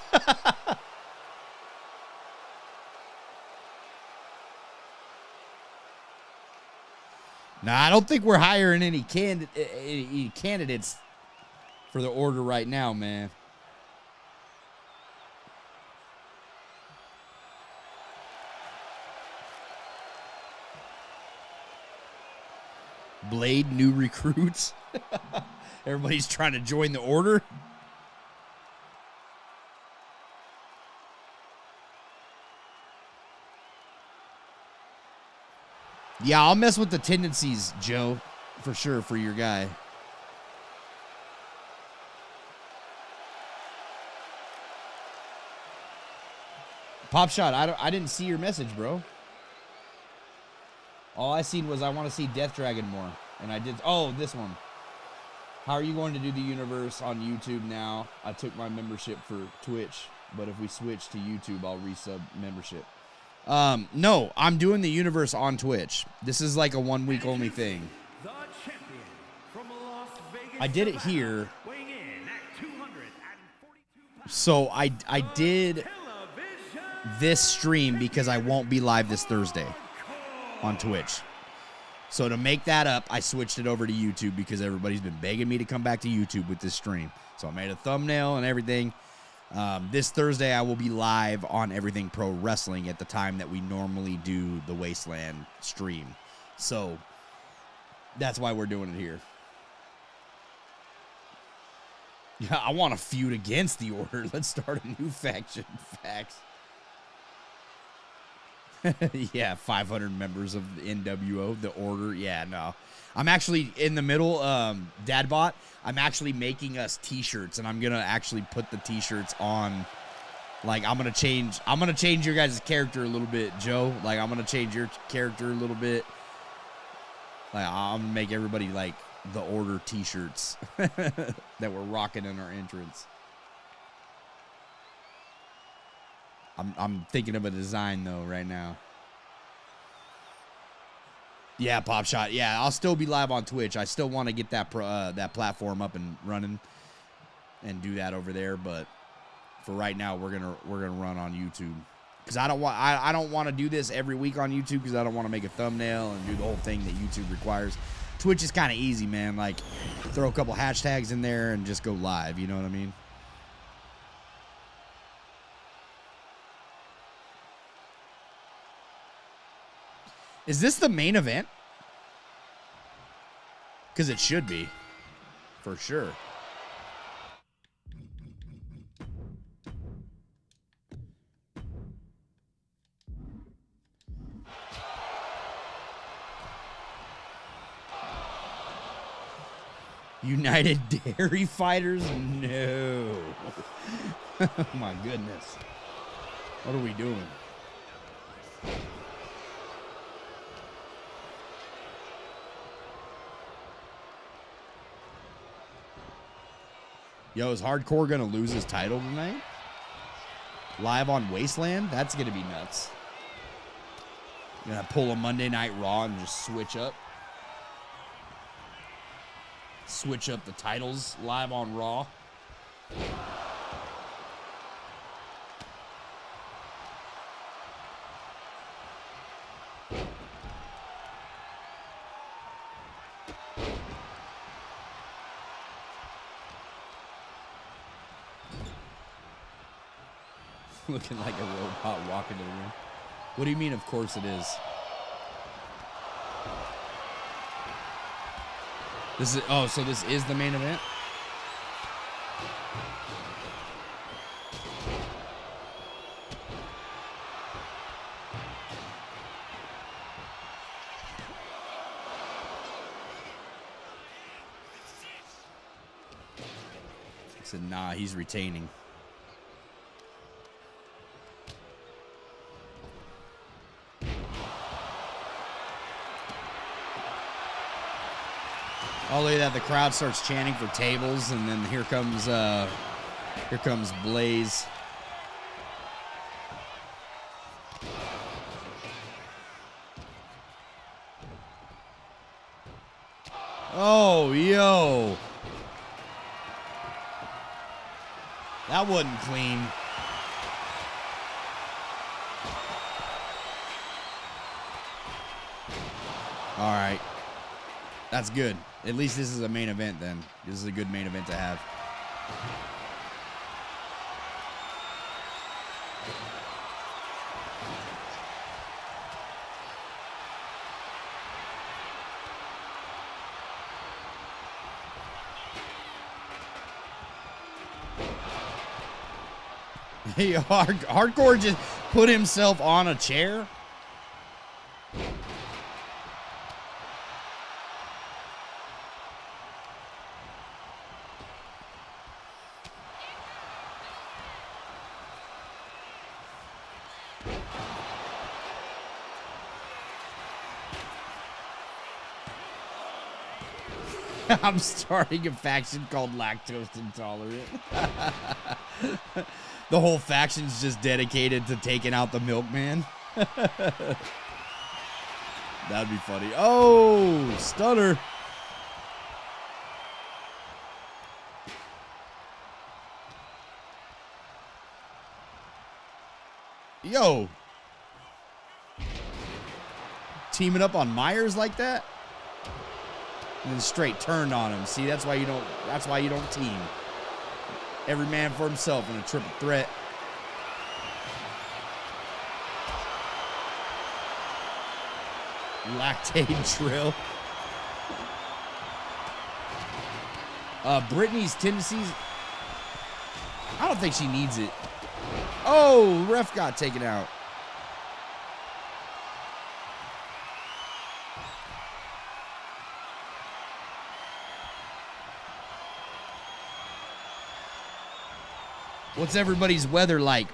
Nah, I don't think we're hiring any candidates for the Order right now, man. Blade, new recruits. Everybody's trying to join the Order. Yeah, I'll mess with the tendencies, Joe, for sure, for your guy. Pop Shot, I didn't see your message, bro. All I seen was I want to see Death Dragon more. And I did. Oh, this one. How are you going to do the universe on YouTube now? I took my membership for Twitch, but if we switch to YouTube, I'll resub membership. No, I'm doing the universe on Twitch. This is like a 1 week only thing. I did it here. So I did this stream because I won't be live this Thursday on Twitch. So to make that up, I switched it over to YouTube because everybody's been begging me to come back to YouTube with this stream. So I made a thumbnail and everything. This Thursday, I will be live on Everything Pro Wrestling at the time that we normally do the Wasteland stream. So that's why we're doing it here. Yeah, I want to feud against the Order. Let's start a new faction. Facts. Yeah, 500 members of the NWO, the Order. Yeah, no. I'm actually in the middle, Dadbot. I'm actually making us t-shirts, and I'm going to actually put the t-shirts on. Like, I'm going to change your guys' character a little bit, Joe. Like, I'm going to change your character a little bit. Like, I'm going to make everybody, like, the Order t-shirts that we're rocking in our entrance. I'm thinking of a design, though, right now. Yeah, Pop Shot. Yeah, I'll still be live on Twitch. I still want to get that that platform up and running and do that over there. But for right now, we're gonna run on YouTube. Because I don't want to do this every week on YouTube because I don't want to make a thumbnail and do the whole thing that YouTube requires. Twitch is kind of easy, man. Like, throw a couple hashtags in there and just go live. You know what I mean? Is this the main event? Because it should be. For sure. United Dairy Fighters? No. Oh my goodness. What are we doing? Yo, is Hardcore gonna lose his title tonight? Live on Wasteland? That's gonna be nuts. Gonna pull a Monday Night Raw and just switch up. Switch up the titles live on Raw. Looking like a robot walking to the room. What do you mean, of course it is? This is, oh, so this is the main event? I said, nah, he's retaining. Oh, look at that. The crowd starts chanting for tables, and then here comes Blaze. Oh, yo. That wasn't clean. All right. That's good. At least this is a main event then. This is a good main event to have. Hey, Hardcore just put himself on a chair. I'm starting a faction called Lactose Intolerant. The whole faction's just dedicated to taking out the milkman. That'd be funny. Oh, stunner. Yo. Teaming up on Myers like that? And then straight turned on him. See, that's why you don't team. Every man for himself in a triple threat. Lactate drill. Brittany's tendencies. I don't think she needs it. Oh, ref got taken out. What's everybody's weather like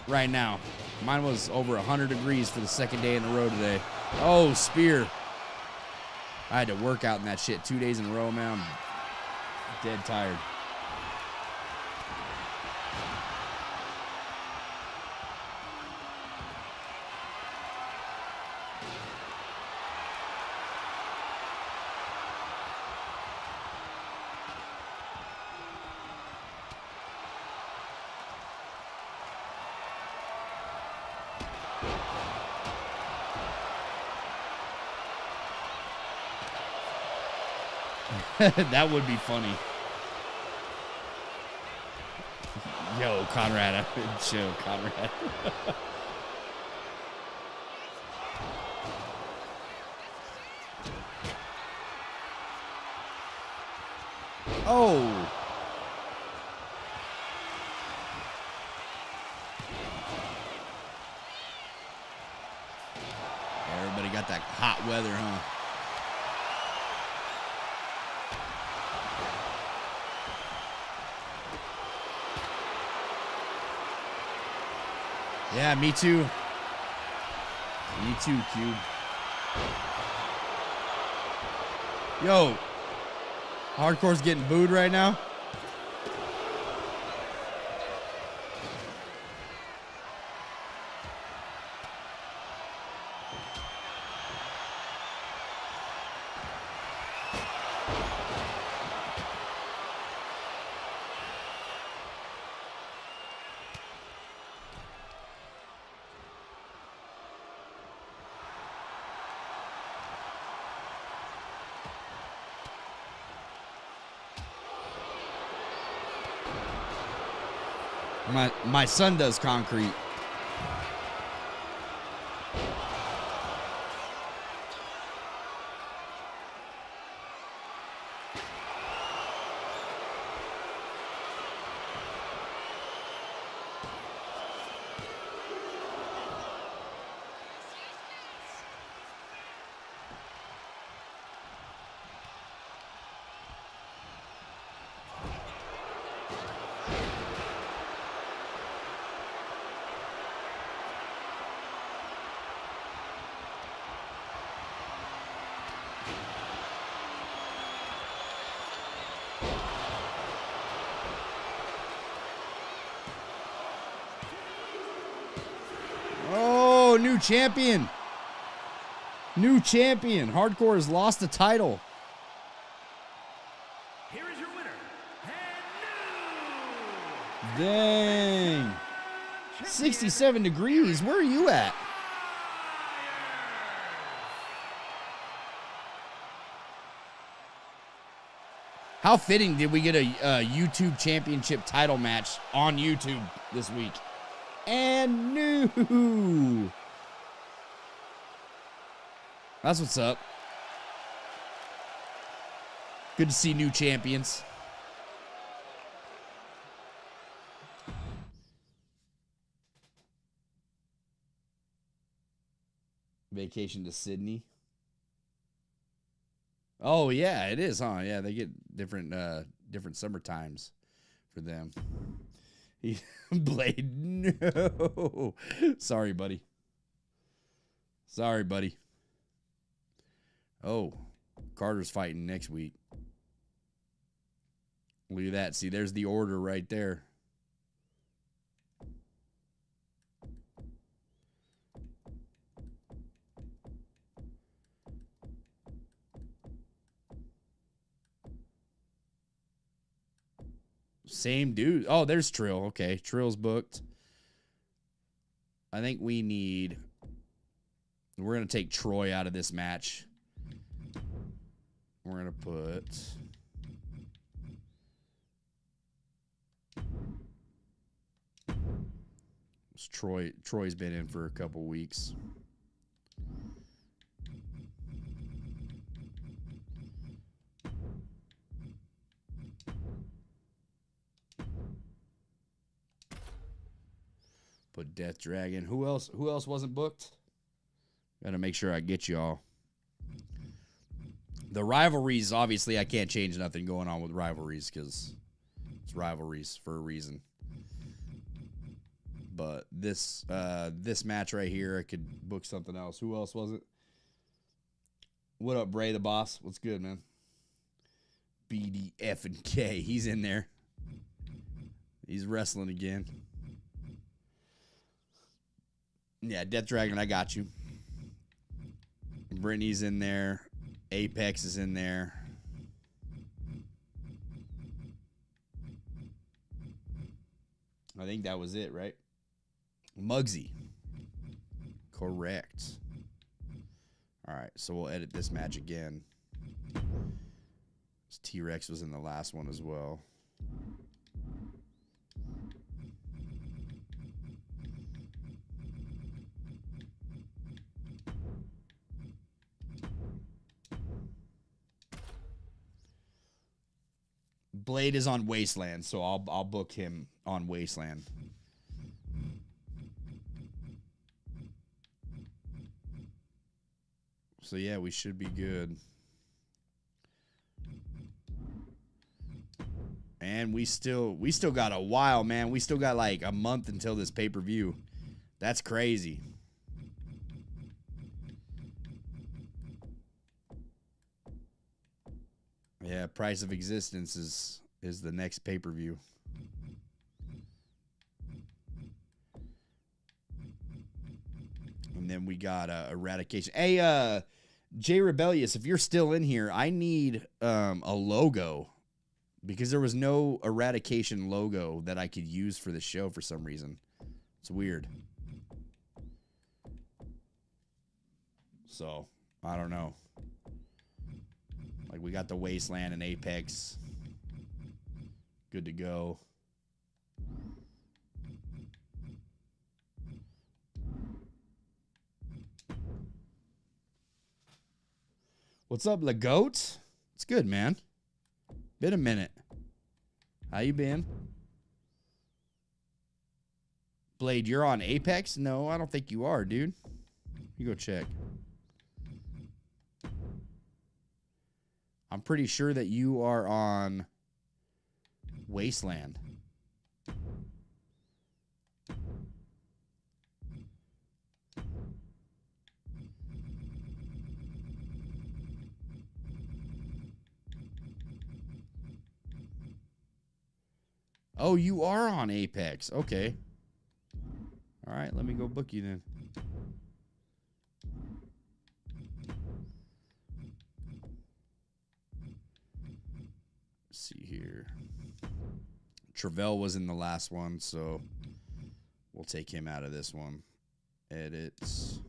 right now? Mine was over 100 degrees for the second day in a row today. Oh, spear. I had to work out in that shit 2 days in a row, man. I'm dead tired. That would be funny. Yo, Conrad. Chill, Conrad. Oh. Everybody got that hot weather, huh? Yeah, me too. Me too, Cube. Yo, Hardcore's getting booed right now. My son does concrete. Oh, new champion. New champion. Hardcore has lost the title. Here is your winner, and Dang. 67 degrees. Where are you at? How fitting did we get a YouTube championship title match on YouTube this week? And new. That's what's up. Good to see new champions. Vacation to Sydney. Oh yeah, it is, huh? Yeah, they get different summer times for them. Blade, no. Sorry, buddy. Sorry, buddy. Oh, Carter's fighting next week. Look at that. See, there's the order right there. Same dude. Oh, there's Trill. Okay, Trill's booked. I think we're going to take Troy out of this match. We're going to put... Troy's been in for a couple weeks. Put Death Dragon. Who else wasn't booked? Gotta make sure I get you all. The rivalries, obviously, I can't change nothing going on with rivalries because it's rivalries for a reason. But this match right here, I could book something else. Who else was it? What up, Bray the Boss? What's good, man? BDF and K. He's in there. He's wrestling again. Yeah, Death Dragon, I got you. Brittany's in there. Apex is in there. I think that was it, right? Muggsy. Correct. All right, so we'll edit this match again. T-Rex was in the last one as well. Blade is on Wasteland, so I'll book him on Wasteland. So yeah, we should be good. And we still got a while, man. We still got like a month until this pay-per-view. That's crazy. Yeah, Price of Existence is the next pay-per-view. And then we got Eradication. Hey, Jay Rebellious, if you're still in here, I need a logo because there was no Eradication logo that I could use for the show for some reason. It's weird. So, I don't know. Like, we got the Wasteland and Apex. Good to go. What's up, LaGoat? It's good, man. Been a minute. How you been? Blade, you're on Apex? No, I don't think you are, dude. You go check. I'm pretty sure that you are on Wasteland. Oh, you are on Apex. Okay. All right, let me go book you then. Let's see here. Travell was in the last one, so we'll take him out of this one. Edits.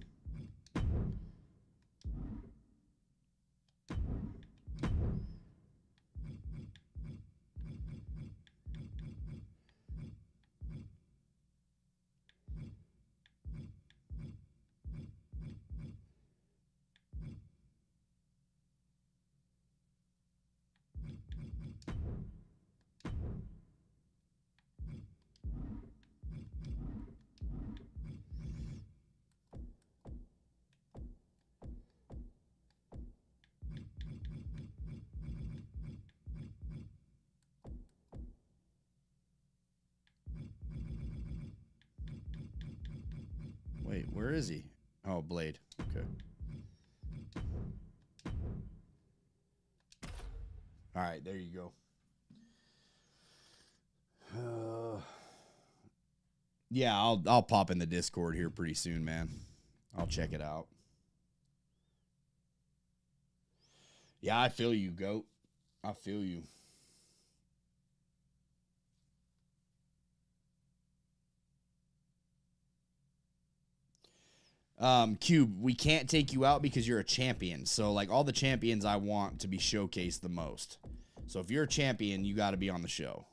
Wait, where is he? Oh, Blade. Okay. All right, there you go. Yeah, I'll pop in the Discord here pretty soon, man. I'll check it out. Yeah, I feel you, GOAT. I feel you. Cube, we can't take you out because you're a champion. So, like, all the champions I want to be showcased the most. So, if you're a champion, you got to be on the show.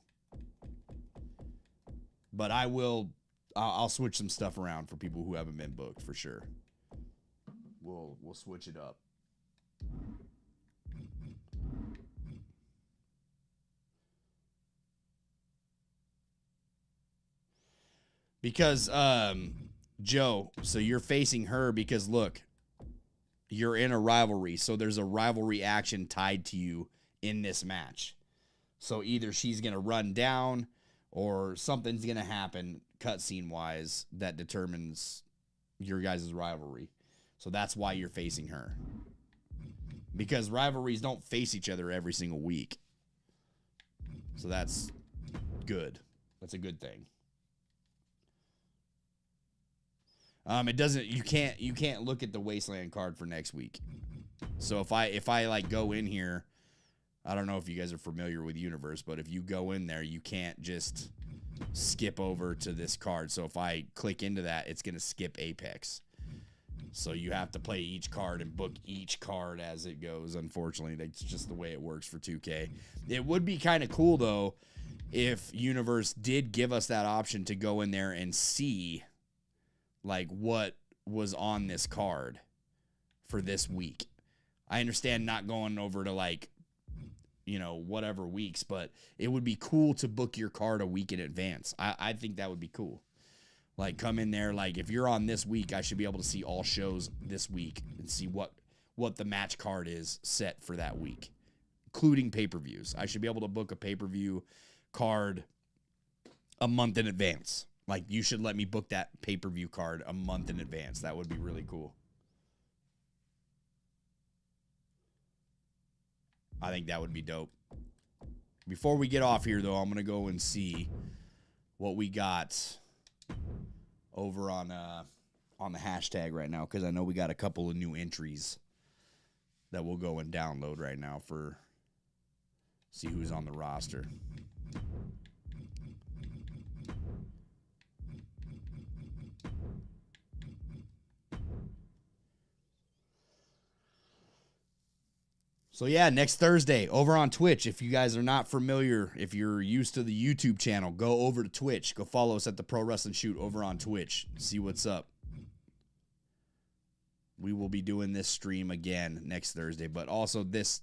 But I'll switch some stuff around for people who haven't been booked, for sure. We'll switch it up. Because, Joe, so you're facing her because, look, you're in a rivalry. So there's a rivalry action tied to you in this match. So either she's going to run down or something's going to happen cutscene-wise that determines your guys' rivalry. So that's why you're facing her. Because rivalries don't face each other every single week. So that's good. That's a good thing. It doesn't. You can't look at the Wasteland card for next week. So if I like go in here, I don't know if you guys are familiar with Universe, but if you go in there, you can't just skip over to this card. So if I click into that, it's gonna skip Apex. So you have to play each card and book each card as it goes. Unfortunately, that's just the way it works for 2K. It would be kind of cool, though, if Universe did give us that option to go in there and see, like, what was on this card for this week. I understand not going over to, like, you know, whatever weeks, but it would be cool to book your card a week in advance. I think that would be cool. Like, come in there, like, if you're on this week, I should be able to see all shows this week and see what the match card is set for that week, including pay-per-views. I should be able to book a pay-per-view card a month in advance. Like, you should let me book that pay-per-view card a month in advance. That would be really cool. I think that would be dope. Before we get off here, though, I'm going to go and see what we got over on the hashtag right now, because I know we got a couple of new entries that we'll go and download right now for see who's on the roster. So yeah, next Thursday over on Twitch. If you guys are not familiar, if you're used to the YouTube channel, go over to Twitch. Go follow us at the Pro Wrestling Shoot over on Twitch. See what's up. We will be doing this stream again next Thursday, but also this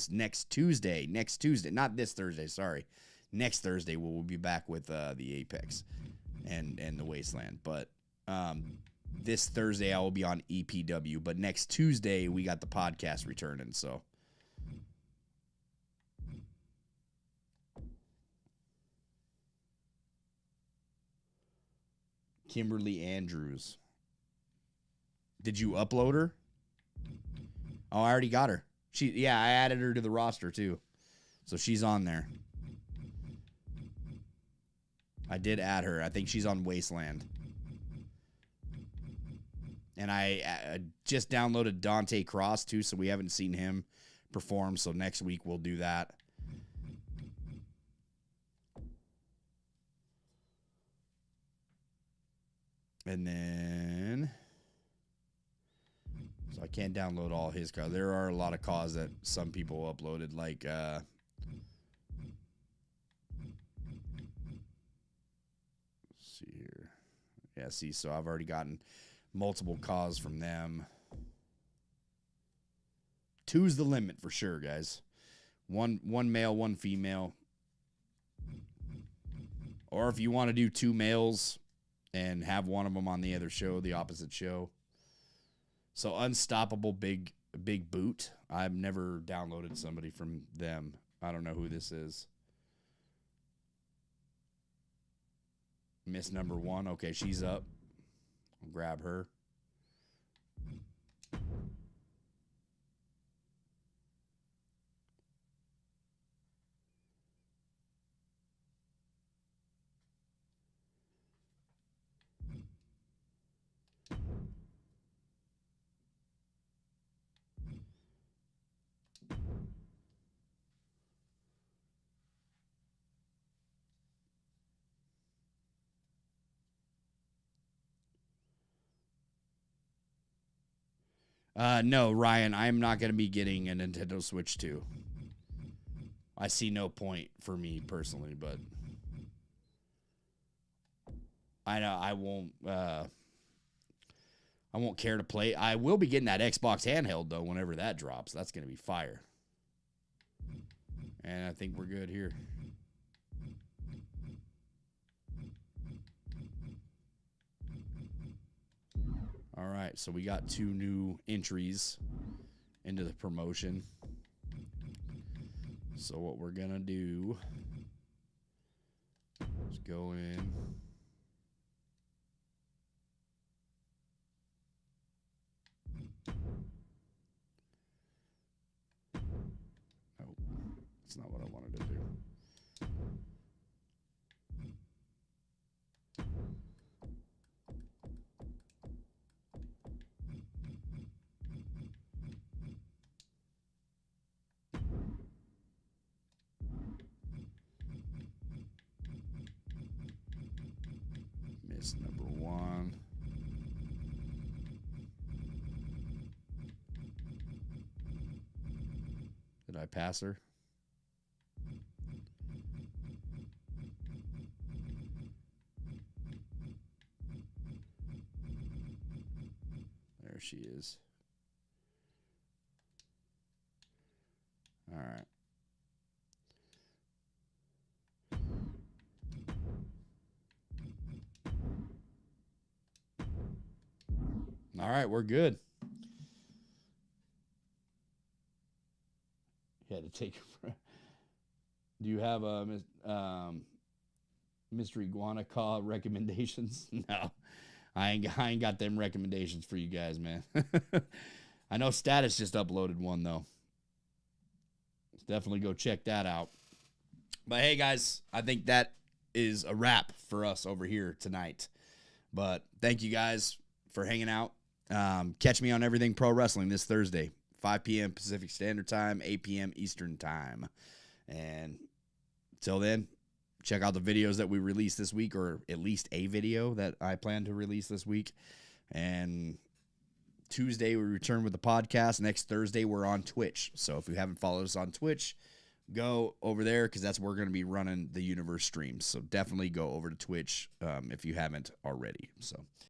next Thursday, not this Thursday, sorry. Next Thursday we'll be back with the Apex and the Wasteland. But this Thursday I will be on EPW, but next Tuesday we got the podcast returning, so Kimberly Andrews. Did you upload her? Oh, I already got her. I added her to the roster too. So she's on there. I did add her. I think she's on Wasteland. And I just downloaded Dante Cross too, so we haven't seen him perform. So next week we'll do that. And then, so I can't download all his cards. There are a lot of cards that some people uploaded, like, let's see here. Yeah, see, so I've already gotten multiple calls from them. 2's the limit for sure, guys. One male, one female. Or if you want to do 2 males and have one of them on the other show, the opposite show. So Unstoppable Big Boot. I've never downloaded somebody from them. I don't know who this is. Miss number 1. Okay, she's up. I'll grab her. No, Ryan, I'm not going to be getting a Nintendo Switch 2. I see no point for me personally, but I won't care to play. I will be getting that Xbox handheld though whenever that drops. That's going to be fire. And I think we're good here. All right, so we got 2 new entries into the promotion. So what we're going to do is go in. Oh, that's not what I wanted to do. Miss number 1. pass her? There she is. All right. All right, we're good. You had to take. Do you have a mystery iguana call recommendations? No, I ain't got them recommendations for you guys, man. I know Status just uploaded one though. Definitely go check that out. But hey, guys, I think that is a wrap for us over here tonight. But thank you guys for hanging out. Catch me on Everything Pro Wrestling this Thursday, 5 p.m. Pacific Standard Time, 8 p.m. Eastern Time. And till then, check out the videos that we released this week, or at least a video that I plan to release this week. And Tuesday, we return with the podcast. Next Thursday, we're on Twitch. So if you haven't followed us on Twitch, go over there because that's where we're going to be running the universe streams. So definitely go over to Twitch if you haven't already. So